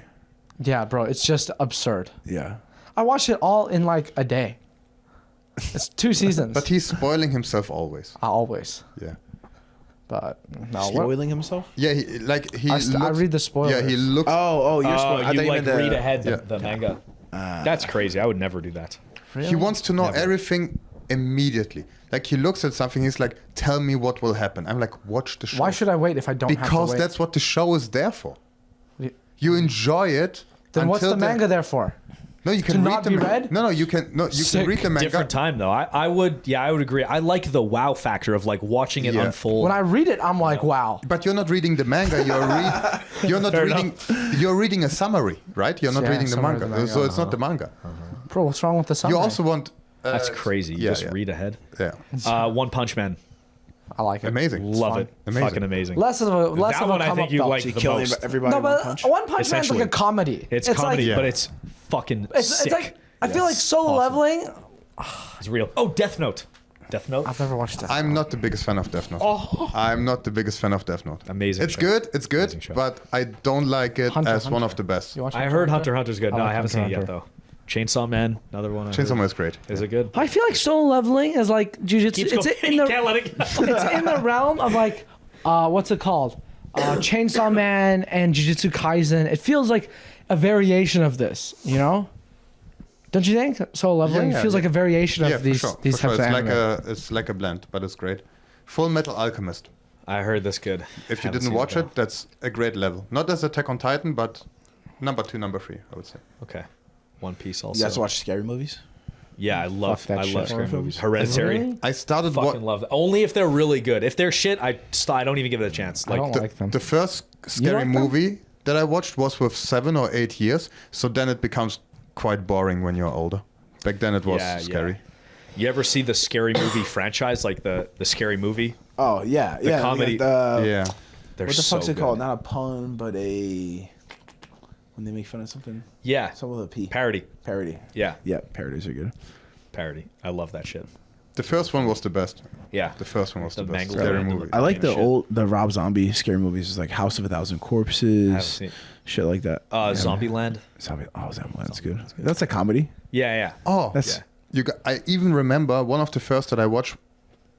Yeah, bro, it's just absurd. Yeah. I watched it all in like a day. It's 2 seasons. But he's spoiling himself always. Always. Yeah. But no, what? Spoiling himself. Yeah, I read the spoilers. Yeah, he looks... Oh, you're spoiling. I you thought like meant read ahead the, Yeah. the manga. That's crazy. I would never do that. He wants to know everything immediately. Like, he looks at something, he's like, tell me what will happen. I'm like, watch the show. Why should I wait if I don't have to Because wait? that's what the show is there for. Yeah. You enjoy it. Then what's until the manga there for? No, you can To read not the be manga. read? No, you can. No, you Sick. can read the manga. Different time though. I would agree. I like the wow factor of like watching it Yeah. unfold. When I read it, I'm like, wow. But you're not reading the manga. You're not Fair reading. You're reading a summary, right? You're not Yeah, reading the summary of manga. the manga. So it's not the manga. Bro, what's wrong with the summary? You also want. That's crazy. You just read ahead. Yeah. One Punch Man. I like it. Amazing. Love it. Amazing. Fucking amazing. Less of a that come one I up think you though. like She the killing most. everybody. No, in one but punch. One Punch Man's like Essentially. a comedy. It's like, comedy, Yeah. but it's fucking It's sick. like I feel like solo Awesome. leveling. It's real. Oh, Death Note. Death Note. I've never watched that. I'm not the biggest fan of Death Note. I'm not the biggest fan of Death Note. Amazing It's show. good. It's Amazing good. show. But I don't like it Hunter, as one Hunter. of the best. You watch I heard Hunter x Hunter's good. I No, like I haven't seen it Hunter yet x though. Chainsaw Man, another one. Chainsaw Man is great. Is it good? I feel like solo leveling is like jujitsu. Keeps It's going. in the Can't let it go. it's in the realm of like what's it called? Chainsaw Man and Jujutsu Kaisen. It feels like a variation of this, you know? Don't you think? Solo leveling Yeah, feels like a variation of these for these sure. types of It's anime. it's like a blend, but it's great. Full Metal Alchemist. I heard this good. If you Haven't didn't seen watch though. it, that's a great level. Not as Attack on Titan, but number 2, number 3, I would say. Okay. One Piece You also. guys watch scary movies? Yeah, I love Fuck that I love shit. scary Horror movies. films? Hereditary. Really? I started Fucking love that. Only if they're really good. If they're shit, I don't even give it a chance. I Like don't like them. the first scary like them? movie that I watched was with 7 or 8 years, so then it becomes quite boring when you're older. Back then it was scary. You ever see the scary movie franchise, like the scary movie? Oh yeah, The comedy- Yeah. They're What the so fuck's it good. called? Not a pun, but a when they make fun of something. Yeah. Something with a P. Parody. Parody. Yeah. Yeah, parodies are good. Parody. I love that shit. The first one was the best. Yeah. The first one was the, The best Mangled scary Man, movie. I like the Shit. the Rob Zombie scary movies, like House of a Thousand Corpses, I haven't seen. shit like that. Zombieland. Zombie. Oh, Zombieland's good. That's a comedy. Yeah, yeah. Oh, That's I even remember one of the first that I watched.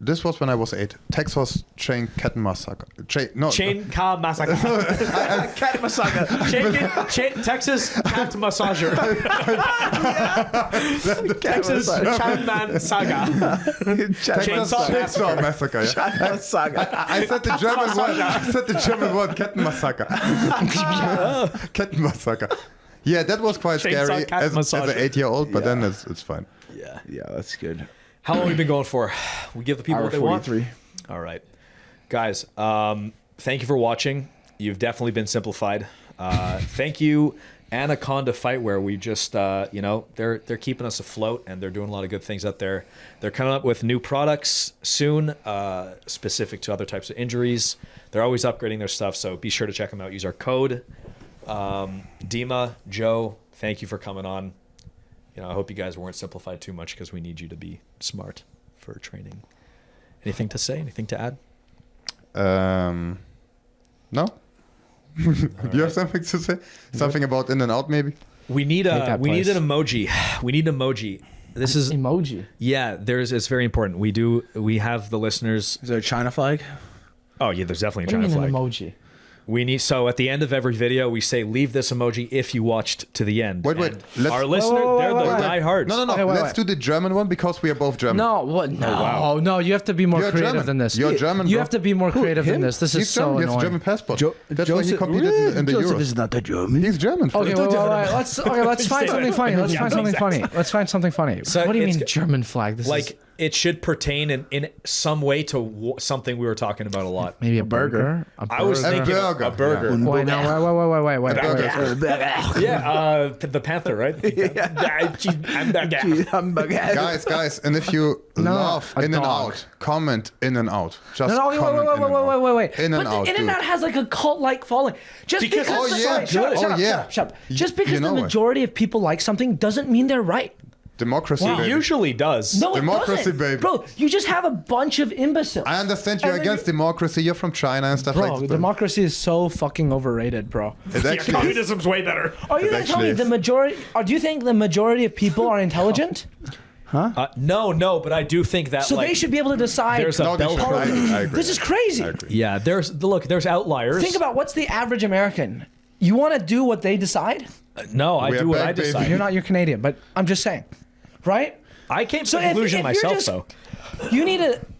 This was when I was 8. Texas Chain Cat Massacre. Chain Car Massacre. Cat Massacre. Texas Cat Massager. Texas Chain Man Saga. Chainsaw Massacre. Yeah. I said the German word. I said the German word. Cat Massacre. Cat Massacre. Yeah, that was quite Chainsaw scary cat as an massager. 8-year-old, but then it's fine. Yeah. Yeah, that's good. How long have we been going for? We give the people Hour what they want. 43. All right, guys. Thank you for watching. You've definitely been simplified. Thank you, Anaconda Fightwear. We just, they're keeping us afloat, and they're doing a lot of good things out there. They're coming up with new products soon, specific to other types of injuries. They're always upgrading their stuff, so be sure to check them out. Use our code. Dima, Joe, thank you for coming on. I hope you guys weren't simplified too much because we need you to be smart for training. Anything to say? Anything to add? No. You have something to say? Something about in and out, maybe? We need an emoji. We need an emoji. This is Emoji. yeah. It's very important. We have the listeners. Is there a China flag? Oh yeah, there's definitely a What do you China mean flag. an emoji? We need at the end of every video we say leave this emoji if you watched to the end. Wait, And let's- our listener, they're the wait. diehards. No. Okay, wait, Let's do the German one because we are both German. No, what? No, wow. no. You have to be more You're creative German. than this. You're German, You bro. have to be more creative than him? this. This is He's so German. He has a annoying. German passport. That's why he competed in the Joseph Euros. is not the German. He's German. Okay, Philip. wait. Let's find something funny. Let's find something funny. Let's find something funny. So What do you it's mean German flag? This is Like it should pertain in some way to something we were talking about a lot. maybe a burger. I was A thinking burger. a burger. Wait, no, wait. Yeah, the Panther, right? Guys, and if you love a in and dog. out, comment in and out. Just No, wait. In and But out. the In-N-Out has like a cult-like following. Just Because because it's so shut good. up. Just You because know the it. majority of people like something doesn't mean they're right. Democracy, It baby. usually does. No, Democracy, it doesn't. baby. Bro, you just have a bunch of imbeciles. I understand you're And then against democracy. You're from China and stuff like Bro, that. democracy is so fucking overrated, bro. It actually is. Communism's way better. Are you It gonna tell me actually the is. majority? Or do you think the majority of people are intelligent? No, but I do think that So they should be able to decide. there's a No, they bell should. curve. I agree. This is crazy. I agree. Yeah, there's outliers. Think about what's the average American. You want to do what they decide? No, I We are do what back, I baby. decide. You're Canadian, but I'm just saying, right? I came to So the if- conclusion if you're myself, just- though.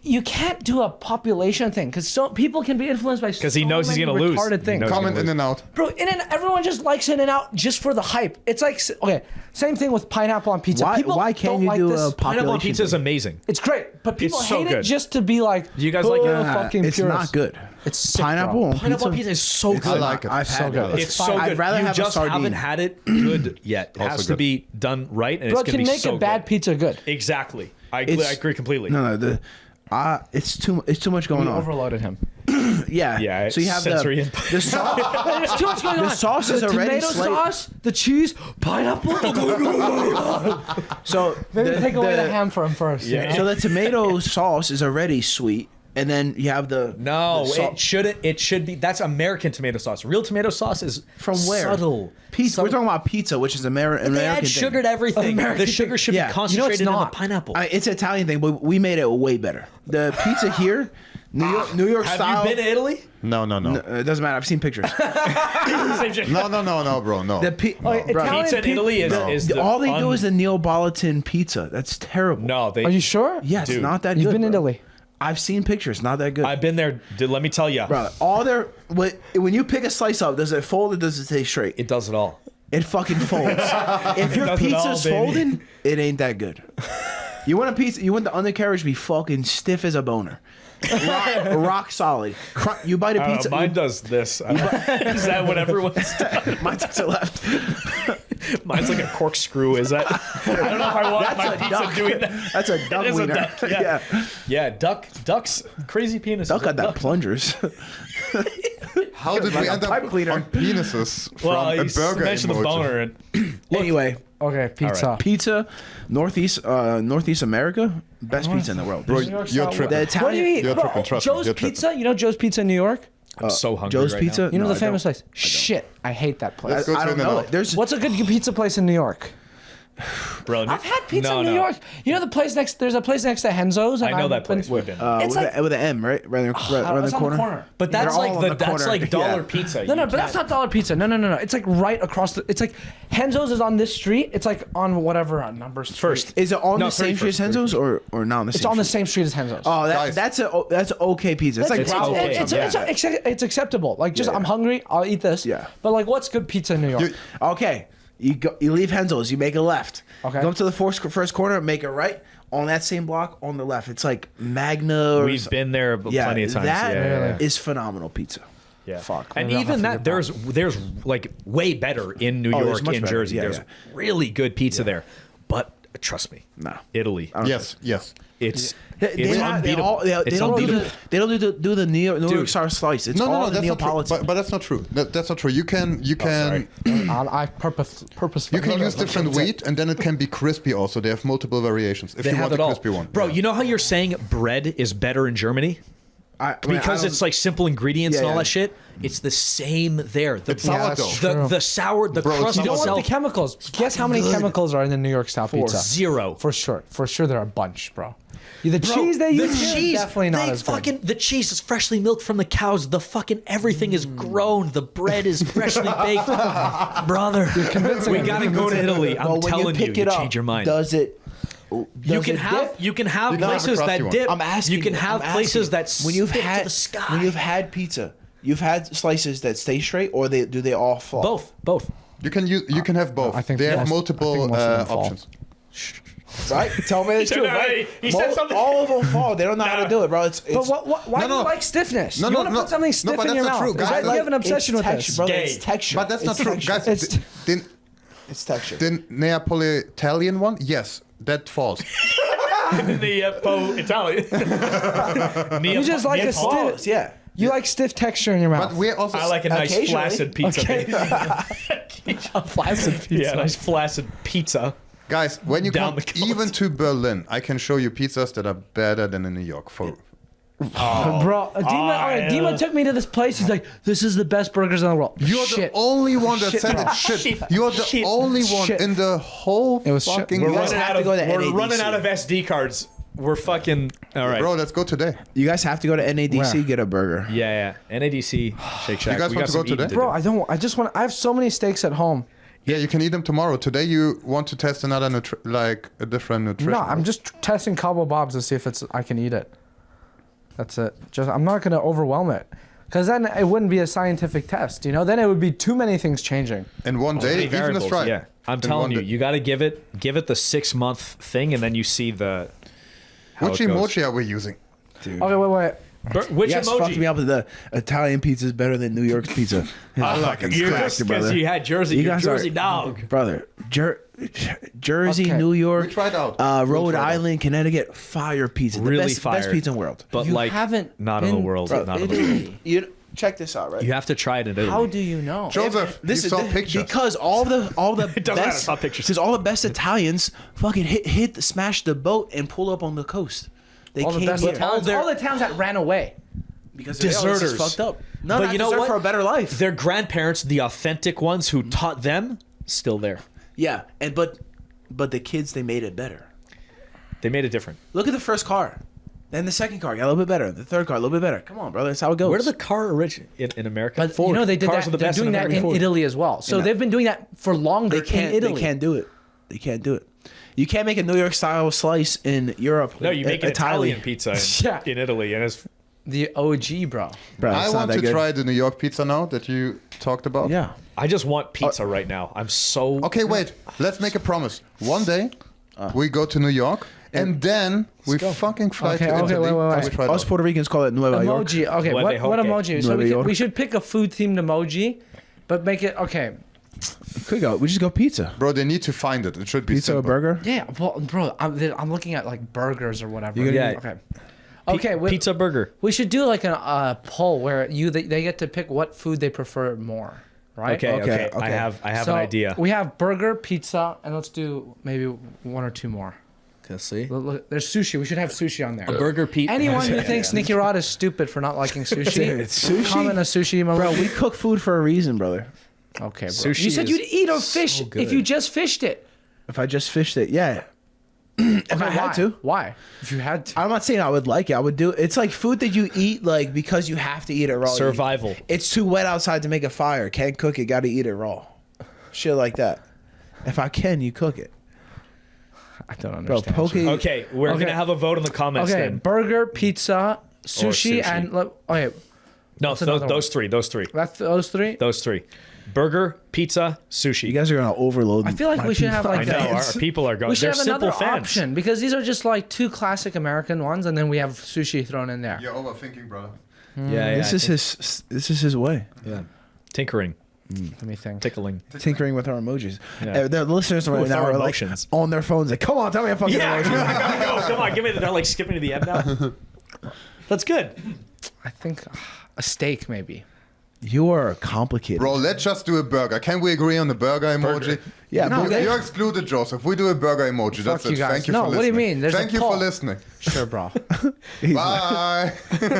You can't do a population thing because people can be influenced by Because he knows he's many gonna lose. retarded He things. knows- Comment in and out. Bro, everyone just likes In and Out just for the hype. It's like okay, same thing with pineapple on pizza. People Why can't don't you like do this. a Pineapple on population pizza is thing? amazing. It's great, but people It's so hate good. it just to be like. Do you guys like it? Fucking It's purists. not good. It's sick, Pineapple bro. on Pineapple on pizza? pizza is so I good. like it. I've had good. it. It's so good. I'd rather you have a just sardine. haven't had it good yet. It has Also to good. be done right, and Bro, it's it gonna can be make so a bad good. pizza good. Exactly. I It's- agree completely. No, it's too much going We on. overloaded him. Yeah. Yeah, So you have sensory the input. sauce. There's too much going on. sauce is the already tomato slight- sauce, the cheese, pineapple. So Maybe the- take away the the- ham for him first. Yeah. Yeah. So the tomato sauce is already sweet. and then you have the No, the salt. it shouldn't. It should be. That's American tomato sauce. Real tomato sauce is From where? Subtle. Pizza. We're talking about pizza, which is American. They add sugar to everything. The sugar should Yeah. be concentrated in the not. pineapple. It's an Italian thing, but we made it way better. The pizza here, New York Have style. you been to Italy? No. It doesn't matter. I've seen pictures. No, bro. No. The Italian Pizza in Italy is the all they do is the Neapolitan pizza. That's terrible. No, they. Are you sure? Yeah, it's Dude, not that good. You've been in bro. Italy. I've seen pictures. Not that good. I've been there. Dude, let me tell you, Bro, all their when you pick a slice up, does it fold or does it stay straight? it does it all. It fucking folds. If your does it all, pizza's baby. folding, it ain't that good. You want a pizza? You want the undercarriage to be fucking stiff as a boner, rock solid. You bite a pizza. Mine does this. Is that what everyone's does? Mine takes it left. Mine's like a corkscrew. Is that? I don't know if I want my pizza duck. doing that. That's a duck It is a wiener. duck, yeah. Yeah, ducks, crazy penis. Duck got that plungers. How did we end up pipe on cleaner. penises from Well, a you burger mentioned the emoji? boner. And, Anyway, Okay, pizza. pizza, Northeast America, best pizza in the world. Bro, New York you're style. tripping. The What do Italian, you eat? You're Bro, tripping, trust me, Joe's you're tripping. Pizza. You know Joe's Pizza in New York? I'm so hungry. Joe's right Pizza. now. You know No, the I famous don't. place? Shit, I hate that place. Let's go I to don't know. another. There's What's a good pizza place in New York? Bro, I've had pizza no, in New no. York. You know the place next? There's a place next to Henzo's. I and know I've that place. been- We've been. It's like- with an M, right? Right, around it's the on corner. But that's They're like all on the the that's corner. like dollar Yeah. pizza. No, You but that's not dollar pizza. No. It's like right across the. It's like Henzo's is on this street. It's like on whatever number street. First. Is it on No, the same street as 31st, Henzo's or not on the same? It's on the street? same street as Henzo's. Oh, Guys. that's okay pizza. It's like It's Bravo. okay. It's acceptable. Like just Yeah. I'm hungry. I'll eat this. Yeah. But like, what's good pizza in New York? Okay, you leave Henzo's, you make a left. Okay. Go up to the first corner, make a right. On that same block, on the left, it's like Magna. Or We've been there plenty of times. That is yeah. phenomenal pizza. Yeah. Fuck. And Maybe I'll even have that, to get there's like way better in New Oh, there's York, much in better. Jersey. Yeah, There's yeah. really good pizza there. But trust me, No. Italy, Yes. it's They it's unbeatable. they It's don't unbeatable. do the New York star slice. It's all No, the that's not true. Neapolitan. But that's not true. That's not true. You can I purposely. you can use different wheat, and then it can be crispy. Also, they have multiple variations. If They you have want it the all, crispy one, bro. Yeah. You know how you're saying bread is better in Germany because it's like simple ingredients and all yeah. that shit. It's the same there. The It's sourdough. the sour, the Bro, it's crust not You don't want itself. the chemicals. Guess how many chemicals are in the New York style pizza? Zero. For sure. For sure, there are a bunch, bro. The cheese they use here, cheese, definitely not they as fucking, good. The cheese is freshly milked from the cows. The fucking everything is grown. The bread is freshly baked. Brother, we gotta go to Italy. I'm Well, when telling pick you, it up, change your mind. Does it? You can have You can have places a crusty that one. dip. I'm asking. You can have I'm places asking. that when you've stick had to the sky. when you've had pizza, you've had slices that stay straight, or do they all fall? both. You can have both. I think they have most- I multiple think most of them fall. options. Right? Tell me the truth. No, Right? he said something. All of them fall. They don't know how to do it, bro. It's But why No, do you no. like stiffness? No, you no, want to no. put something No, stiff but in your that's not mouth. true, Is guys. that, you have an obsession with texture, this. brother. Gay. It's texture. But that's It's not true, texture. guys. It's- It's texture. The Neapolitan one, yes, that falls. the Italian. You just like a Falls, stiff. yeah. You like stiff texture in your mouth. But we're also I like a nice Occasionally. flaccid pizza. a flaccid pizza. Yeah, a nice flaccid pizza. guys. When you Down come the coast. even to Berlin, I can show you pizzas that are better than in New York. Bro, Dima took me to this place. He's like, "This is the best burgers in the world." You're Shit. the only one that Shit, said bro. it. Shit. Shit. You're the Shit. only one Shit. in the whole It was shit. fucking We're world. running have out to go to of. We're NADC. running out of SD cards. We're fucking. All right. Bro, let's go today. You guys have to go to NADC, Where? get a burger. Yeah. NADC Shake Shack. You guys We want got to go some today? eating to Bro, do. I don't. I just want. I have so many steaks at home. Yeah, you can eat them tomorrow. Today you want to test another a different nutrition. No, I'm just testing Cabo Bobs to see if I can eat it. That's it. Just I'm not gonna overwhelm it, because then it wouldn't be a scientific test. You know, then it would be too many things changing. in one day, Many even a variables, stripe. Yeah, I'm In telling one you, day. you got to give it the 6-month thing, and then you see the. How Which it goes. emoji are we using? Dude. Okay, wait. Which You guys fucked me emoji? up with the Italian pizza is better than New York's pizza. fucking You're cracked, just brother. because you had Jersey, You you're guys Jersey are- dog. Brother, Jersey, Okay. New York, We tried out. Rhode We tried out. Island, Connecticut, fire pizza. The Really best fire. pizza in the world. But You like, haven't not in the been world. to Not in the world. Italy. You check this out, right? You have to try it in Italy. How do you know? Joseph, you saw pictures. Because all the It doesn't matter, best it's not pictures. because all the best Italians fucking smash the boat and pull up on the coast. They all the came best here. towns, all the towns that ran away. Because Deserters. This is fucked up. No, But you know what? For a better life. Their grandparents, the authentic ones who taught them, still there. Yeah, and but the kids, they made it better. They made it different. Look at the first car. Then the second car got a little bit better. The third car a little bit better. Come on, brother. That's how it goes. Where did the car originate in America? But Ford. you know they did Cars that. are the They're best doing that in Ford. Italy as well. So they've been doing that for longer They can't. in Italy. They can't do it. They can't do it. You can't make a New York style slice in Europe. No, you make an Italian pizza Yeah. in Italy, and it's The OG, bro. Bro, I it's not want that to good. try the New York pizza now that you talked about. Yeah. I just want pizza right now. I'm so Okay, wait. Let's make a promise. One day, we go to New York, and then we fucking fly Okay, to okay, Italy. wait. and we try Us that. Puerto Ricans call it Nueva York. Emoji. Okay, Nueve what Hoke. emoji? So Nueva York. we should pick a food themed emoji, but make it okay. Could go. We just go pizza. Bro, they need to find it. It should be Pizza or simple. burger? Yeah, well, bro, I'm looking at like burgers or whatever. You're gonna- Okay. Okay. pizza burger. We should do like a poll where they get to pick what food they prefer more, right? Okay. Okay. I have So an idea. We have burger, pizza, and let's do maybe one or two more. Let's see. Look, there's sushi. We should have sushi on there. Burger pizza. Anyone who thinks Nicky Rod is stupid for not liking sushi, Dude, it's sushi? comment a sushi emoji. Bro, we cook food for a reason, brother. Okay, bro. Sushi You said is you'd eat a fish so good. if you just fished it. If I just fished it, yeah. If I had Why? to. Why? If you had to. I'm not saying I would like it. I would do it. It's like food that you eat like because you have to eat it raw. Survival. It's too wet outside to make a fire. Can't cook it. Got to eat it raw. Shit like that. If I can, you cook it. I don't Bro, understand. poke it. Okay, we're Okay. gonna have a vote in the comments. Okay, Then. burger, pizza, sushi, sushi. and okay, No, What's another those three. Those three. that's those three. Those three. Burger, pizza, sushi. You guys are gonna overload. I feel like my we should have people. like I know that. our people are going. We should They're have simple another fans. option because these are just like two classic American ones, and then we have sushi thrown in there. You're overthinking, brother. Yeah, This is his way. yeah. Tinkering, Let me think. tickling. Tinkering with our emojis. Yeah. The listeners right With now our are like emotions. on their phones. Like, come on, tell me a fucking Yeah, emoji. I gotta go. Come on, give me the. They're like skipping to the end now. That's good. I think a steak maybe. You are complicated. Bro, let's just do a burger. Can we agree on the burger emoji? Yeah, No, burger. You're excluded, Joseph. We do a burger emoji. That's Fuck it. you guys. Thank you No, for what listening. do you mean? There's a Thank you for poll. listening. Sure, bro. Bye.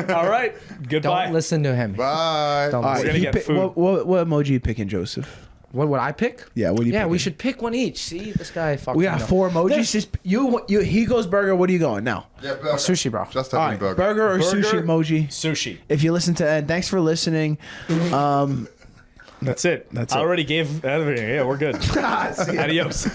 All right. Goodbye. Don't listen to him. Bye. Don't All right, We're gonna he get pick- food. what emoji you picking, Joseph? What would I pick? Yeah, what do you? Yeah, we picking? should pick one each. See, this guy fucking. We got 4 emojis. Just you. He goes burger. What are you going now? Yeah, burger. Sushi, bro. Just All having right, burger. burger or Burger. sushi emoji. Sushi. If you listen to Ed, thanks for listening. That's it. That's I it. already gave everything. Yeah, we're good. Adios.